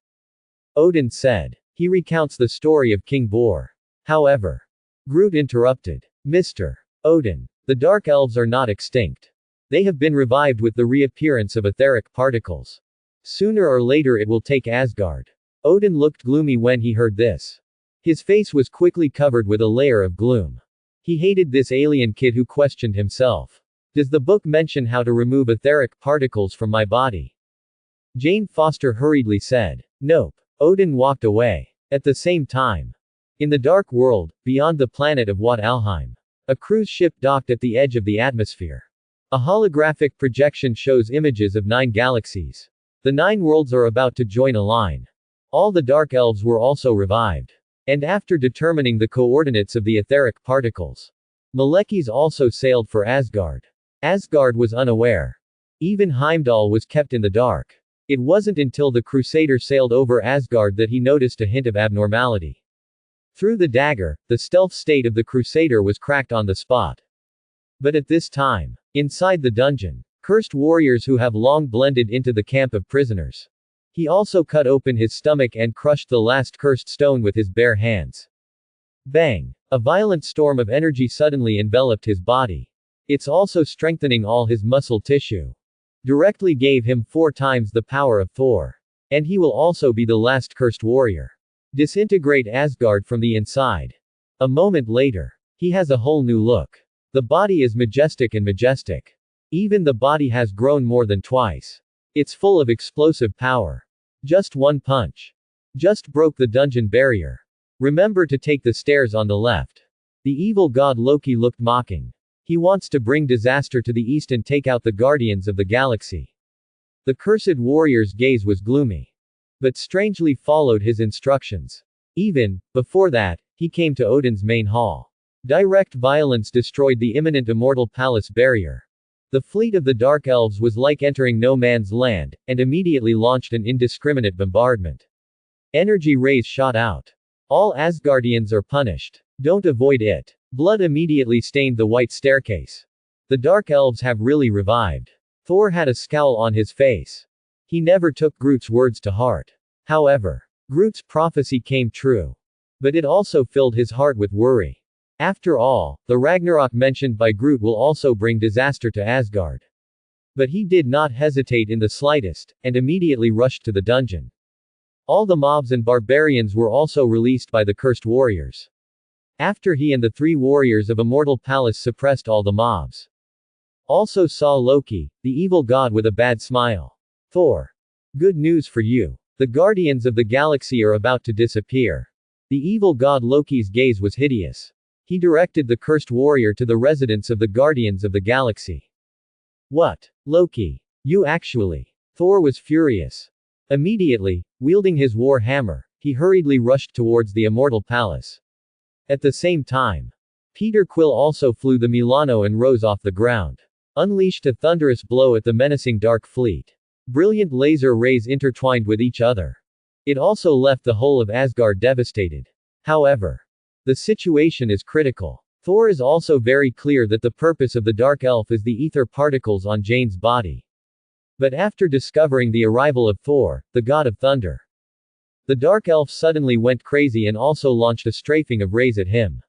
Odin said. He recounts the story of King Bor. However, Groot interrupted. Mr. Odin. The Dark Elves are not extinct. They have been revived with the reappearance of etheric particles. Sooner or later it will take Asgard. Odin looked gloomy when he heard this. His face was quickly covered with a layer of gloom. He hated this alien kid who questioned himself. Does the book mention how to remove etheric particles from my body? Jane Foster hurriedly said. Nope. Odin walked away. At the same time, in the dark world, beyond the planet of Wat Alheim, a cruise ship docked at the edge of the atmosphere. A holographic projection shows images of 9 galaxies. The 9 worlds are about to join a line. All the Dark Elves were also revived. And after determining the coordinates of the etheric particles, Malekith also sailed for Asgard. Asgard was unaware. Even Heimdall was kept in the dark. It wasn't until the Crusader sailed over Asgard that he noticed a hint of abnormality. Through the dagger, the stealth state of the Crusader was cracked on the spot. But at this time, inside the dungeon, cursed warriors who have long blended into the camp of prisoners. He also cut open his stomach and crushed the last cursed stone with his bare hands. Bang! A violent storm of energy suddenly enveloped his body. It's also strengthening all his muscle tissue. Directly gave him 4 times the power of Thor. And he will also be the last cursed warrior. Disintegrate Asgard from the inside. A moment later, he has a whole new look. The body is majestic and majestic. Even the body has grown more than twice. It's full of explosive power. Just one punch. Just broke the dungeon barrier. Remember to take the stairs on the left. The evil god Loki looked mocking. He wants to bring disaster to the east and take out the guardians of the galaxy. The cursed warrior's gaze was gloomy. But strangely followed his instructions. Even, before that, he came to Odin's main hall. Direct violence destroyed the imminent Immortal Palace barrier. The fleet of the Dark Elves was like entering no man's land, and immediately launched an indiscriminate bombardment. Energy rays shot out. All Asgardians are punished. Don't avoid it. Blood immediately stained the white staircase. The Dark Elves have really revived. Thor had a scowl on his face. He never took Groot's words to heart. However, Groot's prophecy came true. But it also filled his heart with worry. After all, the Ragnarok mentioned by Groot will also bring disaster to Asgard. But he did not hesitate in the slightest, and immediately rushed to the dungeon. All the mobs and barbarians were also released by the cursed warriors. After he and the 3 warriors of Immortal Palace suppressed all the mobs. Also saw Loki, the evil god with a bad smile. Thor. Good news for you. The guardians of the galaxy are about to disappear. The evil god Loki's gaze was hideous. He directed the cursed warrior to the residence of the guardians of the galaxy. What? Loki. You actually. Thor was furious. Immediately, wielding his war hammer, he hurriedly rushed towards the Immortal Palace. At the same time, Peter Quill also flew the Milano and rose off the ground. Unleashed a thunderous blow at the menacing Dark Fleet. Brilliant laser rays intertwined with each other. It also left the whole of Asgard devastated. However, the situation is critical. Thor is also very clear that the purpose of the Dark Elf is the ether particles on Jane's body. But after discovering the arrival of Thor, the god of thunder, the Dark Elf suddenly went crazy and also launched a strafing of rays at him.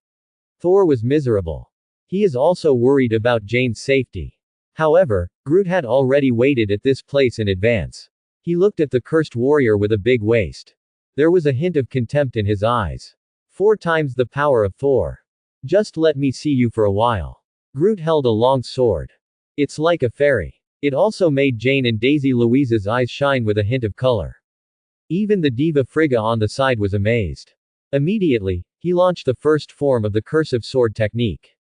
Thor was miserable. He is also worried about Jane's safety. However, Groot had already waited at this place in advance. He looked at the cursed warrior with a big waist. There was a hint of contempt in his eyes. 4 times the power of Thor. Just let me see you for a while. Groot held a long sword. It's like a fairy. It also made Jane and Daisy Louise's eyes shine with a hint of color. Even the diva Frigga on the side was amazed. Immediately, he launched the first form of the cursive sword technique.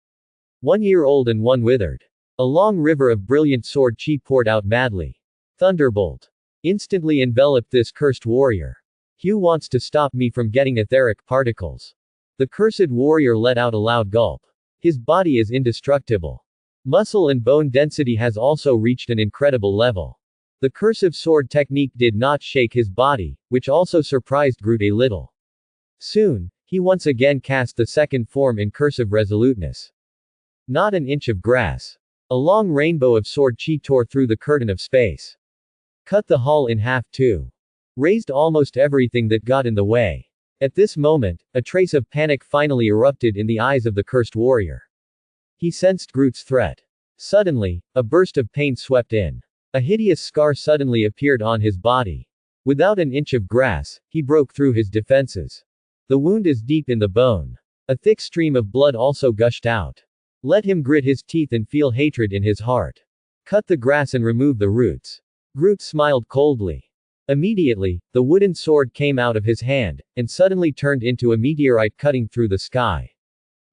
1 year old and 1 withered. A long river of brilliant sword chi poured out madly. Thunderbolt instantly enveloped this cursed warrior. Hugh wants to stop me from getting etheric particles. The cursed warrior let out a loud gulp. His body is indestructible. Muscle and bone density has also reached an incredible level. The cursive sword technique did not shake his body, which also surprised Groot a little. Soon, he once again cast the second form in cursive resoluteness. Not an inch of grass. A long rainbow of sword chi tore through the curtain of space. Cut the hall in half too. Raised almost everything that got in the way. At this moment, a trace of panic finally erupted in the eyes of the cursed warrior. He sensed Groot's threat. Suddenly, a burst of pain swept in. A hideous scar suddenly appeared on his body. Without an inch of grass, he broke through his defenses. The wound is deep in the bone. A thick stream of blood also gushed out. Let him grit his teeth and feel hatred in his heart. Cut the grass and remove the roots. Groot smiled coldly. Immediately, the wooden sword came out of his hand, and suddenly turned into a meteorite cutting through the sky.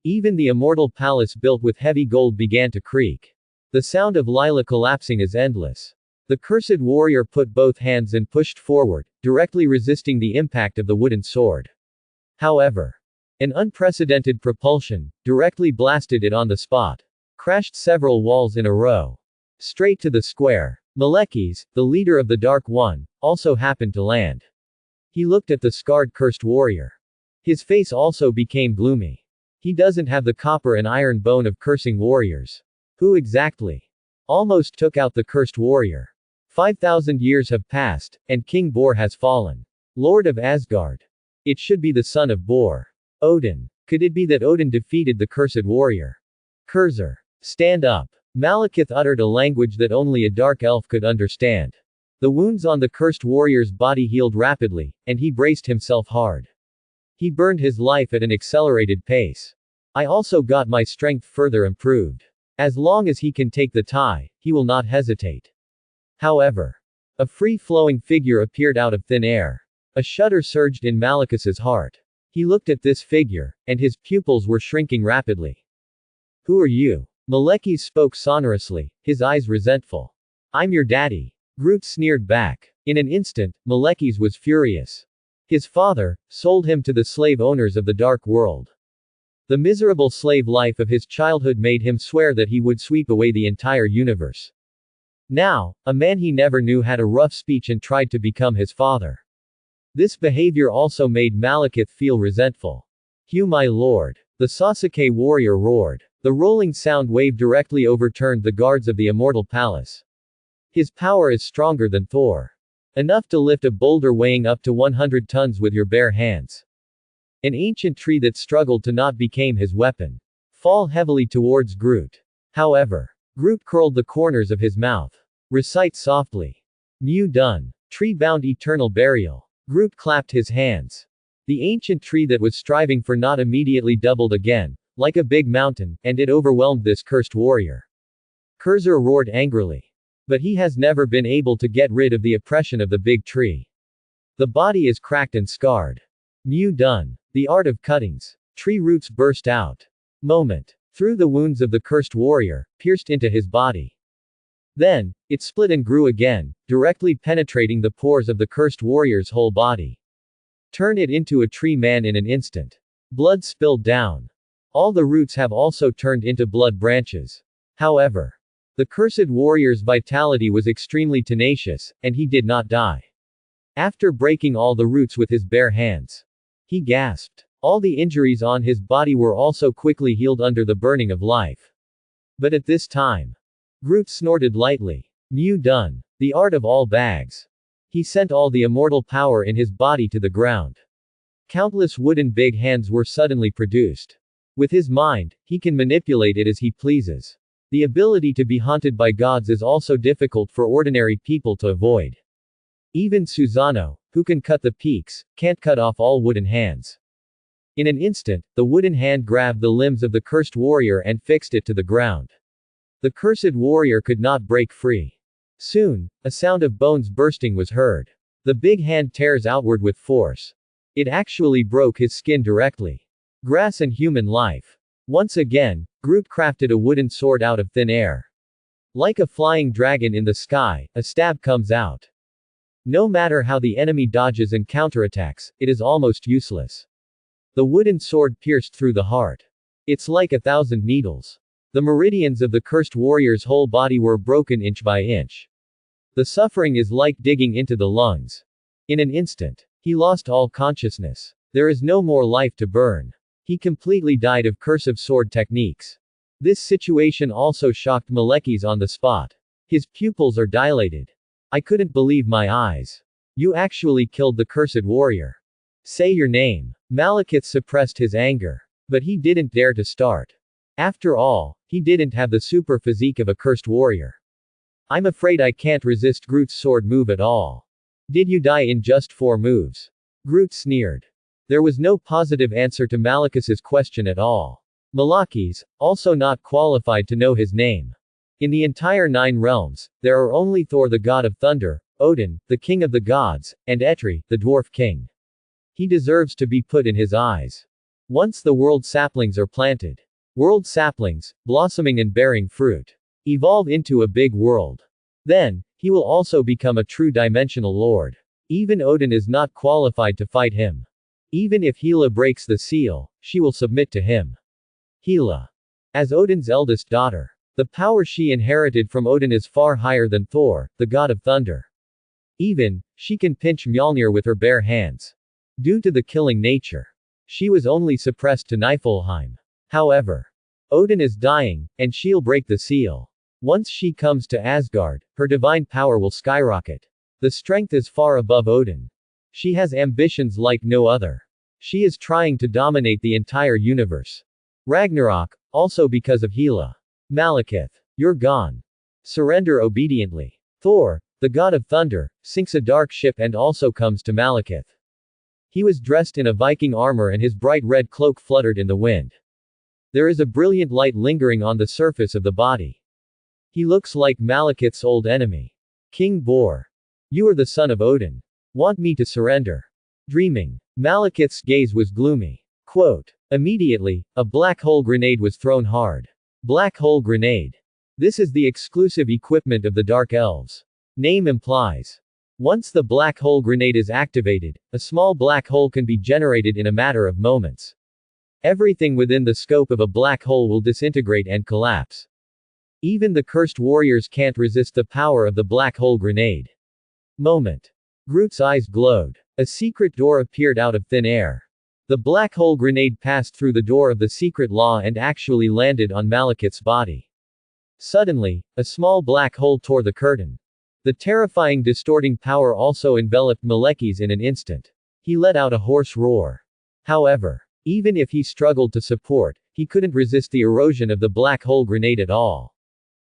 Even the immortal palace built with heavy gold began to creak. The sound of Lila collapsing is endless. The cursed warrior put both hands and pushed forward, directly resisting the impact of the wooden sword. However, an unprecedented propulsion directly blasted it on the spot. Crashed several walls in a row. Straight to the square. Malekith, the leader of the Dark One, also happened to land. He looked at the scarred cursed warrior. His face also became gloomy. He doesn't have the copper and iron bone of cursing warriors. Who exactly almost took out the cursed warrior? 5,000 years have passed, and King Bor has fallen. Lord of Asgard. It should be the son of Bor. Odin. Could it be that Odin defeated the cursed warrior? Cursor. Stand up. Malekith uttered a language that only a dark elf could understand. The wounds on the cursed warrior's body healed rapidly, and he braced himself hard. He burned his life at an accelerated pace. I also got my strength further improved. As long as he can take the tie, he will not hesitate. However, a free-flowing figure appeared out of thin air. A shudder surged in Malekith's heart. He looked at this figure, and his pupils were shrinking rapidly. Who are you? Malekith spoke sonorously, his eyes resentful. I'm your daddy. Groot sneered back. In an instant, Malekith was furious. His father sold him to the slave owners of the Dark World. The miserable slave life of his childhood made him swear that he would sweep away the entire universe. Now, a man he never knew had a rough speech and tried to become his father. This behavior also made Malekith feel resentful. Hugh, my lord. The Sasuke warrior roared. The rolling sound wave directly overturned the guards of the immortal palace. His power is stronger than Thor. Enough to lift a boulder weighing up to 100 tons with your bare hands. An ancient tree that struggled to not became his weapon. Fall heavily towards Groot. However, Groot curled the corners of his mouth. Recite softly. Mew done. Tree bound eternal burial. Groot clapped his hands. The ancient tree that was striving for not immediately doubled again, like a big mountain, and it overwhelmed this cursed warrior. Cursor roared angrily. But he has never been able to get rid of the oppression of the big tree. The body is cracked and scarred. Mew done. The art of cuttings. Tree roots burst out. Moment. Through the wounds of the cursed warrior, pierced into his body. Then, it split and grew again, directly penetrating the pores of the cursed warrior's whole body. Turn it into a tree man in an instant. Blood spilled down. All the roots have also turned into blood branches. However, the cursed warrior's vitality was extremely tenacious, and he did not die. After breaking all the roots with his bare hands, he gasped. All the injuries on his body were also quickly healed under the burning of life. But at this time, Groot snorted lightly. New done. The art of all bags. He sent all the immortal power in his body to the ground. Countless wooden big hands were suddenly produced. With his mind, he can manipulate it as he pleases. The ability to be haunted by gods is also difficult for ordinary people to avoid. Even Susanoo, who can cut the peaks, can't cut off all wooden hands. In an instant, the wooden hand grabbed the limbs of the cursed warrior and fixed it to the ground. The cursed warrior could not break free. Soon, a sound of bones bursting was heard. The big hand tears outward with force. It actually broke his skin directly. Grass and human life. Once again, Groot crafted a wooden sword out of thin air. Like a flying dragon in the sky, a stab comes out. No matter how the enemy dodges and counterattacks, it is almost useless. The wooden sword pierced through the heart. It's like 1,000 needles. The meridians of the cursed warrior's whole body were broken inch by inch. The suffering is like digging into the lungs. In an instant, he lost all consciousness. There is no more life to burn. He completely died of cursive sword techniques. This situation also shocked Malekith on the spot. His pupils are dilated. I couldn't believe my eyes. You actually killed the cursed warrior. Say your name. Malekith suppressed his anger. But he didn't dare to start. After all, he didn't have the super physique of a cursed warrior. I'm afraid I can't resist Groot's sword move at all. Did you die in just 4 moves? Groot sneered. There was no positive answer to Malekith's question at all. Malekith, also not qualified to know his name. In the entire 9 realms, there are only Thor the god of thunder, Odin, the king of the gods, and Etri, the dwarf king. He deserves to be put in his eyes. Once the world saplings are planted. World saplings, blossoming and bearing fruit. Evolve into a big world. Then, he will also become a true dimensional lord. Even Odin is not qualified to fight him. Even if Hela breaks the seal, she will submit to him. Hela. As Odin's eldest daughter, the power she inherited from Odin is far higher than Thor, the god of thunder. Even, she can pinch Mjolnir with her bare hands. Due to the killing nature, she was only suppressed to Niflheim. However, Odin is dying, and she'll break the seal. Once she comes to Asgard, her divine power will skyrocket. The strength is far above Odin. She has ambitions like no other. She is trying to dominate the entire universe. Ragnarok, also because of Hela. Malekith, you're gone. Surrender obediently. Thor, the god of thunder, sinks a dark ship and also comes to Malekith. He was dressed in a Viking armor and his bright red cloak fluttered in the wind. There is a brilliant light lingering on the surface of the body. He looks like Malekith's old enemy. King Bor. You are the son of Odin. Want me to surrender? Dreaming. Malekith's gaze was gloomy. Quote. Immediately, a black hole grenade was thrown hard. Black hole grenade. This is the exclusive equipment of the Dark Elves. Name implies. Once the black hole grenade is activated, a small black hole can be generated in a matter of moments. Everything within the scope of a black hole will disintegrate and collapse. Even the cursed warriors can't resist the power of the black hole grenade. Moment. Groot's eyes glowed. A secret door appeared out of thin air. The black hole grenade passed through the door of the secret law and actually landed on Malekith's body. Suddenly, a small black hole tore the curtain. The terrifying distorting power also enveloped Malekith in an instant. He let out a hoarse roar. However, even if he struggled to support, he couldn't resist the erosion of the black hole grenade at all.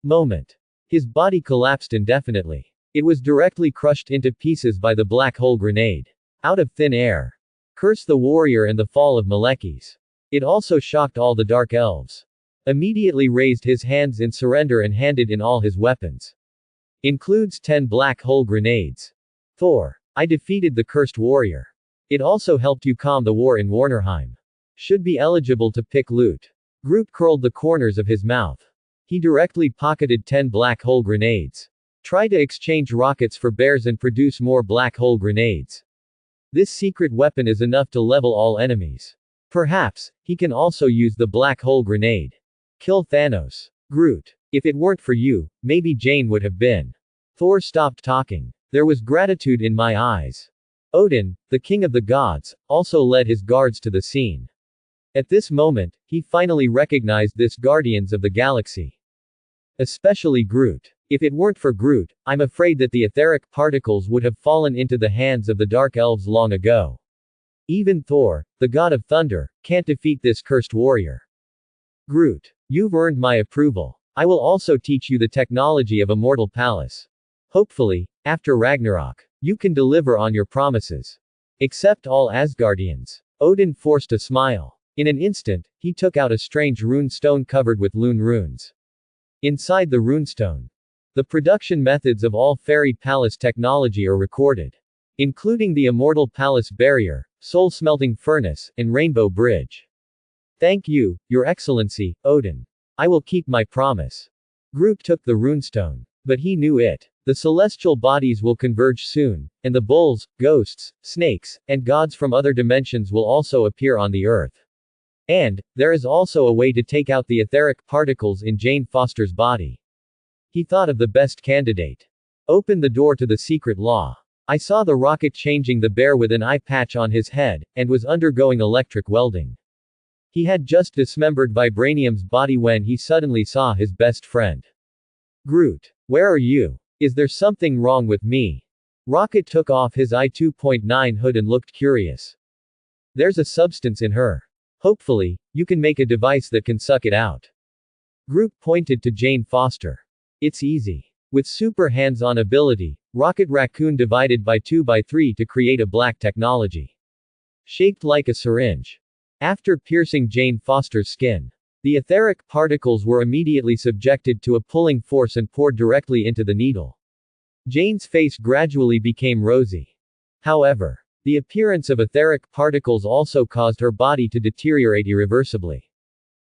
Moment. His body collapsed indefinitely. It was directly crushed into pieces by the black hole grenade. Out of thin air. Curse the warrior and the fall of Malekith. It also shocked all the Dark Elves. Immediately raised his hands in surrender and handed in all his weapons. Includes 10 black hole grenades. Thor. I defeated the cursed warrior. It also helped you calm the war in Warnerheim. Should be eligible to pick loot. Groot curled the corners of his mouth. He directly pocketed 10 black hole grenades. Try to exchange rockets for bears and produce more black hole grenades. This secret weapon is enough to level all enemies. Perhaps, he can also use the black hole grenade. Kill Thanos. Groot. If it weren't for you, maybe Jane would have been. Thor stopped talking. There was gratitude in my eyes. Odin, the king of the gods, also led his guards to the scene. At this moment, he finally recognized this Guardians of the Galaxy. Especially Groot. If it weren't for Groot, I'm afraid that the etheric particles would have fallen into the hands of the Dark Elves long ago. Even Thor, the god of thunder, can't defeat this cursed warrior. Groot. You've earned my approval. I will also teach you the technology of Immortal Palace. Hopefully, after Ragnarok, you can deliver on your promises. Accept all Asgardians. Odin forced a smile. In an instant, he took out a strange rune stone covered with rune runes. Inside the runestone, the production methods of all fairy palace technology are recorded, including the Immortal Palace Barrier, Soul Smelting Furnace, and Rainbow Bridge. Thank you, Your Excellency, Odin. I will keep my promise. Groot took the runestone. But he knew it. The celestial bodies will converge soon, and the bulls, ghosts, snakes, and gods from other dimensions will also appear on the earth. And, there is also a way to take out the etheric particles in Jane Foster's body. He thought of the best candidate. Open the door to the secret law. I saw the rocket changing the bear with an eye patch on his head, and was undergoing electric welding. He had just dismembered Vibranium's body when he suddenly saw his best friend. Groot. Where are you? Is there something wrong with me? Rocket took off his I-2.9 hood and looked curious. There's a substance in her. Hopefully, you can make a device that can suck it out. Groot pointed to Jane Foster. It's easy. With super hands-on ability, Rocket Raccoon divided by 2x3 to create a black technology. Shaped like a syringe. After piercing Jane Foster's skin, the etheric particles were immediately subjected to a pulling force and poured directly into the needle. Jane's face gradually became rosy. However, the appearance of etheric particles also caused her body to deteriorate irreversibly.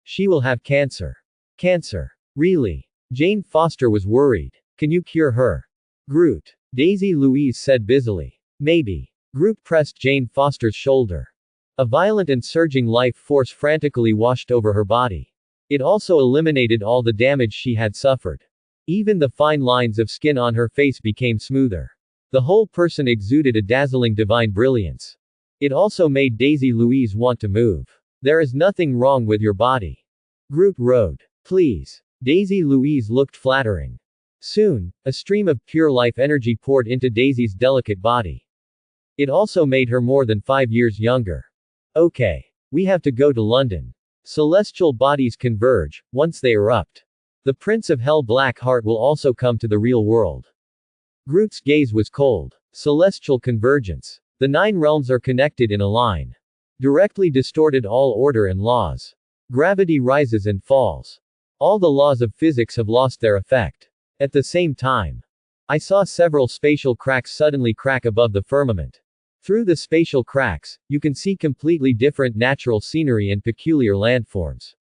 She will have cancer. Cancer. Really? Jane Foster was worried. Can you cure her? Groot. Daisy Louise said busily. Maybe. Groot pressed Jane Foster's shoulder. A violent and surging life force frantically washed over her body. It also eliminated all the damage she had suffered. Even the fine lines of skin on her face became smoother. The whole person exuded a dazzling divine brilliance. It also made Daisy Louise want to move. There is nothing wrong with your body. Groot rode. Please. Daisy Louise looked flattering. Soon, a stream of pure life energy poured into Daisy's delicate body. It also made her more than 5 years younger. Okay. We have to go to London. Celestial bodies converge, once they erupt. The Prince of Hell Blackheart will also come to the real world. Groot's gaze was cold. Celestial convergence. The 9 realms are connected in a line. Directly distorted all order and laws. Gravity rises and falls. All the laws of physics have lost their effect. At the same time, I saw several spatial cracks suddenly crack above the firmament. Through the spatial cracks, you can see completely different natural scenery and peculiar landforms.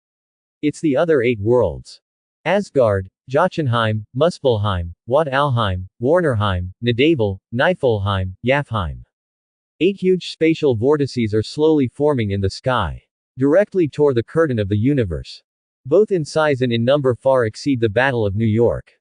It's the other 8 worlds. Asgard, Jotunheim, Muspelheim, Wat-Alheim, Warnerheim, Nidavel, Niflheim, Yafheim. 8 huge spatial vortices are slowly forming in the sky. Directly toward the curtain of the universe. Both in size and in number far exceed the Battle of New York.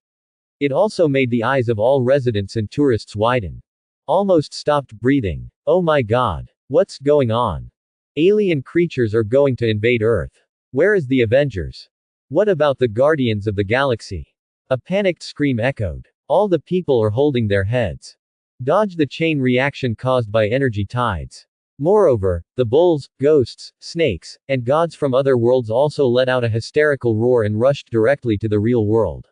It also made the eyes of all residents and tourists widen. Almost stopped breathing. Oh my god. What's going on? Alien creatures are going to invade Earth. Where is the Avengers? What about the Guardians of the Galaxy? A panicked scream echoed. All the people are holding their heads. Dodge the chain reaction caused by energy tides. Moreover, the bulls, ghosts, snakes, and gods from other worlds also let out a hysterical roar and rushed directly to the real world.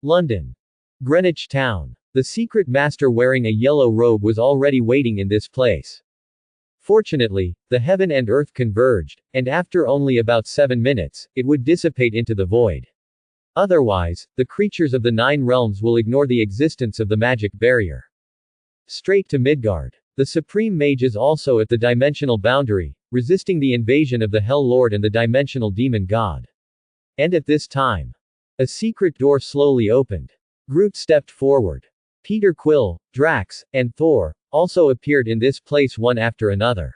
London. Greenwich Town. The secret master wearing a yellow robe was already waiting in this place. Fortunately, the heaven and earth converged, and after only about 7 minutes, it would dissipate into the void. Otherwise, the creatures of the 9 realms will ignore the existence of the magic barrier. Straight to Midgard. The Supreme Mage is also at the dimensional boundary, resisting the invasion of the Hell Lord and the dimensional demon god. And at this time, a secret door slowly opened. Groot stepped forward. Peter Quill, Drax, and Thor also appeared in this place one after another.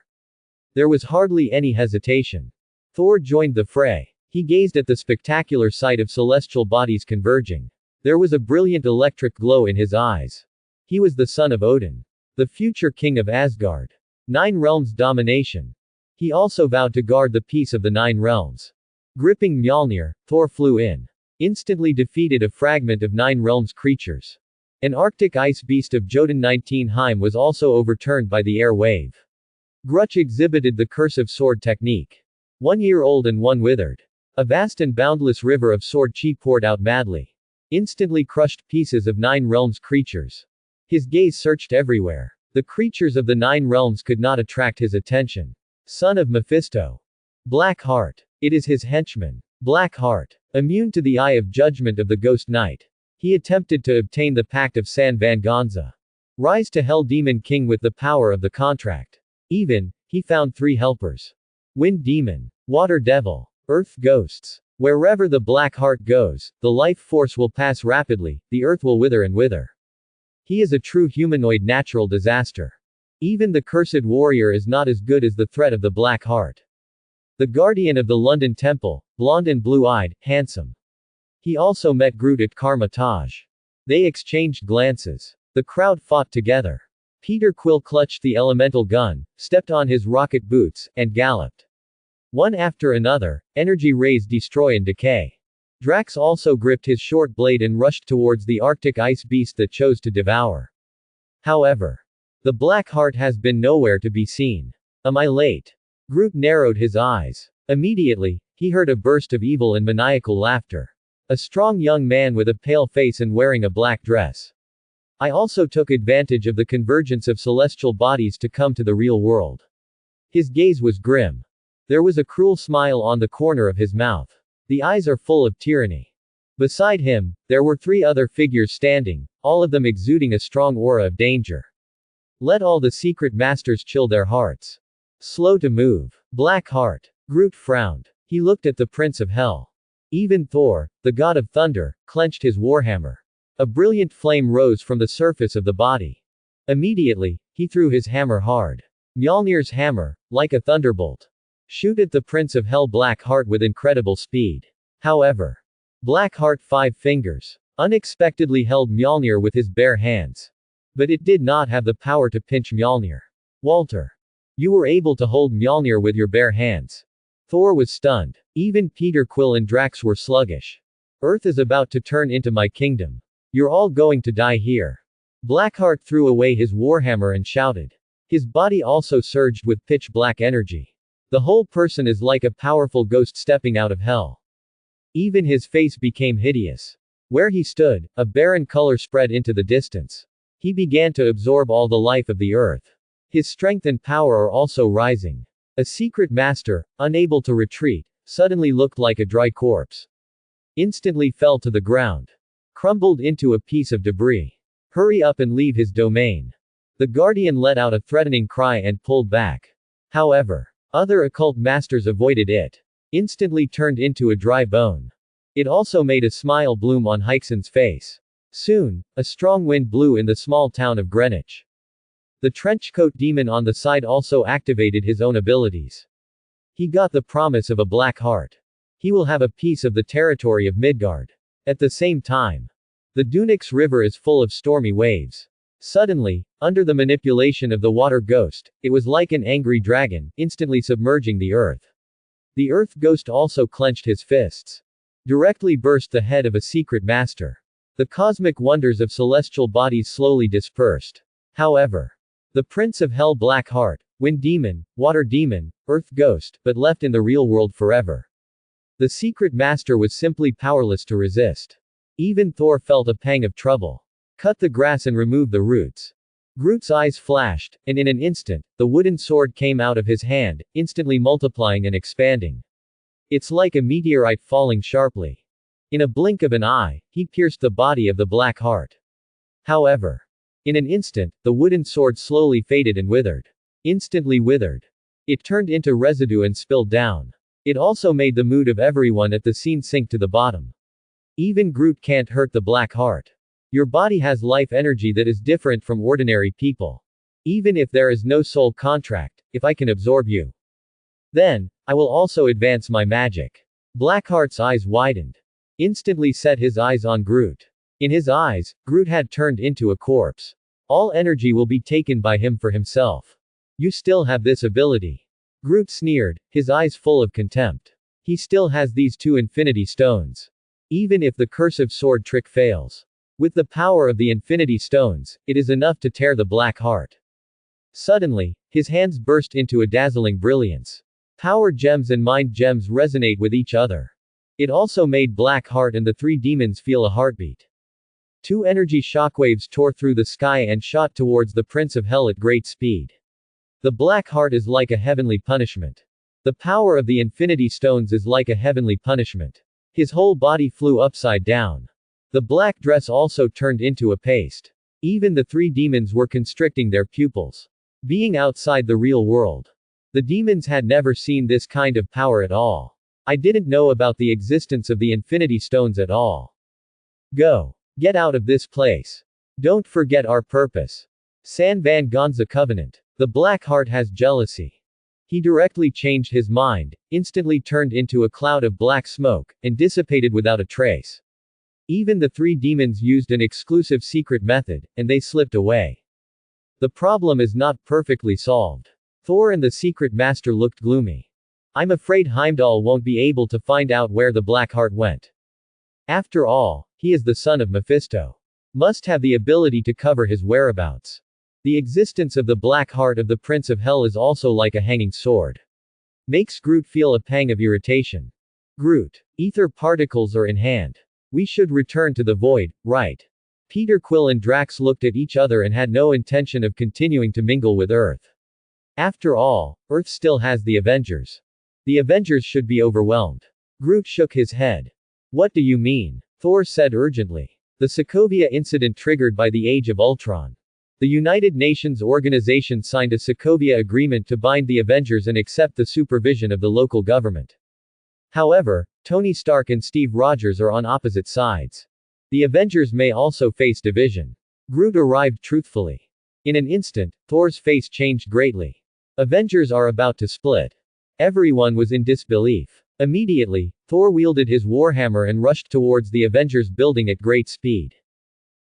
There was hardly any hesitation. Thor joined the fray. He gazed at the spectacular sight of celestial bodies converging. There was a brilliant electric glow in his eyes. He was the son of Odin, the future king of Asgard. 9 realms domination. He also vowed to guard the peace of the 9 realms. Gripping Mjolnir, Thor flew in. Instantly defeated a fragment of 9 realms creatures. An Arctic ice beast of Jotunheim was also overturned by the air wave. Groot exhibited the cursive sword technique. 1 year old and 1 withered. A vast and boundless river of sword chi poured out madly. Instantly crushed pieces of 9 realms creatures. His gaze searched everywhere. The creatures of the 9 realms could not attract his attention. Son of Mephisto. Black Heart. It is his henchman. Black Heart. Immune to the eye of judgment of the Ghost Knight. He attempted to obtain the Pact of San Venganza. Rise to Hell Demon King with the power of the contract. Even, he found 3 helpers. Wind Demon. Water Devil. Earth Ghosts. Wherever the Black Heart goes, the life force will pass rapidly, the earth will wither and wither. He is a true humanoid natural disaster. Even the cursed warrior is not as good as the threat of the Black Heart. The guardian of the London Temple, blonde and blue-eyed, handsome. He also met Groot at Karma Taj. They exchanged glances. The crowd fought together. Peter Quill clutched the elemental gun, stepped on his rocket boots, and galloped. One after another, energy rays destroy and decay. Drax also gripped his short blade and rushed towards the Arctic ice beast that chose to devour. However, the Black Heart has been nowhere to be seen. Am I late? Groot narrowed his eyes. Immediately, he heard a burst of evil and maniacal laughter. A strong young man with a pale face and wearing a black dress. I also took advantage of the convergence of celestial bodies to come to the real world. His gaze was grim. There was a cruel smile on the corner of his mouth. The eyes are full of tyranny. Beside him, there were 3 other figures standing, all of them exuding a strong aura of danger. Let all the secret masters chill their hearts. Slow to move. Black Heart. Groot frowned. He looked at the Prince of Hell. Even Thor, the god of thunder, clenched his warhammer. A brilliant flame rose from the surface of the body. Immediately, he threw his hammer hard. Mjolnir's hammer, like a thunderbolt. Shoot at the Prince of Hell Black Heart with incredible speed. However, Black Heart 5 fingers unexpectedly held Mjolnir with his bare hands. But it did not have the power to pinch Mjolnir. Walter. You were able to hold Mjolnir with your bare hands. Thor was stunned. Even Peter Quill and Drax were sluggish. Earth is about to turn into my kingdom. You're all going to die here. Blackheart threw away his warhammer and shouted. His body also surged with pitch black energy. The whole person is like a powerful ghost stepping out of hell. Even his face became hideous. Where he stood, a barren color spread into the distance. He began to absorb all the life of the earth. His strength and power are also rising. A secret master, unable to retreat, suddenly looked like a dry corpse. Instantly fell to the ground. Crumbled into a piece of debris. Hurry up and leave his domain. The guardian let out a threatening cry and pulled back. However, other occult masters avoided it. Instantly turned into a dry bone. It also made a smile bloom on Hykeson's face. Soon, a strong wind blew in the small town of Greenwich. The trenchcoat demon on the side also activated his own abilities. He got the promise of a black heart. He will have a piece of the territory of Midgard. At the same time, the Dunix River is full of stormy waves. Suddenly, under the manipulation of the water ghost, it was like an angry dragon, instantly submerging the earth. The earth ghost also clenched his fists. Directly burst the head of a secret master. The cosmic wonders of celestial bodies slowly dispersed. However, the Prince of Hell Black Heart, Wind Demon, Water Demon, Earth Ghost, but left in the real world forever. The secret master was simply powerless to resist. Even Thor felt a pang of trouble. Cut the grass and remove the roots. Groot's eyes flashed, and in an instant, the wooden sword came out of his hand, instantly multiplying and expanding. It's like a meteorite falling sharply. In a blink of an eye, he pierced the body of the Black Heart. However, in an instant, the wooden sword slowly faded and withered. Instantly withered. It turned into residue and spilled down. It also made the mood of everyone at the scene sink to the bottom. Even Groot can't hurt the Black Heart. Your body has life energy that is different from ordinary people. Even if there is no soul contract, if I can absorb you, Then, I will also advance my magic. Blackheart's eyes widened. Instantly set his eyes on Groot. In his eyes, Groot had turned into a corpse. All energy will be taken by him for himself. You still have this ability. Groot sneered, his eyes full of contempt. He still has these two Infinity Stones. Even if the cursive sword trick fails. With the power of the Infinity Stones, it is enough to tear the Black Heart. Suddenly, his hands burst into a dazzling brilliance. Power gems and mind gems resonate with each other. It also made Black Heart and the three demons feel a heartbeat. Two energy shockwaves tore through the sky and shot towards the Prince of Hell at great speed. The Black Heart is like a heavenly punishment. The power of the Infinity Stones is like a heavenly punishment. His whole body flew upside down. The black dress also turned into a paste. Even the three demons were constricting their pupils. Being outside the real world. The demons had never seen this kind of power at all. I didn't know about the existence of the Infinity Stones at all. Go. Get out of this place. Don't forget our purpose. San Van Gonza Covenant. The Black Heart has jealousy. He directly changed his mind, instantly turned into a cloud of black smoke, and dissipated without a trace. Even the three demons used an exclusive secret method, and they slipped away. The problem is not perfectly solved. Thor and the Secret Master looked gloomy. I'm afraid Heimdall won't be able to find out where the Black Heart went. After all, he is the son of Mephisto. Must have the ability to cover his whereabouts. The existence of the Black Heart of the Prince of Hell is also like a hanging sword. Makes Groot feel a pang of irritation. Groot. Ether particles are in hand. We should return to the void, right? Peter Quill and Drax looked at each other and had no intention of continuing to mingle with Earth. After all, Earth still has the Avengers. The Avengers should be overwhelmed. Groot shook his head. What do you mean? Thor said urgently. The Sokovia incident triggered by the Age of Ultron. The United Nations organization signed a Sokovia agreement to bind the Avengers and accept the supervision of the local government. However, Tony Stark and Steve Rogers are on opposite sides. The Avengers may also face division. Groot arrived truthfully. In an instant, Thor's face changed greatly. Avengers are about to split. Everyone was in disbelief. Immediately, Thor wielded his warhammer and rushed towards the Avengers building at great speed.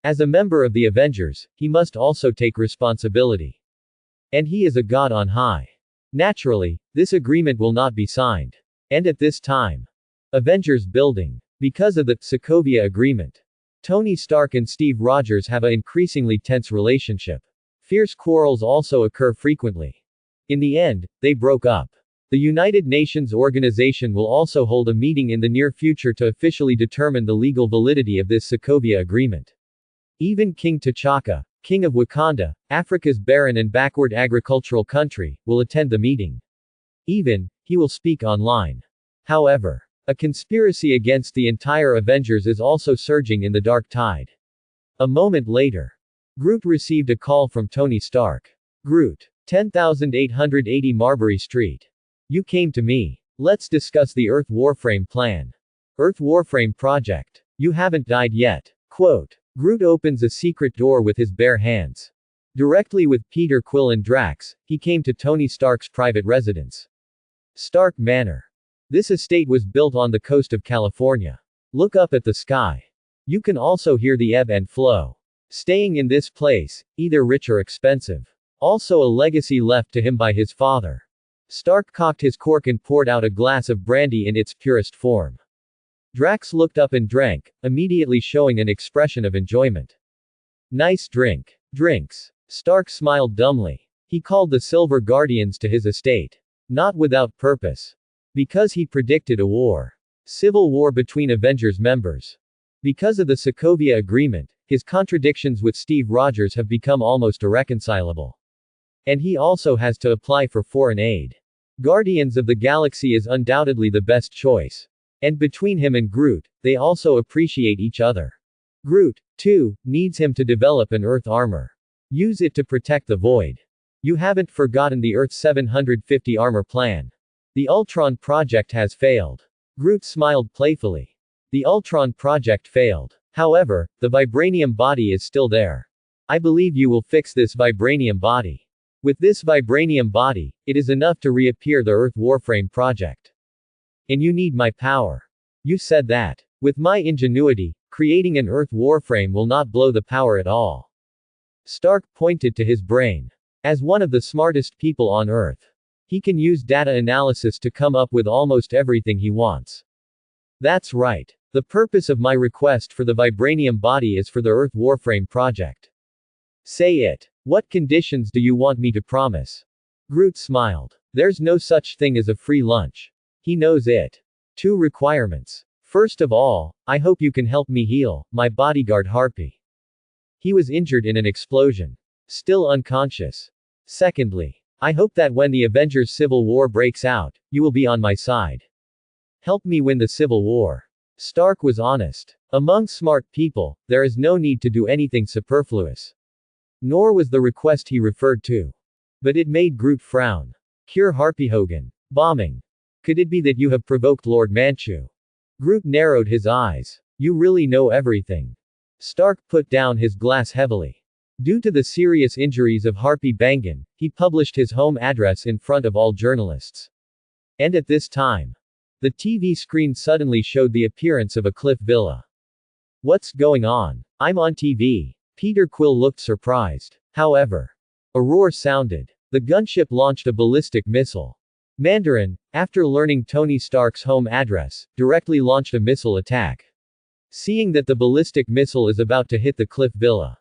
As a member of the Avengers, he must also take responsibility. And he is a god on high. Naturally, this agreement will not be signed. And at this time, Avengers building. Because of the Sokovia agreement, Tony Stark and Steve Rogers have an increasingly tense relationship. Fierce quarrels also occur frequently. In the end, they broke up. The United Nations organization will also hold a meeting in the near future to officially determine the legal validity of this Sokovia agreement. Even King T'Chaka, king of Wakanda, Africa's barren and backward agricultural country, will attend the meeting. Even, he will speak online. However, a conspiracy against the entire Avengers is also surging in the dark tide. A moment later, Groot received a call from Tony Stark. Groot. 10,880 Marbury Street. You came to me. Let's discuss the Earth Warframe plan. Earth Warframe project. You haven't died yet. Quote. Groot opens a secret door with his bare hands. Directly with Peter Quill and Drax, he came to Tony Stark's private residence. Stark Manor. This estate was built on the coast of California. Look up at the sky. You can also hear the ebb and flow. Staying in this place, either rich or expensive. Also a legacy left to him by his father. Stark cocked his cork and poured out a glass of brandy in its purest form. Drax looked up and drank, immediately showing an expression of enjoyment. Nice drink. Drinks. Stark smiled dumbly. He called the Silver Guardians to his estate. Not without purpose. Because he predicted a war. Civil war between Avengers members. Because of the Sokovia agreement, his contradictions with Steve Rogers have become almost irreconcilable. And he also has to apply for foreign aid. Guardians of the Galaxy is undoubtedly the best choice. And between him and Groot, they also appreciate each other. Groot, too, needs him to develop an Earth armor. Use it to protect the void. You haven't forgotten the Earth 750 armor plan. The Ultron project has failed. Groot smiled playfully. The Ultron project failed. However, the vibranium body is still there. I believe you will fix this vibranium body. With this vibranium body, it is enough to reappear the Earth Warframe project. And you need my power. You said that. With my ingenuity, creating an Earth Warframe will not blow the power at all. Stark pointed to his brain. As one of the smartest people on Earth, he can use data analysis to come up with almost everything he wants. That's right. The purpose of my request for the vibranium body is for the Earth Warframe project. Say it. What conditions do you want me to promise? Groot smiled. There's no such thing as a free lunch. He knows it. 2 requirements. First of all, I hope you can help me heal my bodyguard Harpy. He was injured in an explosion. Still unconscious. Secondly, I hope that when the Avengers Civil War breaks out, you will be on my side. Help me win the Civil War. Stark was honest. Among smart people, there is no need to do anything superfluous. Nor was the request he referred to. But it made Groot frown. Cure Harpyhogan. Bombing. Could it be that you have provoked Lord Manchu? Groot narrowed his eyes. You really know everything. Stark put down his glass heavily. Due to the serious injuries of Harpy Bangan, he published his home address in front of all journalists. And at this time, the TV screen suddenly showed the appearance of a cliff villa. What's going on? I'm on TV. Peter Quill looked surprised. However, a roar sounded. The gunship launched a ballistic missile. Mandarin, after learning Tony Stark's home address, directly launched a missile attack. Seeing that the ballistic missile is about to hit the cliff villa,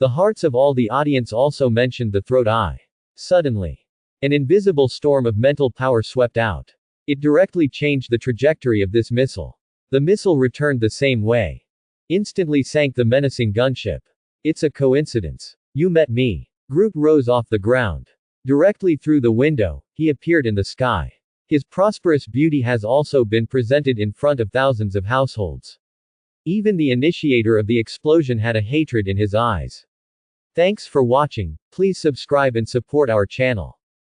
the hearts of all the audience also mentioned the throat eye. Suddenly, an invisible storm of mental power swept out. It directly changed the trajectory of this missile. The missile returned the same way. Instantly sank the menacing gunship. It's a coincidence. You met me. Groot rose off the ground. Directly through the window, he appeared in the sky. His prosperous beauty has also been presented in front of thousands of households. Even the initiator of the explosion had a hatred in his eyes. Thanks for watching. Please subscribe and support our channel.